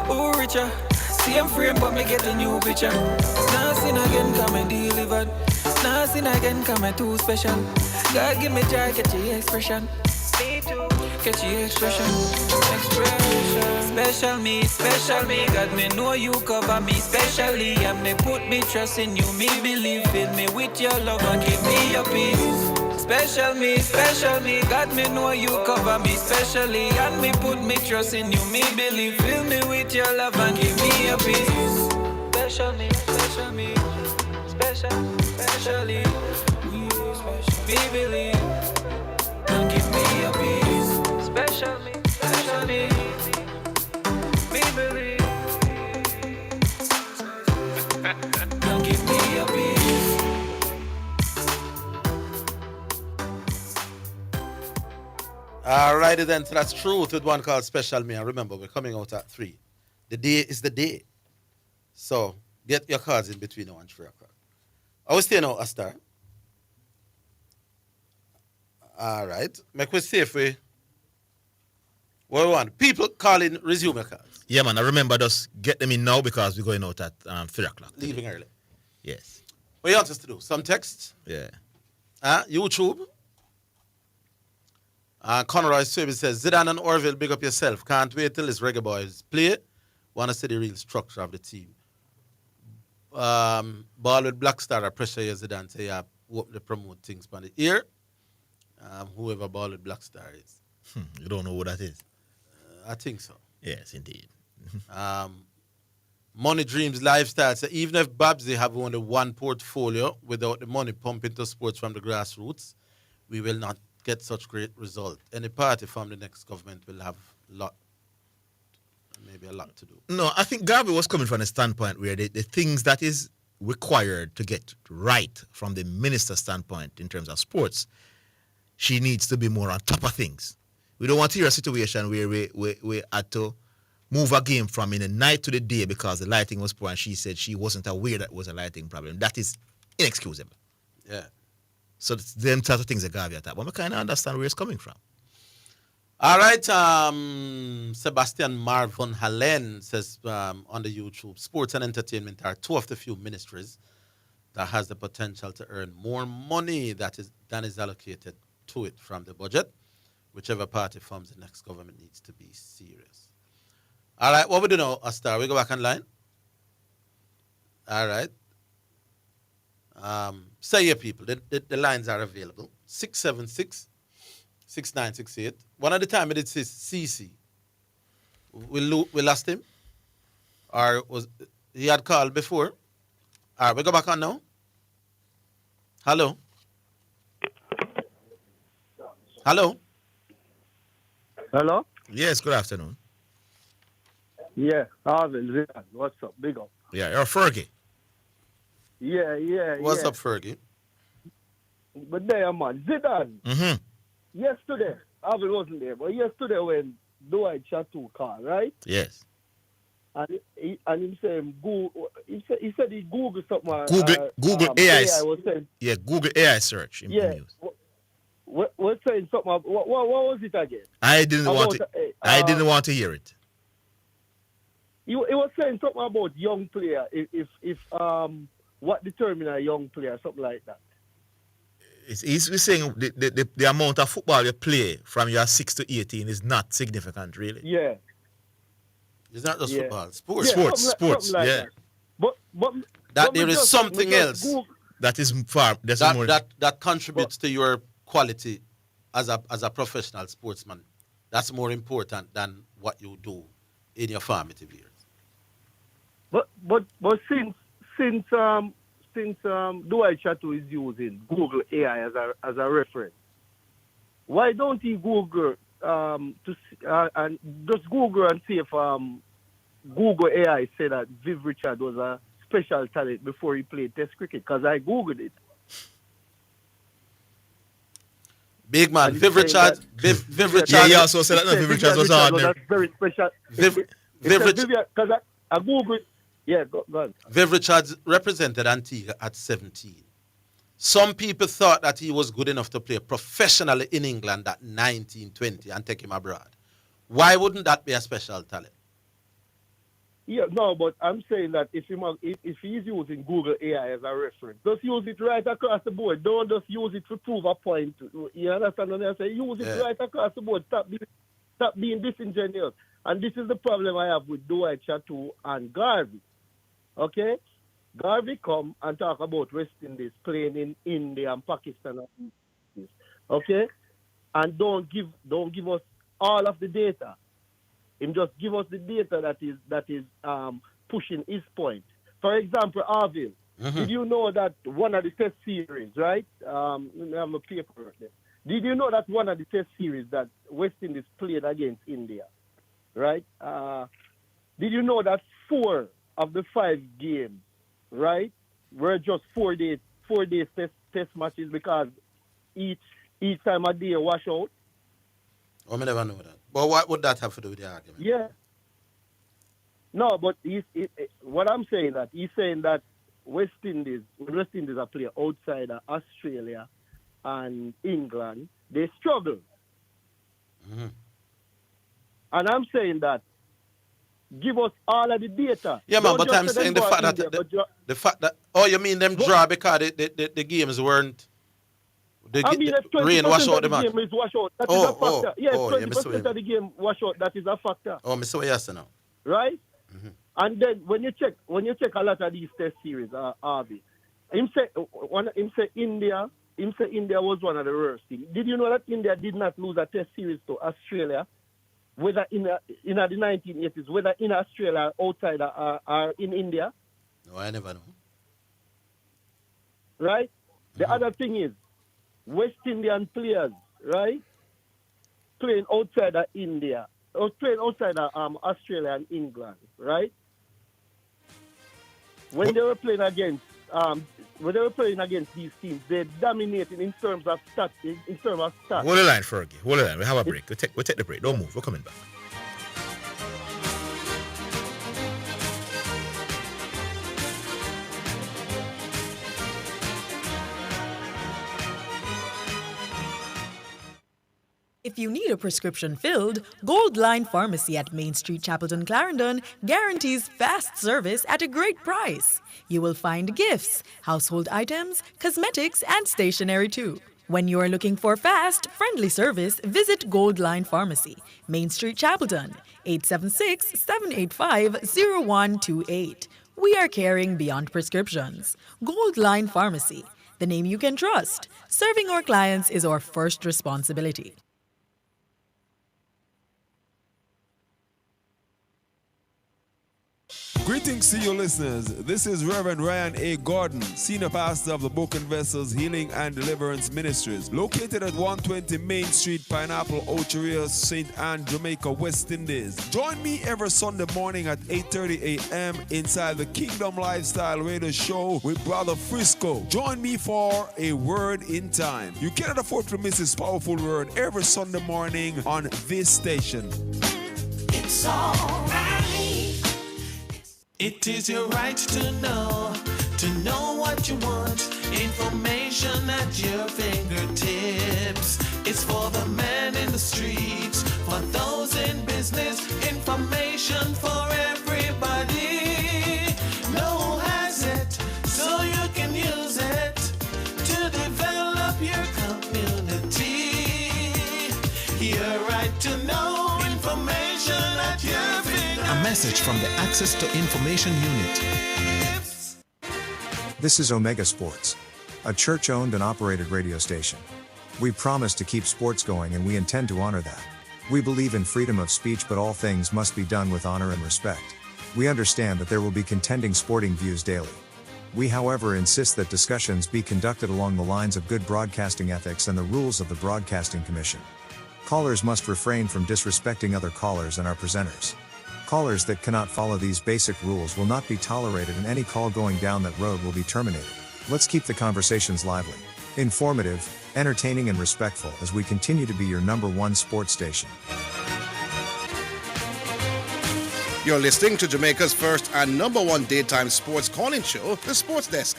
who richer, same frame but me get a new picture. Now sin again, come and delivered. Now sin again, come and too special. God give me joy, get your expression. Me too, get your expression. Special me, God, me know you cover me specially, and me put me trust in you, me believe, fill me with your love and give me your peace. Special me, God, me know you cover me specially, and me put me trust in you, me believe, fill me with your love and give me a peace. Specially, me believe, and give me a peace. Specially, me believe, and give me a peace. Alrighty then, so that's Truth with one called Special Me. And remember, we're coming out at 3. The day is the day. So get your cards in between now and 3 o'clock. I will stay now, Astar. Alright. Make we safe way. What we want? People calling resume cards. Yeah, man. I remember just get them in now because we're going out at 3 o'clock. Leaving early. Yes. What you want us to do? Some text? Yeah. YouTube? Conroy Swaby says, Zidane and Orville, big up yourself. Can't wait till this reggae boys play. Want to see the real structure of the team. Ball with Black Star, I pressure you, Zidane. Say, yeah, hope they promote things by the ear. Whoever Ball with Black Star is. You don't know who that is? I think so. Yes, indeed. Money Dreams Lifestyle. So even if Babsy have only one portfolio without the money pumped into sports from the grassroots, we will not get such great result. Any party from the next government will have maybe a lot to do. No, I think Garvey was coming from a standpoint where the things that is required to get right from the minister's standpoint in terms of sports, she needs to be more on top of things. We don't want to hear a situation where we had to move a game from in the night to the day because the lighting was poor and she said she wasn't aware that it was a lighting problem. That is inexcusable. Yeah. So them type of things that Garvey attack. But I kind of understand where it's coming from. All right. Sebastian Marvin Halen says on the YouTube, sports and entertainment are two of the few ministries that has the potential to earn more money than is allocated to it from the budget. Whichever party forms the next government needs to be serious. All right, what we do now, Astar? We go back online? All right. Say your people. The lines are available. 676-6968. One at a time, it says CC. We lost him? Or was he had called before? All right, we go back on now. Hello? Hello? Hello? Yes, good afternoon. Yeah, Orville, Zidane. What's up? Big up. Yeah, you're Fergie. Yeah. What's up, Fergie? But there, man, Zidane. Mm-hmm. Yesterday, Orville wasn't there, but yesterday when Dwight Chateau called, right? Yes. And he said he said he Googled something. Google AI. was saying, yeah, Google AI search. In news. We're saying something. What was it again? I didn't want to hear it. He was saying something about young player. If what determine a young player, something like that. He's saying the amount of football you play from your 6 to 18 is not significant, really. Yeah. It's not just football. Sports. Sports. Like yeah. That. But there is something else that is far. That contributes to your quality as a professional sportsman. That's more important than what you do in your formative years. But since Dwight Chateau is using Google AI as a reference, why don't he Google and just Google and see if Google AI said that Viv Richard was a special talent before he played Test cricket? Because I Googled it. Big man, Viv Richard. Viv Richard. Yeah, he also said that Viv Richard was ordinary. Very special. Viv Richard. Because I Googled. Yeah, go on. Viv Richards represented Antigua at 17. Some people thought that he was good enough to play professionally in England at 19, 20 and take him abroad. Why wouldn't that be a special talent? Yeah, no, but I'm saying that if he's using Google AI as a reference, just use it right across the board. Don't just use it to prove a point. You understand what I say? Use it right across the board. Stop being disingenuous. And this is the problem I have with Dwight Chateau and Garvey. Okay? Garvey come and talk about West Indies playing in India and Pakistan. Okay? And don't give us all of the data. Him just give us the data that is pushing his point. For example, Orville, did you know that one of the test series, right? Let me have a paper right there. Did you know that one of the test series that West Indies played against India, right? Did you know that 4 of the 5 games, right, were just 4 days test matches because each time a day wash out? Oh, I never know that. But what would that have to do with the argument? Yeah. No, but what I'm saying that he's saying that West Indies are playing outside of Australia and England, they struggle. And I'm saying that give us all of the data. Yeah, man, Don't but I'm just say saying them the go fact that India, the fact that you mean them draw because the games weren't the if 20% rain wash out of the the match. game is wash out, that is a factor. Yes, 20% yeah, of the game wash out, that is a factor. Oh, Mr. What you say now? Right? And then when you check a lot of these test series, Harvey, him say India was one of the worst teams. Did you know that India did not lose a test series to Australia, whether in the 1980s, whether in Australia, outside, or in India? No, I never know. Right? The other thing is, West Indian players, right, playing outside of India, or playing outside of Australia and England, right? When they were playing against these teams, they dominated in terms of stats. Hold the line, Fergie. Hold the line. We have a break. We'll take the break. Don't move. We're coming back. If you need a prescription filled, Gold Line Pharmacy at Main Street, Chapelton, Clarendon guarantees fast service at a great price. You will find gifts, household items, cosmetics, and stationery too. When you are looking for fast, friendly service, visit Gold Line Pharmacy, Main Street, Chapelton, 876-785-0128. We are caring beyond prescriptions. Gold Line Pharmacy, the name you can trust. Serving our clients is our first responsibility. Greetings to you listeners. This is Reverend Ryan A. Gordon, Senior Pastor of the Broken Vessels Healing and Deliverance Ministries, located at 120 Main Street, Pineapple, Ocheria, St. Anne, Jamaica, West Indies. Join me every Sunday morning at 8:30 a.m. inside the Kingdom Lifestyle Radio Show with Brother Frisco. Join me for a word in time. You cannot afford to miss this powerful word every Sunday morning on this station. It's all right. It is your right to know what you want. Information at your fingertips. It's for the man in the streets, for those in business. Information for everybody. No one has it, so you can use it to develop your community. Your right to know information at your fingertips. A message from the Access to Information Unit. This is Omega Sports, a church-owned and operated radio station. We promise to keep sports going and we intend to honor that. We believe in freedom of speech, but all things must be done with honor and respect. We understand that there will be contending sporting views daily. We, however, insist that discussions be conducted along the lines of good broadcasting ethics and the rules of the Broadcasting Commission. Callers must refrain from disrespecting other callers and our presenters. Callers that cannot follow these basic rules will not be tolerated, and any call going down that road will be terminated. Let's keep the conversations lively, informative, entertaining, and respectful as we continue to be your #1 sports station. You're listening to Jamaica's first and #1 daytime sports calling show, The Sports Desk.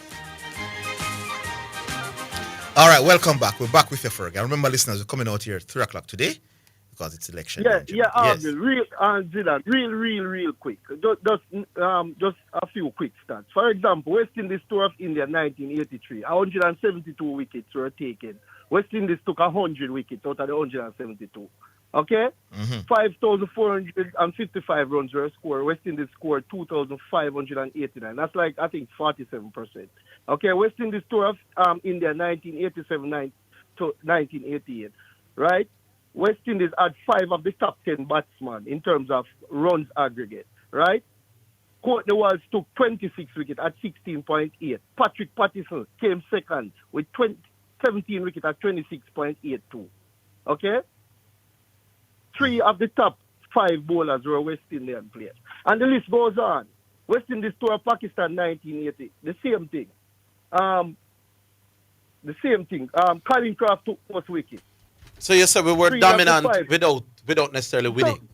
All right, welcome back. We're back with you, Ferg. I remember listeners, we're coming out here at 3 o'clock today because it's election. Yes. Zidane, real quick. Just a few quick stats. For example, West Indies tour of India 1983, 172 wickets were taken. West Indies took 100 wickets out of the 172. Okay? 5,455 runs were scored. West Indies scored 2,589. That's like, I think, 47%. Okay, West Indies tour of India 1987 to 1988, right? West Indies had 5 of the top 10 batsmen in terms of runs aggregate, right? Courtney Walsh took 26 wickets at 16.8. Patrick Patterson came second with 17 wickets at 26.82. Okay? 3 of the top 5 bowlers were West Indian players. And the list goes on. West Indies tour of Pakistan 1980, the same thing. Colin Craft took most wickets. So you said we were dominant without necessarily winning.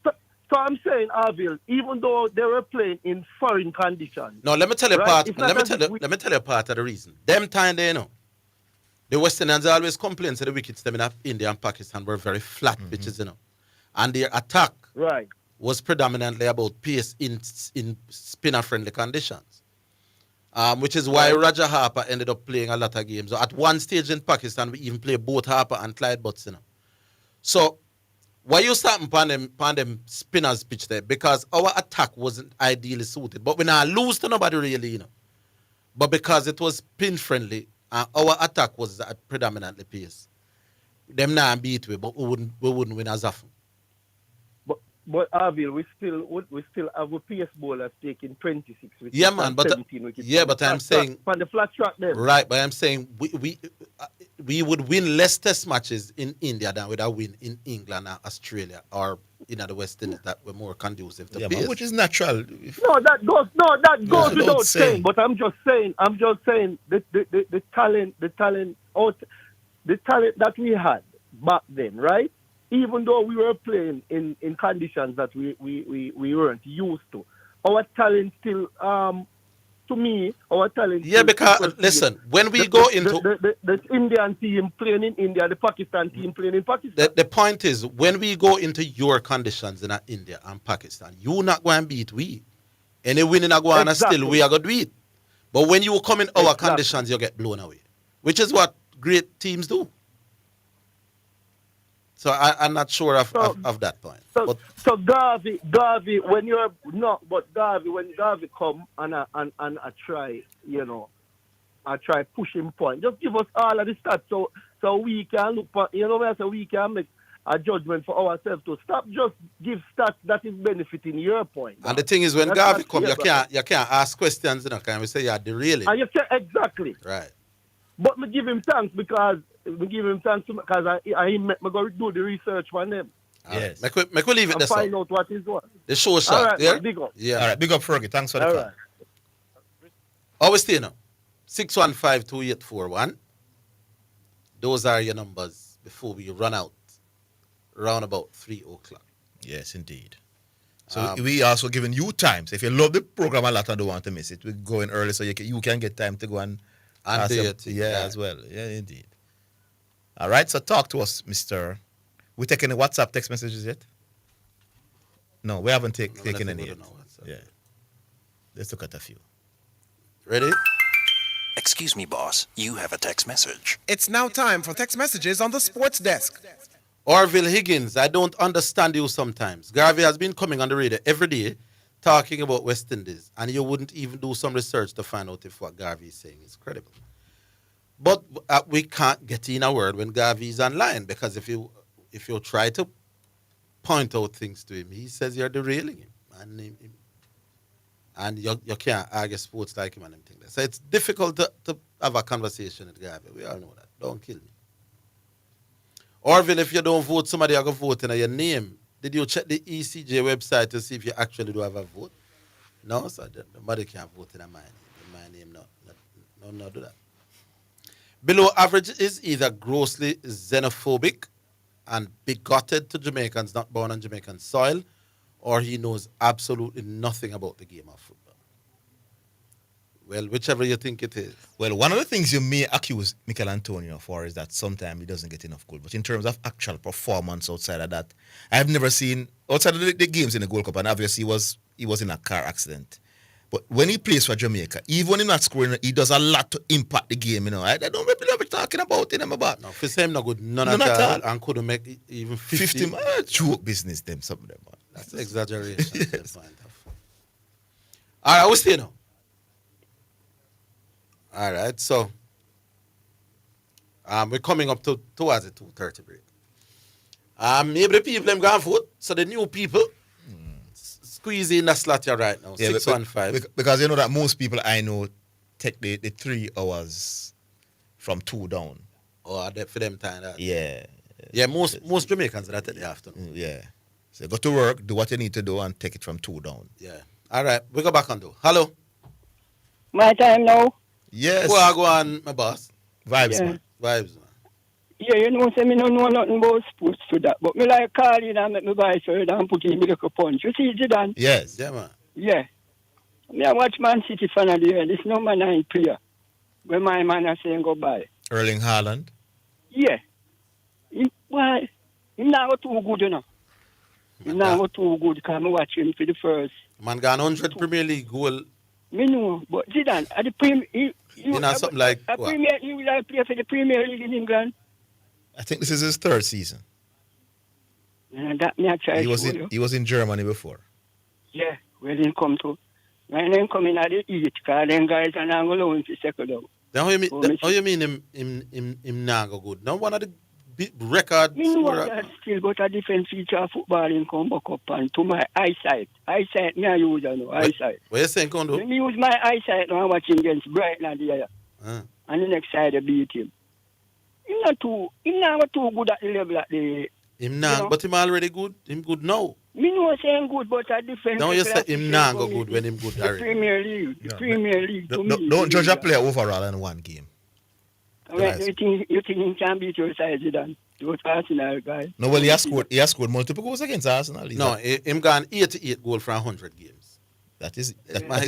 So I'm saying, Orville, even though they were playing in foreign conditions. No, let me tell you part. Let me tell you part of the reason. Them time they know. The West Indians always complain that the wickets them in India and Pakistan were very flat pitches, And their attack right. was predominantly about pace in spinner-friendly conditions. Which is why Roger Harper ended up playing a lot of games. At one stage in Pakistan, we even played both Harper and Clyde Butson. So, why you starting on them spinners pitch there? Because our attack wasn't ideally suited. But we not lose to nobody really, But because it was spin-friendly, our attack was predominantly pace. Them not beat we, but we wouldn't win as often. But Orville, we still have a pace bowler taking 26 wickets. Yeah, man, but I'm saying on the flat track there. Right, but I'm saying we would win less test matches in India than we'd have win in England or Australia or the West Indies that were more conducive to pace. Which is natural. That goes without saying. But I'm just saying the talent that we had back then, right? Even though we were playing in conditions that we weren't used to, our talent still, to me, our talent. Yeah, because listen, when we go into the Indian team playing in India, the Pakistan team playing in Pakistan. The point is, when we go into your conditions in India and Pakistan, you not going to beat we. Any winning are going to still we are going to beat. But when you come in our conditions, you get blown away, which is what great teams do. So I'm not sure of that point. So Garvey, when Garvey come and I try, I try pushing point. Just give us all of the stats so we can look for, so we can make a judgment for ourselves to stop just give stats that is benefiting your point. And the thing is, when Garvey come, you can't ask questions, can we say you're derailing? And you can't, exactly. Right. But me give him thanks because I go do the research for them. Yes. Make we leave it there. Find out what is what. The show shot. All right, yeah? big up. Yeah. All right, big up Fergie. Thanks for the All call. right. How we stay now? 615-2841. Those are your numbers before we run out around about 3 o'clock. Yes, indeed. So we also giving you time. So if you love the program a lot and don't want to miss it, we're going early so you can get time to go and do your thing. As well. Yeah, indeed. All right, so talk to us, Mr. We taking any WhatsApp text messages yet? No, we haven't taken any yet. Yeah. Let's look at a few. Ready? Excuse me, boss. You have a text message. It's now time for text messages on the sports desk. Orville Higgins, I don't understand you sometimes. Garvey has been coming on the radio every day talking about West Indies, and you wouldn't even do some research to find out if what Garvey is saying is credible. But we can't get in a word when Garvey is online, because if you try to point out things to him, he says you're derailing him. And you can't argue sports like him and everything. So it's difficult to have a conversation with Garvey. We all know that. Don't kill me. Orville, if you don't vote, somebody are going to vote in your name. Did you check the ECJ website to see if you actually do have a vote? No, so nobody can vote in my name. No, do that. Below average is either grossly xenophobic and bigoted to Jamaicans not born on Jamaican soil, or he knows absolutely nothing about the game of football. Well, whichever you think it is. Well, one of the things you may accuse Mikel Antonio for is that sometimes he doesn't get enough goal. But in terms of actual performance outside of that, I've never seen, outside of the games in the Gold Cup, and obviously he was in a car accident. But when he plays for Jamaica, even when he's not scoring, he does a lot to impact the game, I don't really love talking about him about. No, for him, no good. None at all. And couldn't make even 50. Joke business, them, some of them. That's exaggeration. Yes. All right, we'll stay now. All right, so we're coming up towards the 2:30 break. Maybe the people them going vote, so the new people squeeze in that slot here right now. 615. Because you know that most people I know take the 3 hours from 2 down. Oh, for them time that. Yeah. Yeah, most Jamaicans that take the afternoon. Yeah. So go to work, do what you need to do, and take it from 2 down. Yeah. All right, we go back on though. Hello. My time now. Yes. Well, I go on, my boss. Vibes, man. Vibes, man. Yeah, say me don't know nothing about sports to that. But me like call in and make me voice heard and put in me little punch. You see Zidane? Yes. Yeah, man. Yeah. Me I watch Man City fan of the year. This number 9 player. When my man is saying goodbye. Erling Haaland? Yeah. Why? He not too good, He's not too good because I watch him for the first. Man got 100 Premier League goal. Me know, but Zidane, at the Premier, you know something like a Premier, he will play for the Premier League in England. I think this is his third season. And that me I try. He was in Germany before. Yeah, where he come to. When they come in at the eat, because them guys are not going to loan to second out. Then how you mean him not go good? Now one of the big record scorer. That still got a different feature of football in come back up and to my eyesight. Eyesight me I use eyesight. What you saying, Kondo? Let me use my eyesight now watching against Brighton and the other. And the next side they beat him. He's not too good at the level at the him not, but him already good. Him good now. Me know saying good, but a different. Now you say him not go good when him good. The Premier League, the Premier League. Don't judge a player overall in one game. You think he can beat your side, Zidane? Those Arsenal guys. No, well, he has scored multiple goals against Arsenal. No, him got 88 goals from 100 games. That is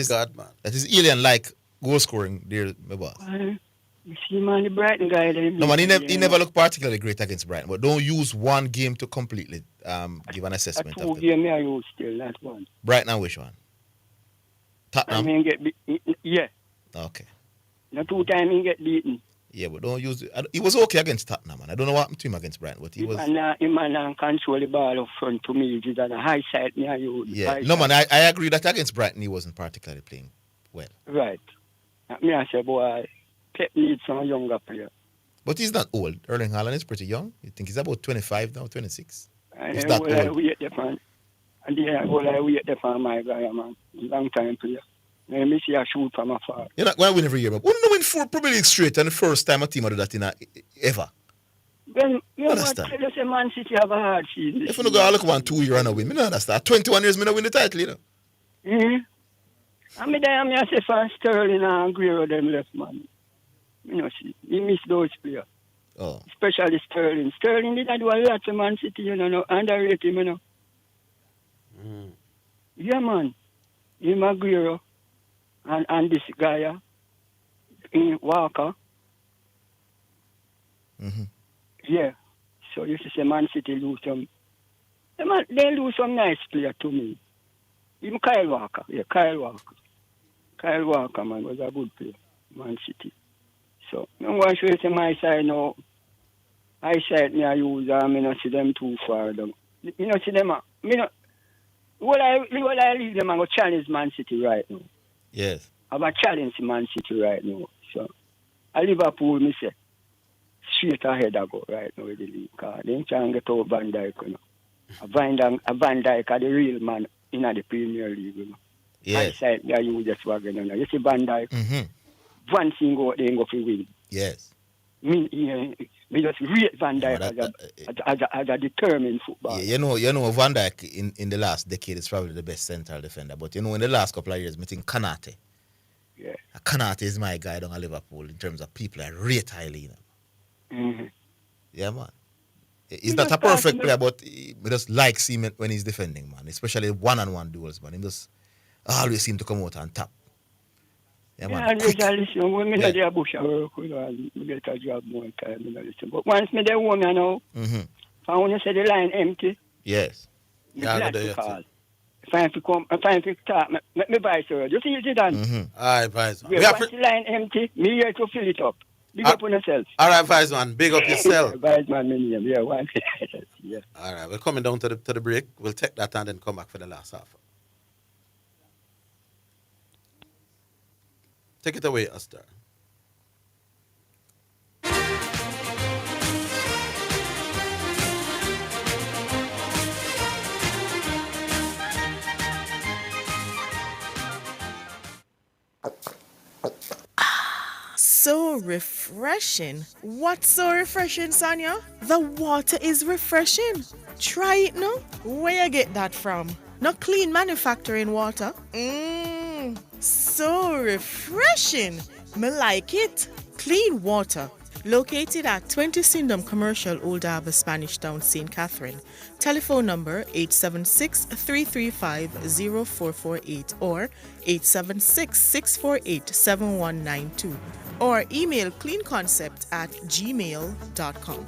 God, man. That is alien-like goal scoring there, my boss. You see, man, the Brighton guy. No, man, he never looked particularly great against Brighton. But don't use one game to completely give an assessment. Two games I use still, not one. Brighton and which one? Tottenham? I mean, yeah. Okay. The 2 times he get beaten. Yeah, but don't use it. He was okay against Tottenham, man. I don't know what happened to him against Brighton, but he was. He man control the ball up front to me. He's on a high side near you. Yeah, no, man, I agree that against Brighton he wasn't particularly playing well. Right. Me I say, boy, Pep needs some younger player. But he's not old. Erling Haaland is pretty young. You think he's about 25 now, 26? He's not old. I wait there for my guy, man. Long time player. Let me see a shoot from afar. You're not going to win every year, man. Wouldn't win 4 Premier League straight and the first time a team do that in ever. Then, you know what? Tell us a Man City have a hard season. If you go look 1, 2 years and I win, I don't understand. 21 years, I don't win the title, you know. I mean, I say for Sterling and Aguero, them left, man. You know, see, he missed those players. Oh. Especially Sterling. Sterling did do a lot for Man City, you know, underrate him, you know. Yeah, man. Him Aguero. And this guy, in Walker. Yeah. So you see Man City lose some. They lose some nice player to me. Even Kyle Walker. Yeah, Kyle Walker. Kyle Walker, man, was a good player. Man City. So, I'm going to say my side now. I said me I use them, I don't see them too far. Though. You know, see them, what I leave them and go challenge Man City right now. Yes. I'm a challenge Man City right now. So, I Liverpool, me say, straight ahead I go right now with the league. Because they can't get over Van Dijk, you know. A Van Dijk are the real man in the Premier League, you know. Yes. I said, yeah, you just wagon, you know. You see Van Dijk, one thing go out there and go for win. Yes. Me just rate Van Dijk as a determined footballer. Yeah, you know, Van Dijk in the last decade is probably the best central defender. But you know, in the last couple of years, I think Kanate. Yeah. Kanate is my guy down at Liverpool in terms of people I rate highly. You know? Yeah, man. He's not a perfect player, but we just like seeing him when he's defending, man. Especially one-on-one duels, man. He just always seem to come out on top. Yeah, man. Listen, when me there bush work, you know, I get a job more time, you know, listen. But once me there home, you know, if I want to say the line empty, yes. Yeah, glad to call. If I have to come, if I have to talk, me buy sir. You see it done? All right, Vice. Once the line empty, me here to fill it up. Big up on yourself. All right, Vice man. Big up yourself. Vice man, yeah, one. Yeah. All right, we're coming down to the break. We'll take that and then come back for the last half. Take it away, Esther. So refreshing. What's so refreshing, Sonia? The water is refreshing. Try it now. Where you get that from? No clean manufacturing water. So refreshing. Me like it. Clean water. Located at 20 Syndham Commercial, Old Harbour, Spanish Town, St. Catherine. Telephone number 876-335-0448 or 876-648-7192 or email cleanconcept@gmail.com.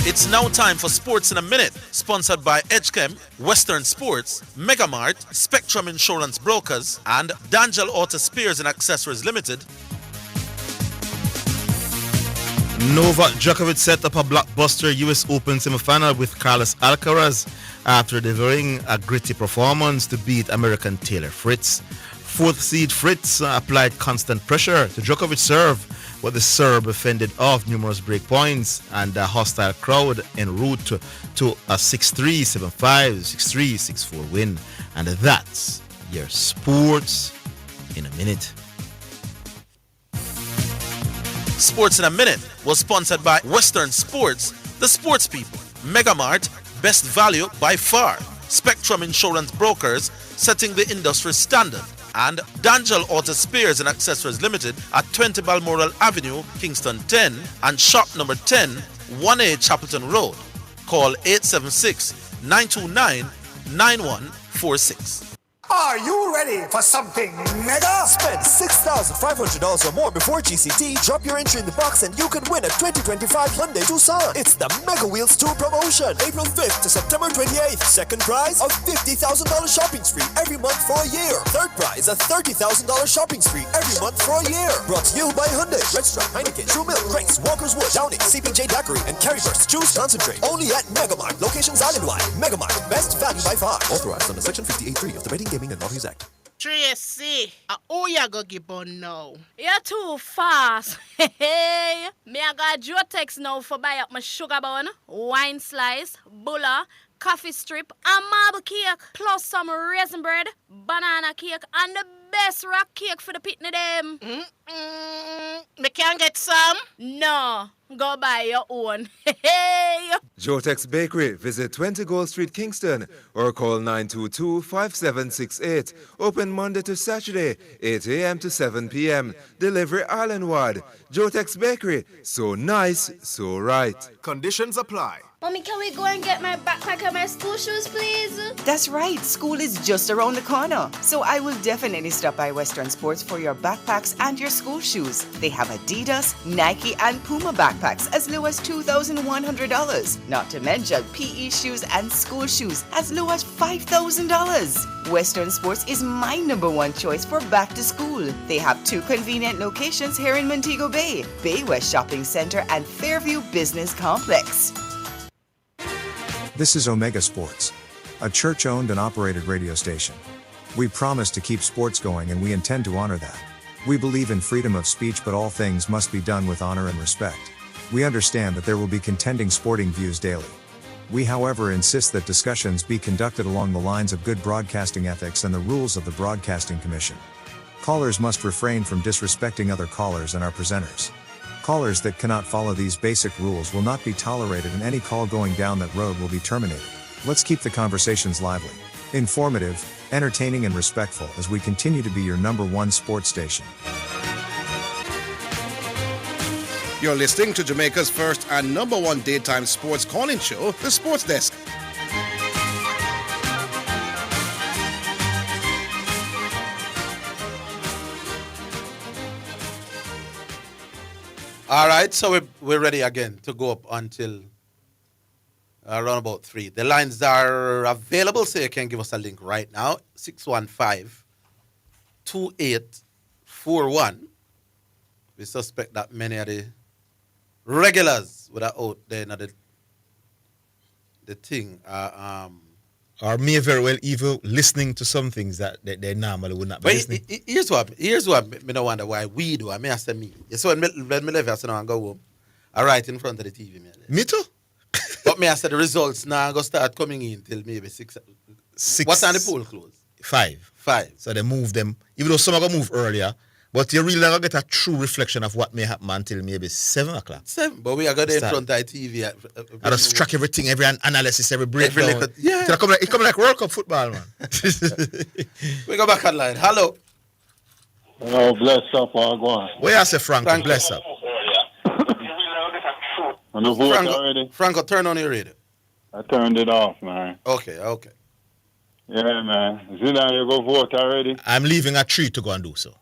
It's now time for Sports in a Minute, sponsored by Edgechem, Western Sports, Megamart, Spectrum Insurance Brokers, and D'Angelo Auto Spares and Accessories Limited. Novak Djokovic set up a blockbuster US Open semifinal with Carlos Alcaraz after delivering a gritty performance to beat American Taylor Fritz. Fourth seed Fritz applied constant pressure to Djokovic's serve, but the Serb fended off numerous break points and a hostile crowd en route to a 6-3, 7-5, 6-3, 6-4 win. And that's your Sports in a Minute. Sports in a Minute was sponsored by Western Sports, the sports people, Megamart, best value by far, Spectrum Insurance Brokers, setting the industry standard, and D'Angelo Auto Spares and Accessories Limited at 20 Balmoral Avenue, Kingston 10, and shop number 10, 1A Chapelton Road. Call 876-929-9146. Are you ready for something mega? Spend $6,500 or more before GCT. Drop your entry in the box and you can win a 2025 Hyundai Tucson. It's the Mega Wheels 2 promotion. April 5th to September 28th. Second prize, a $50,000 shopping spree every month for a year. Third prize, a $30,000 shopping spree every month for a year. Brought to you by Hyundai, Redstone, Heineken, True Milk, Grace, Walker's Wood, Downing, CPJ Daiquiri, and Carryburst. Choose Concentrate. Only at Megamart. Locations island-wide. Megamart. Best value by far. Authorized under Section 58.3 of the Betting, Gaming, and Lotteries Act. Tracy, who you go give on now? You're too fast. Hey, me I got Jotex now for buy up my sugar bun, wine slice, bulla, coffee strip, and marble cake, plus some raisin bread, banana cake, and the best rock cake for the pitney them. Me can't get some? No, go buy your own. Hey. Jotex Bakery. Visit 20 Gold Street, Kingston, or call 922-5768. Open Monday to Saturday, 8 a.m. to 7 p.m. Delivery island-wide. Jotex Bakery. So nice, so right. Conditions apply. Mommy, can we go and get my backpack and my school shoes, please? That's right. School is just around the corner. So I will definitely stop by Western Sports for your backpacks and your school shoes. They have Adidas, Nike, and Puma backpacks as low as $2,100. Not to mention PE shoes and school shoes as low as $5,000. Western Sports is my #1 choice for back to school. They have 2 convenient locations here in Montego Bay, Bay West Shopping Center and Fairview Business Complex. This is Omega Sports, a church-owned and operated radio station. We promise to keep sports going and we intend to honor that. We believe in freedom of speech, but all things must be done with honor and respect. We understand that there will be contending sporting views daily. We, however, insist that discussions be conducted along the lines of good broadcasting ethics and the rules of the Broadcasting Commission. Callers must refrain from disrespecting other callers and our presenters. Callers that cannot follow these basic rules will not be tolerated, and any call going down that road will be terminated. Let's keep the conversations lively, informative, entertaining, and respectful as we continue to be your #1 sports station. You're listening to Jamaica's first and #1 daytime sports calling show, The Sports Desk. All right, so we're ready again to go up until around about 3. The lines are available, so you can give us a link right now. 615-2841. We suspect that many of the regulars would are out there, the thing. Or may very well even listening to some things that they normally would not be listening. Here's what me no wonder why we do. I mean, I say me. So when me leave here, so now I go home. I write in front of the TV. Me too. But me I said the results now go start coming in till maybe 6. What time the poll close? 5. So they move them, even though some are going to move earlier. But you really not get a true reflection of what may happen until maybe 7 o'clock. 7, but we are going to in front of the TV. I just track everything, every analysis, every breakdown. Yeah. It come like World Cup football, man. We go back online. Hello. Oh, bless up, all go on. Where I say Franco, bless up. On the vote already? Franco, turn on your radio. I turned it off, man. Okay. Yeah, man. Zidane, you go vote already? I'm leaving at 3 to go and do so.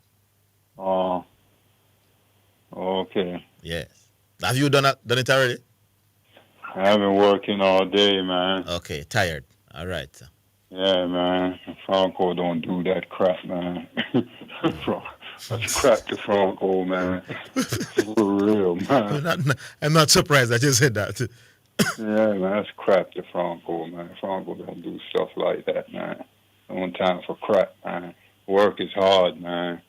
Oh, okay. Yes. Have you done it already? I've been working all day, man. Okay, tired. All right. Yeah, man. Franco don't do that crap, man. That's crap to Franco, man. For real, man. I'm not surprised that you said that. Yeah, man, that's crap to Franco, man. Franco don't do stuff like that, man. No time for crap, man. Work is hard, man.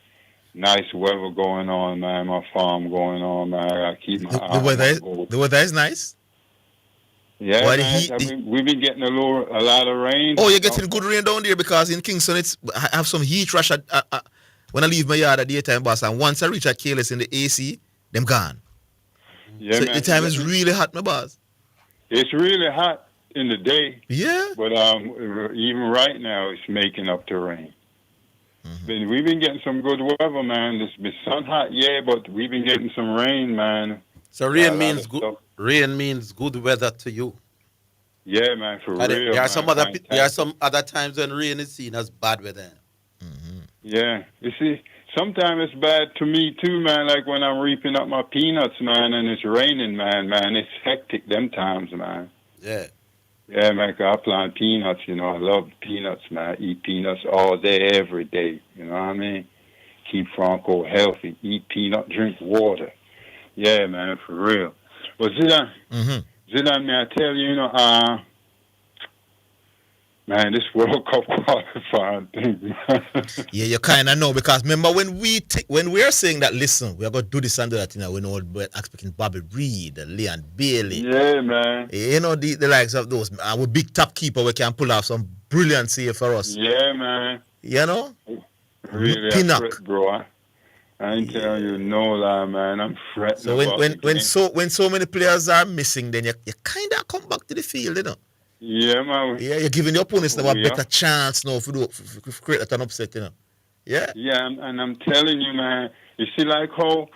Nice weather going on, man. My farm going on, man. I gotta keep my eye on my goals. The weather is nice? Yeah, man. We've been getting a lot of rain. Oh, you're getting good rain down there because in Kingston, I have some heat rush when I leave my yard at daytime, boss. And once I reach at Kalis in the AC, them gone. Yeah, so man. the time is really hot, my boss. It's really hot in the day. Yeah. But even right now, it's making up to rain. Mm-hmm. We've been getting some good weather, man. It's been sun hot, yeah, but we've been getting some rain, man. So rain means good. Rain means good weather to you. Yeah, man, for real. There are some other times when rain is seen as bad weather. Mm-hmm. Yeah, you see, sometimes it's bad to me too, man. Like when I'm reaping up my peanuts, man, and it's raining, man. It's hectic them times, man. Yeah. Yeah, man, 'cause I plant peanuts, you know. I love peanuts, man. I eat peanuts all day, every day. You know what I mean? Keep Franco healthy. Eat peanut, drink water. Yeah, man, for real. Well, Zidane, may I tell you, you know, man, this World Cup qualifying thing, man. Yeah, you kind of know because remember when we are saying that, listen, we are going to do this and do that, you know, we know we're expecting Bobby Reed, Leon Bailey. Yeah, man. You know, the likes of those. We're big top keeper, we can pull off some brilliant save for us. Yeah, man. You know? Really, Pinnock. Bro. I ain't telling you no lie, man. I'm fretting. So when so many players are missing, then you kind of come back to the field, you know. Yeah, man. Yeah, you're giving your opponents now a better chance now to create an upset, you know. Yeah. Yeah, and I'm telling you, man. You see, like how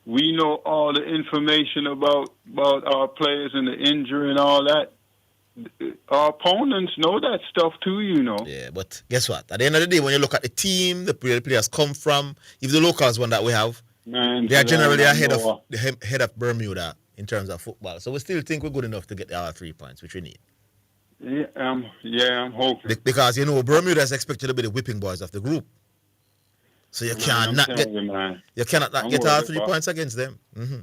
we know all the information about our players and the injury and all that. Our opponents know that stuff too, you know. Yeah, but guess what? At the end of the day, when you look at the team, the players come from, if the locals one that we have, man, they are generally ahead of Bermuda in terms of football. So we still think we're good enough to get our 3 points, which we need. Yeah, I'm hoping. Because, you know, Bermuda is expected to be the whipping boys of the group. So you cannot get our 3 points against them. Mm-hmm.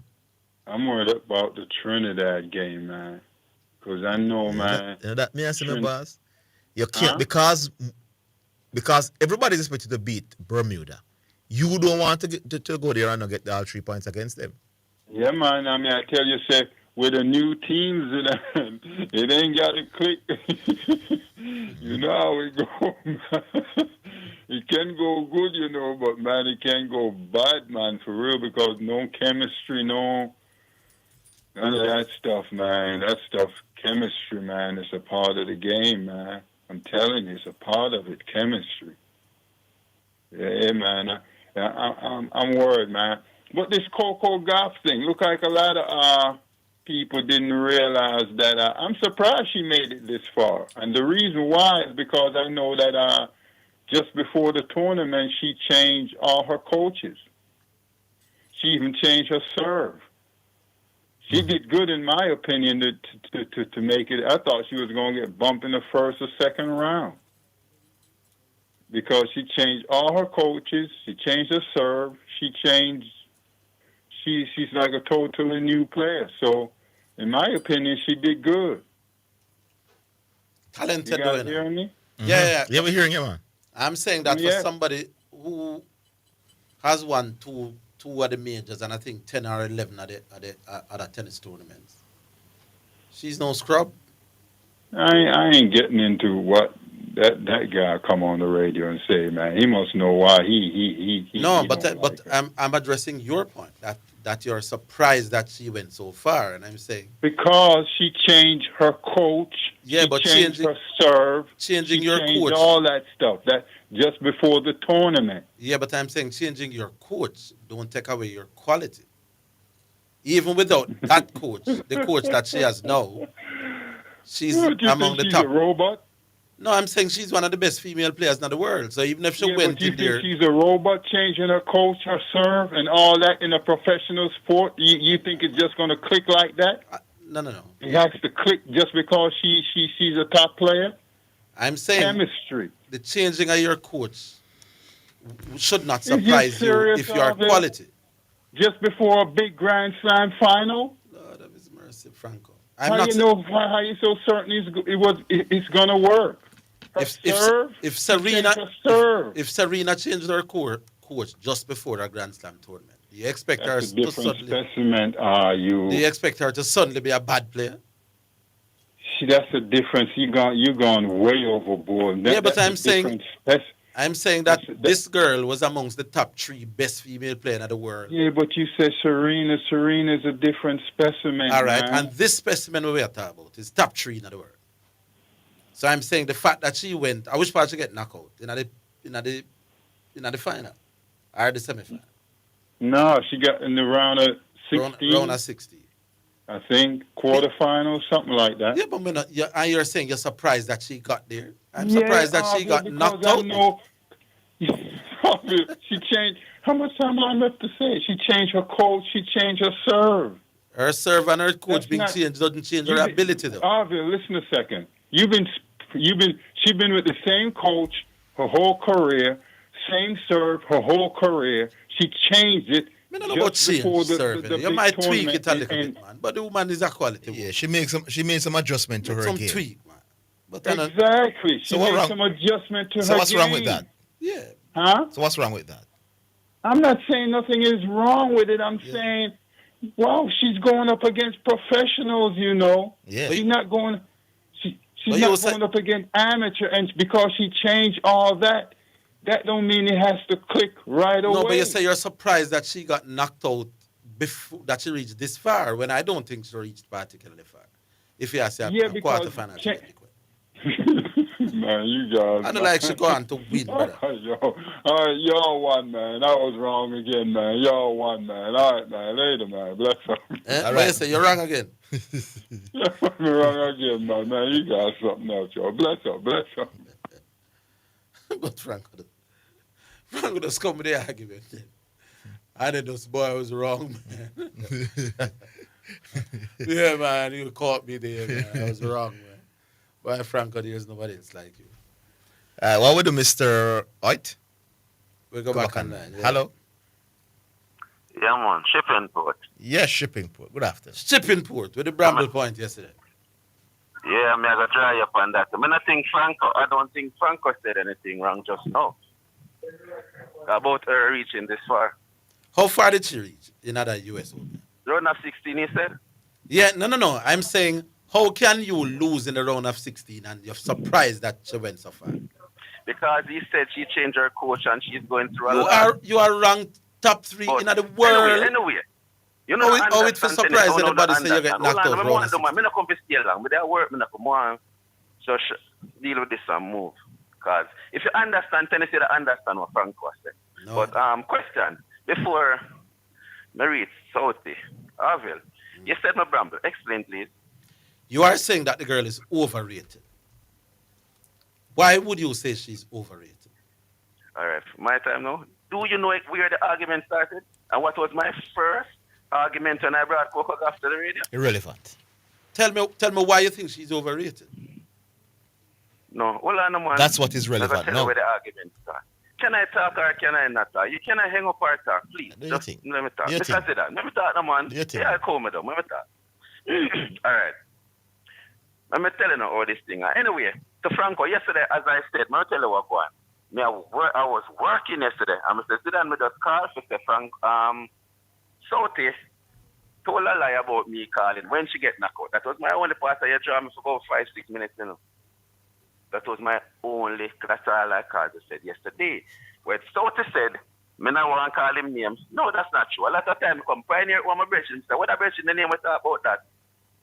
I'm worried about the Trinidad game, man. Because I know, man. You know that me and my boss. You can't because everybody's expected to beat Bermuda. You don't want to go there and not get all 3 points against them. Yeah, man. I mean, I tell you, say with the new teams, it ain't got to click. You know how it go, man. It can go good, you know, but man, it can go bad, man, for real, because no chemistry, no. None of that stuff, man. That stuff, chemistry, man, it's a part of the game, man. I'm telling you, it's a part of it, chemistry. Yeah, man. I'm worried, man. But this Coco Golf thing, look like a lot of people didn't realize that. I'm surprised she made it this far. And the reason why is because I know that just before the tournament, she changed all her coaches. She even changed her serve. She did good, in my opinion, to make it. I thought she was going to get bumped in the first or second round because she changed all her coaches. She changed her serve. She's like a totally new player. So, in my opinion, she did good. Talented, you guys hearing me? Mm-hmm. Yeah. Yeah, we're hearing you, man. I'm saying that for somebody who has won two of the majors and I think 10 or 11 at the tennis tournaments. She's no scrub. I ain't getting into what that guy come on the radio and say, man. He must know why he No, but I'm addressing your point that you're surprised that she went so far, and I'm saying because she changed her coach. Yeah, but changed her serve, changing your coach, all that stuff. That just before the tournament. Yeah, but I'm saying changing your coach don't take away your quality. Even without that coach, the coach that she has now, she's among the top. She's a robot. No, I'm saying she's one of the best female players in the world. So even if she went in there, she's a robot, changing her coach, her serve, and all that in a professional sport. You think it's just going to click like that? No. It has to click just because she's a top player. I'm saying chemistry. The changing of your coach should not surprise you if you are quality. Just before a big Grand Slam final. Lord of His mercy, Franco. How you so certain it's gonna work? If Serena changed her coach just before her Grand Slam tournament, do you expect her to suddenly? Specimen, are you? Do you expect her to suddenly be a bad player? See, that's the difference. You gone way overboard. But I'm saying that this girl was amongst the top 3 best female players in the world. Yeah, but you said Serena. Serena's a different specimen. All right, man. and this specimen we are talking about is top 3 in the world. So I'm saying the fact that she went, I wish part she get knocked out in the final or the semi-final. No, she got in the round of 16. Round of 16. I think quarterfinal, something like that. Yeah, but you're saying you're surprised that she got there. I'm surprised that she got knocked out. She changed. How much time I left to say? She changed her coach. She changed her serve. Her serve and her coach being changed doesn't change her ability, though. Orville, listen a second. She's been with the same coach her whole career, same serve her whole career. She changed it. I don't know about serving. You might tweak it a little bit, man. But the woman is a quality. Yeah, she made some adjustment to her some game. Tweak, man. But exactly. She made some adjustment to her game. So what's wrong with that? Yeah. Huh? So what's wrong with that? I'm not saying nothing is wrong with it. I'm saying, wow, she's going up against professionals, you know. Yeah. She's not going. She's not going up against amateur, and because she changed all that. That don't mean it has to click right away. No, but you say you're surprised that she got knocked out before that she reached this far, when I don't think she reached particularly far. If you ask a quarterfinal, man, you guys. I don't like she go on to win, brother. Y'all won, man. I was wrong again, man. Y'all won, man. All right, man. Later, man. Bless up. All right, say you're wrong again. You're wrong again, man. Man, you got something else, y'all. Bless up. But Franco just come with the argument. I didn't know this boy was wrong, man. Yeah, man, you caught me there, man. I was wrong, man. Why, Franco, there's nobody else like you. What would do, Mr. Oit? We'll go back on that. Yeah. Hello? Yeah, man. Shipping port. Yes, shipping port. Good afternoon. Shipping port with the Bramble Point yesterday. Yeah, I'm going to try up on that. I don't think Franco said anything wrong just now about her reaching this far. How far did she reach in other US Open? Round of 16, he said? Yeah, no. I'm saying, how can you lose in the round of 16 and you're surprised that she went so far? Because he said she changed her coach and she's going through a lot. You are ranked top 3 in the world. Anyway. You know, it's for surprise anybody say you get knocked out. I'm not going to stay long. But I work, I'm not so deal with this and move. Because if you understand tennis, you understand what Franco said. No. But question, before I reach Southie, Orville, you said my Bramble. Explain, please. You are saying that the girl is overrated. Why would you say she's overrated? All right, my time now. Do you know where the argument started? And what was my first argument when I brought Coco after the radio? Irrelevant. Tell me why you think she's overrated. No, hold on, man. That's what is relevant. Tell me where the argument started. Can I talk or can I not talk? You cannot hang up or talk, please. Just let me talk. Because of that. Let me talk, no, man. Yeah, I call me though. Let me talk. All right. Let me tell you now all this thing. Anyway, to Franco, yesterday, as I said, let me tell you what going on. I was working yesterday. And Mr. Zidane made us call for Frank. Southie told a lie about me calling when she get knocked out. That was my only part of your drama for about 5-6 minutes, you know. That was my only, that's all I called you said yesterday. When Southie said, me not want to call him names. No, that's not true. A lot of time come Pioneer, one of my brethren say, what a brethren, the name we talk about that?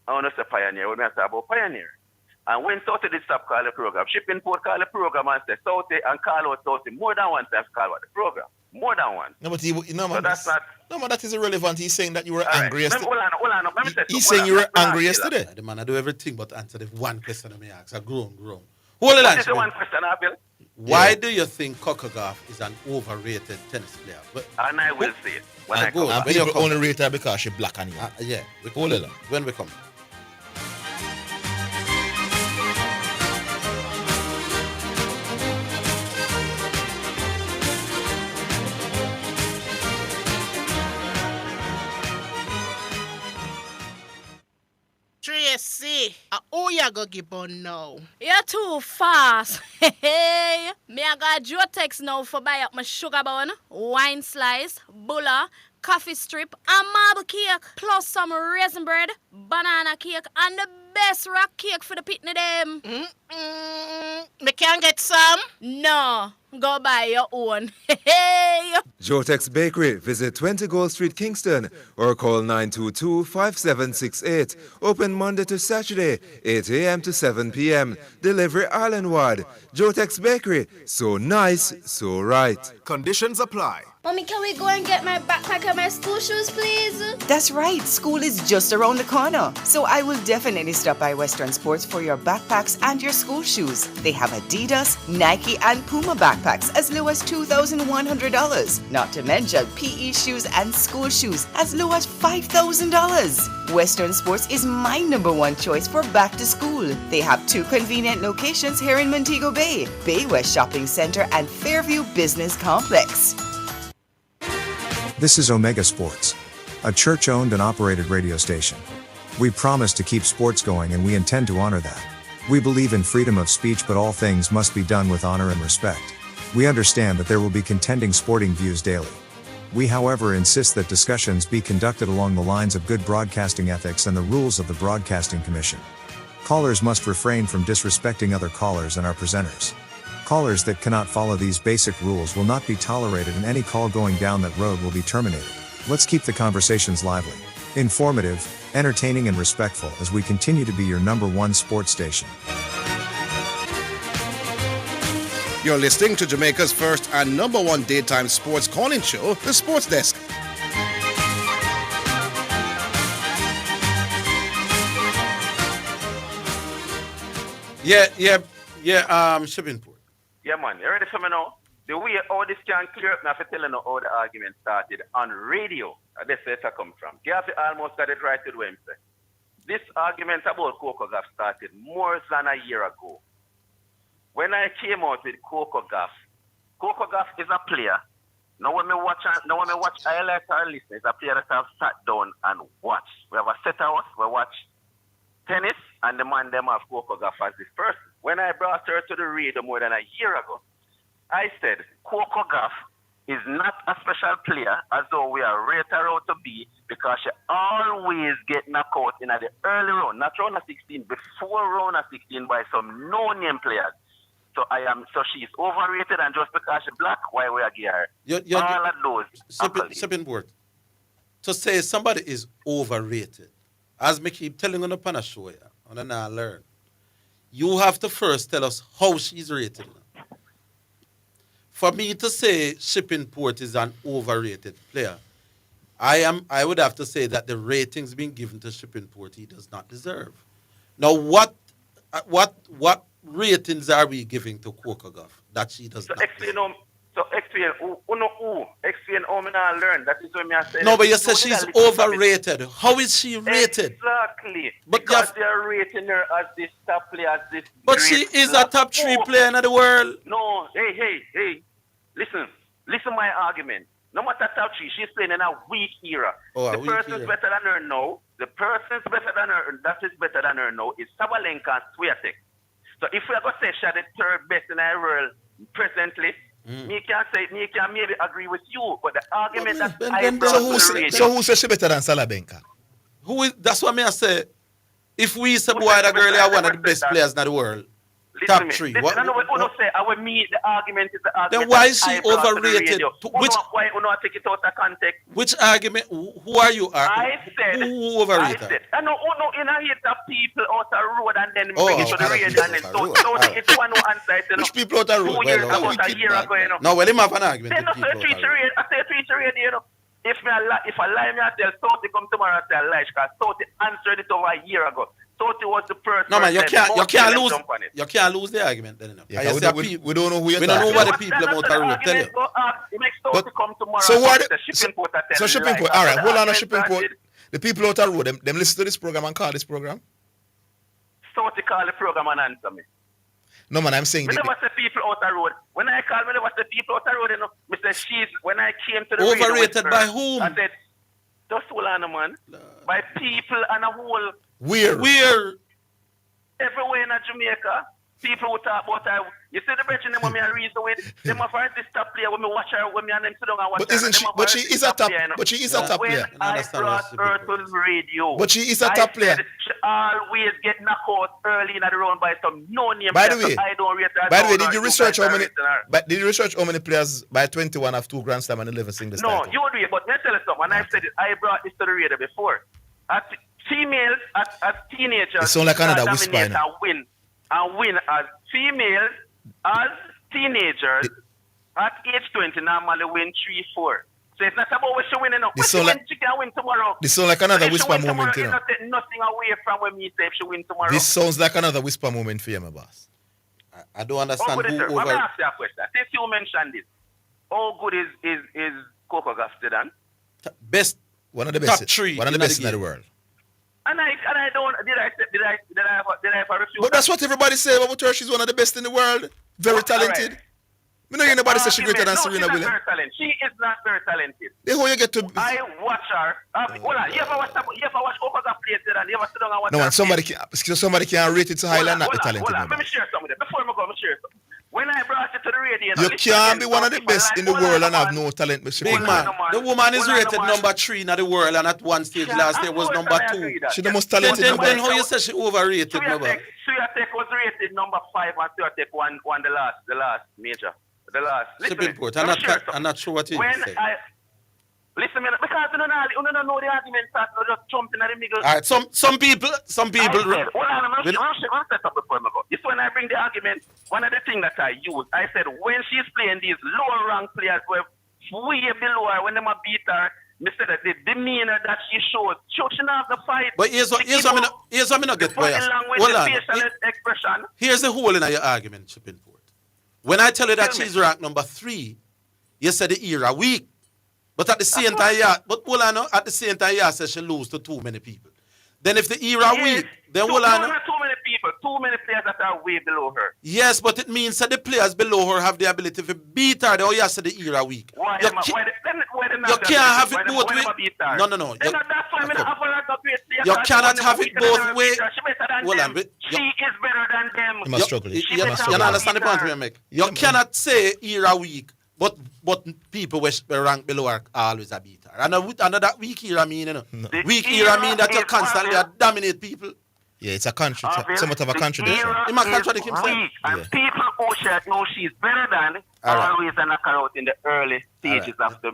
I want to say Pioneer, when I talk about Pioneer. And when Southie did stop calling the program, Shipping Port called the program and said Southie and call out Southie more than one time call out the program. More than one. No, but that's not. No, man, that is irrelevant. He's saying that you were angry yesterday. Hold on. Let me say He's saying you were angry yesterday. The man, I do everything but answer the one question I may ask. I grown. Hold on. Is the one question, Bill? Why do you think Kokogaf is an overrated tennis player? And I will say it when I come. And people only rate her because she's black and you. Yeah. Hold on. When we come. Hey, who you go give on now? You're too fast. Hey, me I got your text now for buy up my sugar bun, wine slice, bulla, coffee strip, and marble cake, plus some raisin bread, banana cake, and the best rock cake for the pitney them. Me can't get some? No, go buy your own. Hey. Jotex Bakery. Visit 20 Gold Street, Kingston, or call 922-5768. Open Monday to Saturday, 8 a.m. to 7 p.m. Delivery island-wide. Jotex Bakery. So nice, so right. Conditions apply. Mommy, can we go and get my backpack and my school shoes, please? That's right, school is just around the corner. So I will definitely stop by Western Sports for your backpacks and your school shoes. They have Adidas, Nike, and Puma backpacks as low as $2,100. Not to mention PE shoes and school shoes as low as $5,000. Western Sports is my #1 choice for back to school. They have 2 convenient locations here in Montego Bay, Bay West Shopping Center and Fairview Business Complex. This is Omega Sports, a church-owned and operated radio station. We promise to keep sports going and we intend to honor that. We believe in freedom of speech, but all things must be done with honor and respect. We understand that there will be contending sporting views daily. We, however, insist that discussions be conducted along the lines of good broadcasting ethics and the rules of the Broadcasting Commission. Callers must refrain from disrespecting other callers and our presenters. Callers that cannot follow these basic rules will not be tolerated, and any call going down that road will be terminated. Let's keep the conversations lively, informative, entertaining, and respectful as we continue to be your #1 sports station. You're listening to Jamaica's first and #1 daytime sports calling show, The Sports Desk. Shipping port. Yeah, man. You ready for me now? The way all this can clear up now, for telling you how the argument started on radio. That's where it come from. You have almost got it right to the way. This argument about Coco Gauff started more than a year ago. When I came out with Coco Gauff is a player. Now when I watch highlights or listen, it's a player that I've sat down and watched. We have a set house, we watch tennis, and the man them have Coco Gauff as this person. When I brought her to the radio more than a year ago, I said Coco Gauff is not a special player as though we are rated her out to be, because she always get knocked out in the early round, not round of 16, before round of 16 by some no-name players. So she's overrated, and just because she's black, why we are give her all of those. Shipping board. To say somebody is overrated, as me keep telling on the panel show, and then I learn. You have to first tell us how she's rated. For me to say Shipping Port is an overrated player, I would have to say that the ratings being given to Shipping Port he does not deserve. Now, what ratings are we giving to Coco Gauff that she does not deserve? Explain how me not learn. That is what me I say. No, but you said she's overrated. How is she rated? Exactly. Because they are rating her as this top player, as this. But she is a top 3 player in the world. No, hey. Listen my argument. No matter top 3, she's playing in a weak era. The person's better than her now. The person's better than her, that is better than her now, is Sabalenka and Swiatek. So if we are going to say she's the 3rd best in the world presently, me can maybe agree with you, but the argument that I brought to the radio. So who says she better than Sabalenka? That's what I say. If we say boy, the girl is one of the best players in the world. Top 3. I know what you say. I will meet the argument is the argument. Then why is she overrated? Why you not take it out of context? Which argument? Who are you arguing? I said. Who overrated? I know in a hit of people out the road and then bring it to the radio and then so it's one who answer it. Which people out the road? 2 years ago, a year ago, you know. No, well, him have an argument. I say treat the radio, you know. If I lie, me I tell Sauti come tomorrow and say I lie, because Sauti answered it over a year ago. Sauti was the person. No man, you can't lose the argument then. Yeah, we don't know who you're We don't know what the people about the road tell you. So Shipping Port, all right, hold on, Shipping Port. The people out the road, them listen to this program and call this program. Sauti call the program and answer me. No man, I'm saying. I never say people out the road. When I call, I never say people out the road. You know, Mr. She's when I came to the overrated radio by whom? I said, just hold on, man. By people and a whole. Where? everywhere in Jamaica, people will talk about her. You see the brethren them when me reason with them of her this top player when me watch her when me and them sit down and watch But her. isn't she? But she is a top. But she is a top player. When I brought her to the radio, but she is a top player. She always get knocked out early in the round by some no-name. By the way, so I don't rate her. by the way, did you research how many? But did you research how many players by 21 have 2 Grand Slam and 11 singles? No, you would read. But let me tell you something. And I've said it. I brought this to the radio before. As females, as teenagers, it sounds like another whisper. And win as females, as teenagers, at age 20, normally win 3-4. So it's not about what she winning now. She can win tomorrow. This sounds like another whisper moment, tomorrow, you know. Nothing away from when me say if she win tomorrow. This sounds like another whisper moment for you, my boss. I don't understand who over... I'm going to ask you a question. Since you mentioned this, how good is Coco Gauff Zidane? Best. One of the best. Top 3. One of the best in the world. And I don't. Did I have a refuse? But that's what everybody say about her. She's one of the best in the world. Very talented. Right. Me know nobody say she's greater than Serena Williams. She is not very talented. Then how you get to? I watch her. Hold on. You ever watch Coco Gauff play and you ever sit down and watch? No, and somebody can rate it so highly and not be talented. Hold on. Let me share something. Before I go, let me share something. When I brought it to the radio, you can't be one of the best in the world and have no talent. Big man, the woman is rated number 3 in the world, and at one stage last year was number 2. She's the most talented. Then how you say she overrated? Suyatek was rated number 5, and Suyatek won the last major. The last. I'm not sure what you say. Listen, because you don't know the argument start, just jumping at the middle. All right, some people. Hold on, I'm set up before I go. This when I bring the argument, one of the things that I use, I said when she's playing these lower rank players who are way below her, when they beat her, I said that the demeanor that she shows, she shouldn't have the fight. But here's what I not get by us. Hold on. Here's the hole in your argument, Chippingport. When I tell you that she's ranked number 3, you said the era weak. But at the same time, at the same time, you said she lose to too many people. Then if the era weak, then too many people, too many players that are way below her. Yes, but it means that the players below her have the ability to beat her. Then you said the era weak. You can't have it both ways. No. You cannot have it both ways. She is better than them. You must struggle. You don't understand the point we make. You cannot say era weak. But people who rank below are always a beater. And that weak era mean, you know. No. Weak era mean that you constantly dominate people. Yeah, it's a country. Somewhat of a contradiction. He must contradict himself. And people who should know she's better than always knock her out in the early stages of the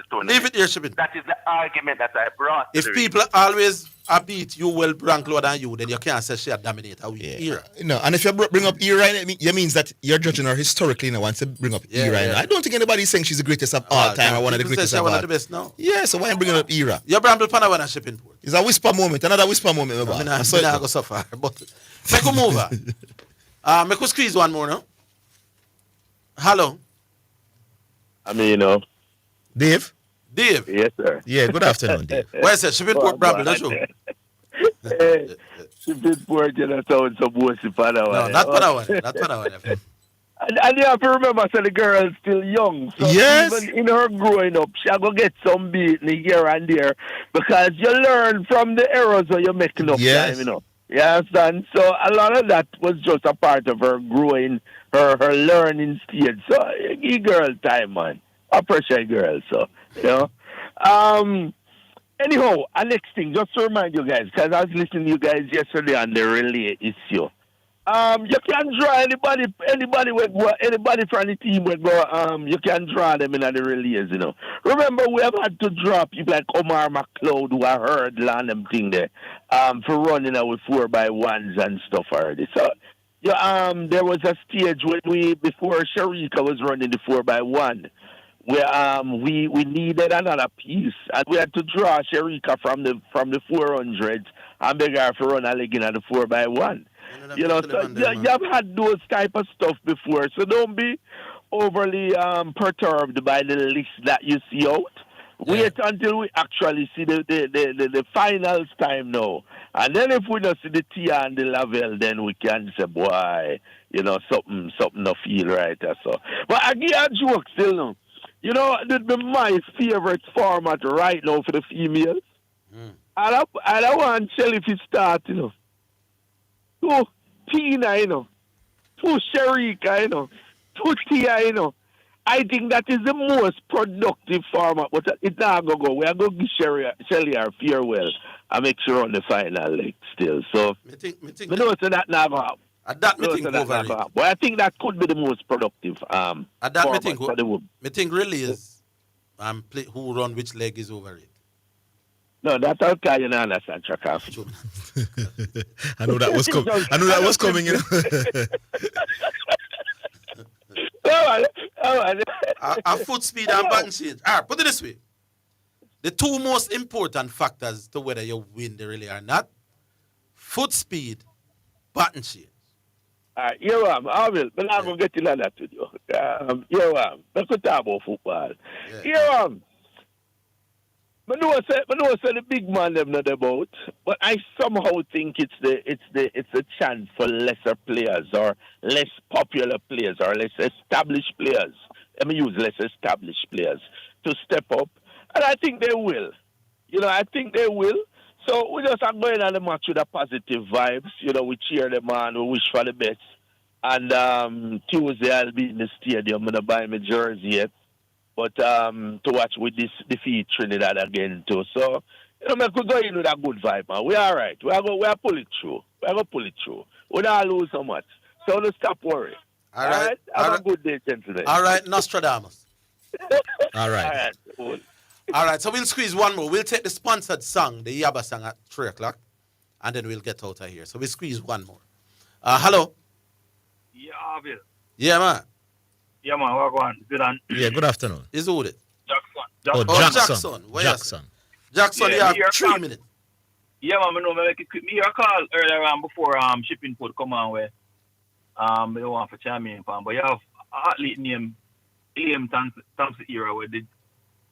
tournament. Leave it here, Shippin. That is the argument that I brought. If people always beat you will rank lower than you, then you can't say she dominate a weak era. No, and if you bring up era, it means that you're judging her historically now once you bring up era. Yeah. I don't think anybody's saying she's the greatest of all time or one of the greatest of all time. One of the best now. Yeah, so why are you bringing up era? You're Bramble Pana when I'm shipping port. It's a whisper moment, another whisper moment. I'm not going to suffer, but make a move. Make a squeeze one more, no? Hello. I mean, you know. Dave? Yes, sir. Yeah, good afternoon, Dave. Where's that? Shipping port Bramble, that's true. Shipping port, you know, sound some worship for that one. No, not for that one. And you have to remember, so the girl's still young. So even in her growing up, she'll go get some beating here and there because you learn from the errors that you're making up time, you know. You understand? So a lot of that was just a part of her growing, her learning stage. So girl time, man. I appreciate girls, so, you know. Anyhow, next thing, just to remind you guys, because I was listening to you guys yesterday on the relay issue. You can draw anybody from the team would go, you can draw them in the relays, you know. Remember, we have had to draw people like Omar McLeod who I heard land them thing there, for running with 4x1s and stuff already. So, there was a stage when before Sharika was running the 4x1, where we needed another piece, and we had to draw Sharika from the 400s and beg her to run a leg in the 4x1. You know, so you have had those type of stuff before, so don't be overly perturbed by the list that you see out. Wait until we actually see the finals time now, and then if we don't see the Tia and the Lavelle, then we can say, boy, you know, something no feel right or so. But I give a joke still now. You know, my favorite format right now for the females. I don't want Shelly to start, you know. to Tina, you know, to Sharika, you know, to Tia, you know. I think that is the most productive format, but it's not going to go. We are going to give Shelly our farewell and make sure on the final leg still. So, I know it's not going to happen. That me think overrated. But I think that could be the most productive that format for the women. Me think really is who run which leg is overrated. No, that's how you don't understand, Chaka. I know that was coming. I know that was coming. You know. A foot speed and button change. All right, put it this way. The two most important factors to whether you win the relay or not: foot speed, button change. All right, you're Orville, but I'm going to get into that with you. You're let's talk about football. Yeah. I know the big man them not about, but I somehow think it's a chance for lesser players or less popular players or less established players. Let me use less established players to step up, and I think they will. You know, I think they will. So we just are going on the match with a positive vibes. You know, we cheer them on, we wish for the best. And Tuesday I'll be in the stadium. I'm gonna buy my jersey yet. But to watch with this defeat Trinidad again too. So, you know, we could go in with a good vibe, man. We're all right. We're pull it through. We're going to pull it through. We don't lose so much. So don't stop worrying. All right? Have a good day, gentlemen. All right, Nostradamus. All right. All right, so we'll squeeze one more. We'll take the sponsored song, the Yaba song at 3 o'clock, and then we'll get out of here. So we'll squeeze one more. Hello? Yeah, Orville. Yeah, man. Yeah, man, we're going. Good on. Yeah, good afternoon. Is who it? Jackson. Jackson, you have 3 minutes. Yeah, man, I know me hear a call earlier on before shipping put come on where they want for champion fan. But you have an athlete named Liam Thompson era where they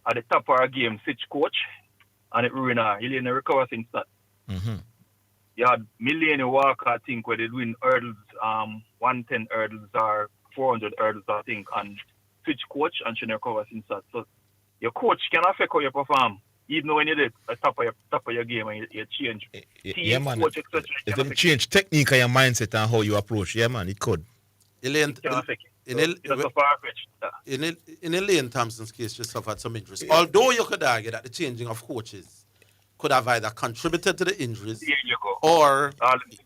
at the top of our game switch coach and it ruined her. He didn't recover since that. Mm-hmm. You had Millennium Walker, I think, where they win hurdles, 110 hurdles or 400 hurdles, I think, and switch coach and she never recover since that. So your coach can affect how you perform, even when you're at the top of your game and you change. Yeah, man. Coach, etc. If you change technique and your mindset and how you approach, yeah, man, it could. In Elaine Thompson's case, she suffered some injuries. Although you could argue that the changing of coaches could have either contributed to the injuries or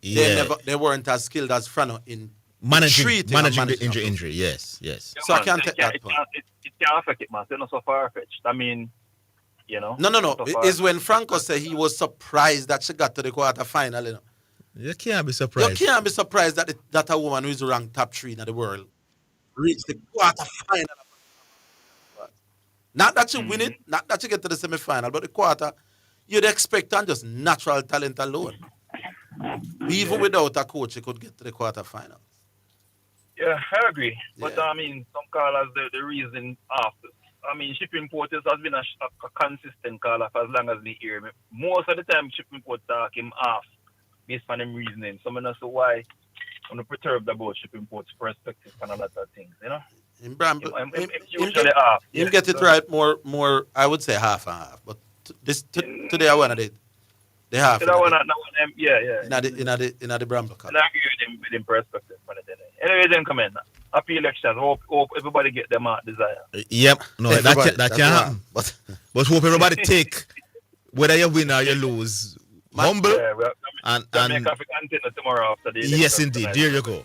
they weren't as skilled as Frano in managing the injury. Yes. So I can't take that point. It can't affect it, man. It's not so far-fetched. I mean, you know. No. It's when Franco said he was surprised that she got to the quarterfinal. You know. You can't be surprised. You can't be surprised that a woman who is ranked top 3 in the world reached the quarterfinal. Not that you win it, not that you get to the semi-final, but the quarter, you'd expect on just natural talent alone. Even without a coach, you could get to the quarterfinals. Yeah, I agree. Yeah. But I mean, some callers, the reason after. I mean, shipping porters has been a consistent caller for as long as they hear me. Most of the time, shipping porters talk him off based on them reasoning. So I don't know why I'm perturbed about shipping ports' perspective and a lot of things, you know? In Bramble, you get it right more, I would say half and half. But today I wanted it. The half. In the Bramble call. I agree with him perspective. Anyway, then come in. Happy elections. Hope everybody get them out desire. Yep. No, that can't happen. But hope everybody take, whether you win or you lose, humble. And tomorrow after the election. Yes, indeed. There you go.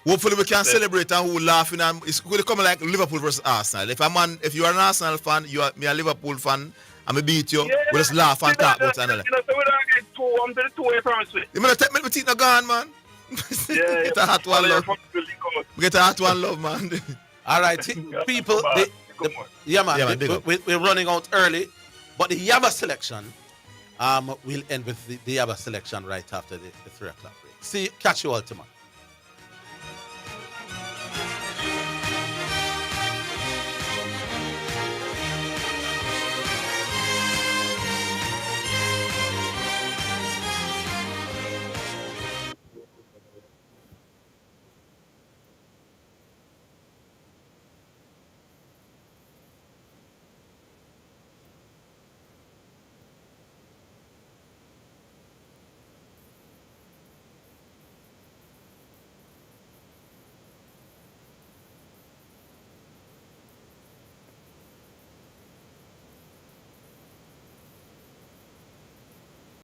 Hopefully we can celebrate and we'll laughing and it's going to come like Liverpool versus Arsenal. If you are an Arsenal fan, you are me a Liverpool fan, I'm going to beat you. We'll just laugh and talk about another. You know, so we don't get two away from us. You mean take me teeth no gone, man? Get a hot one love. Get a hot one love, man. All right, people. We're running out early, but the Yaba selection, we'll end with the Yaba selection right after the 3 o'clock break. Catch you all tomorrow.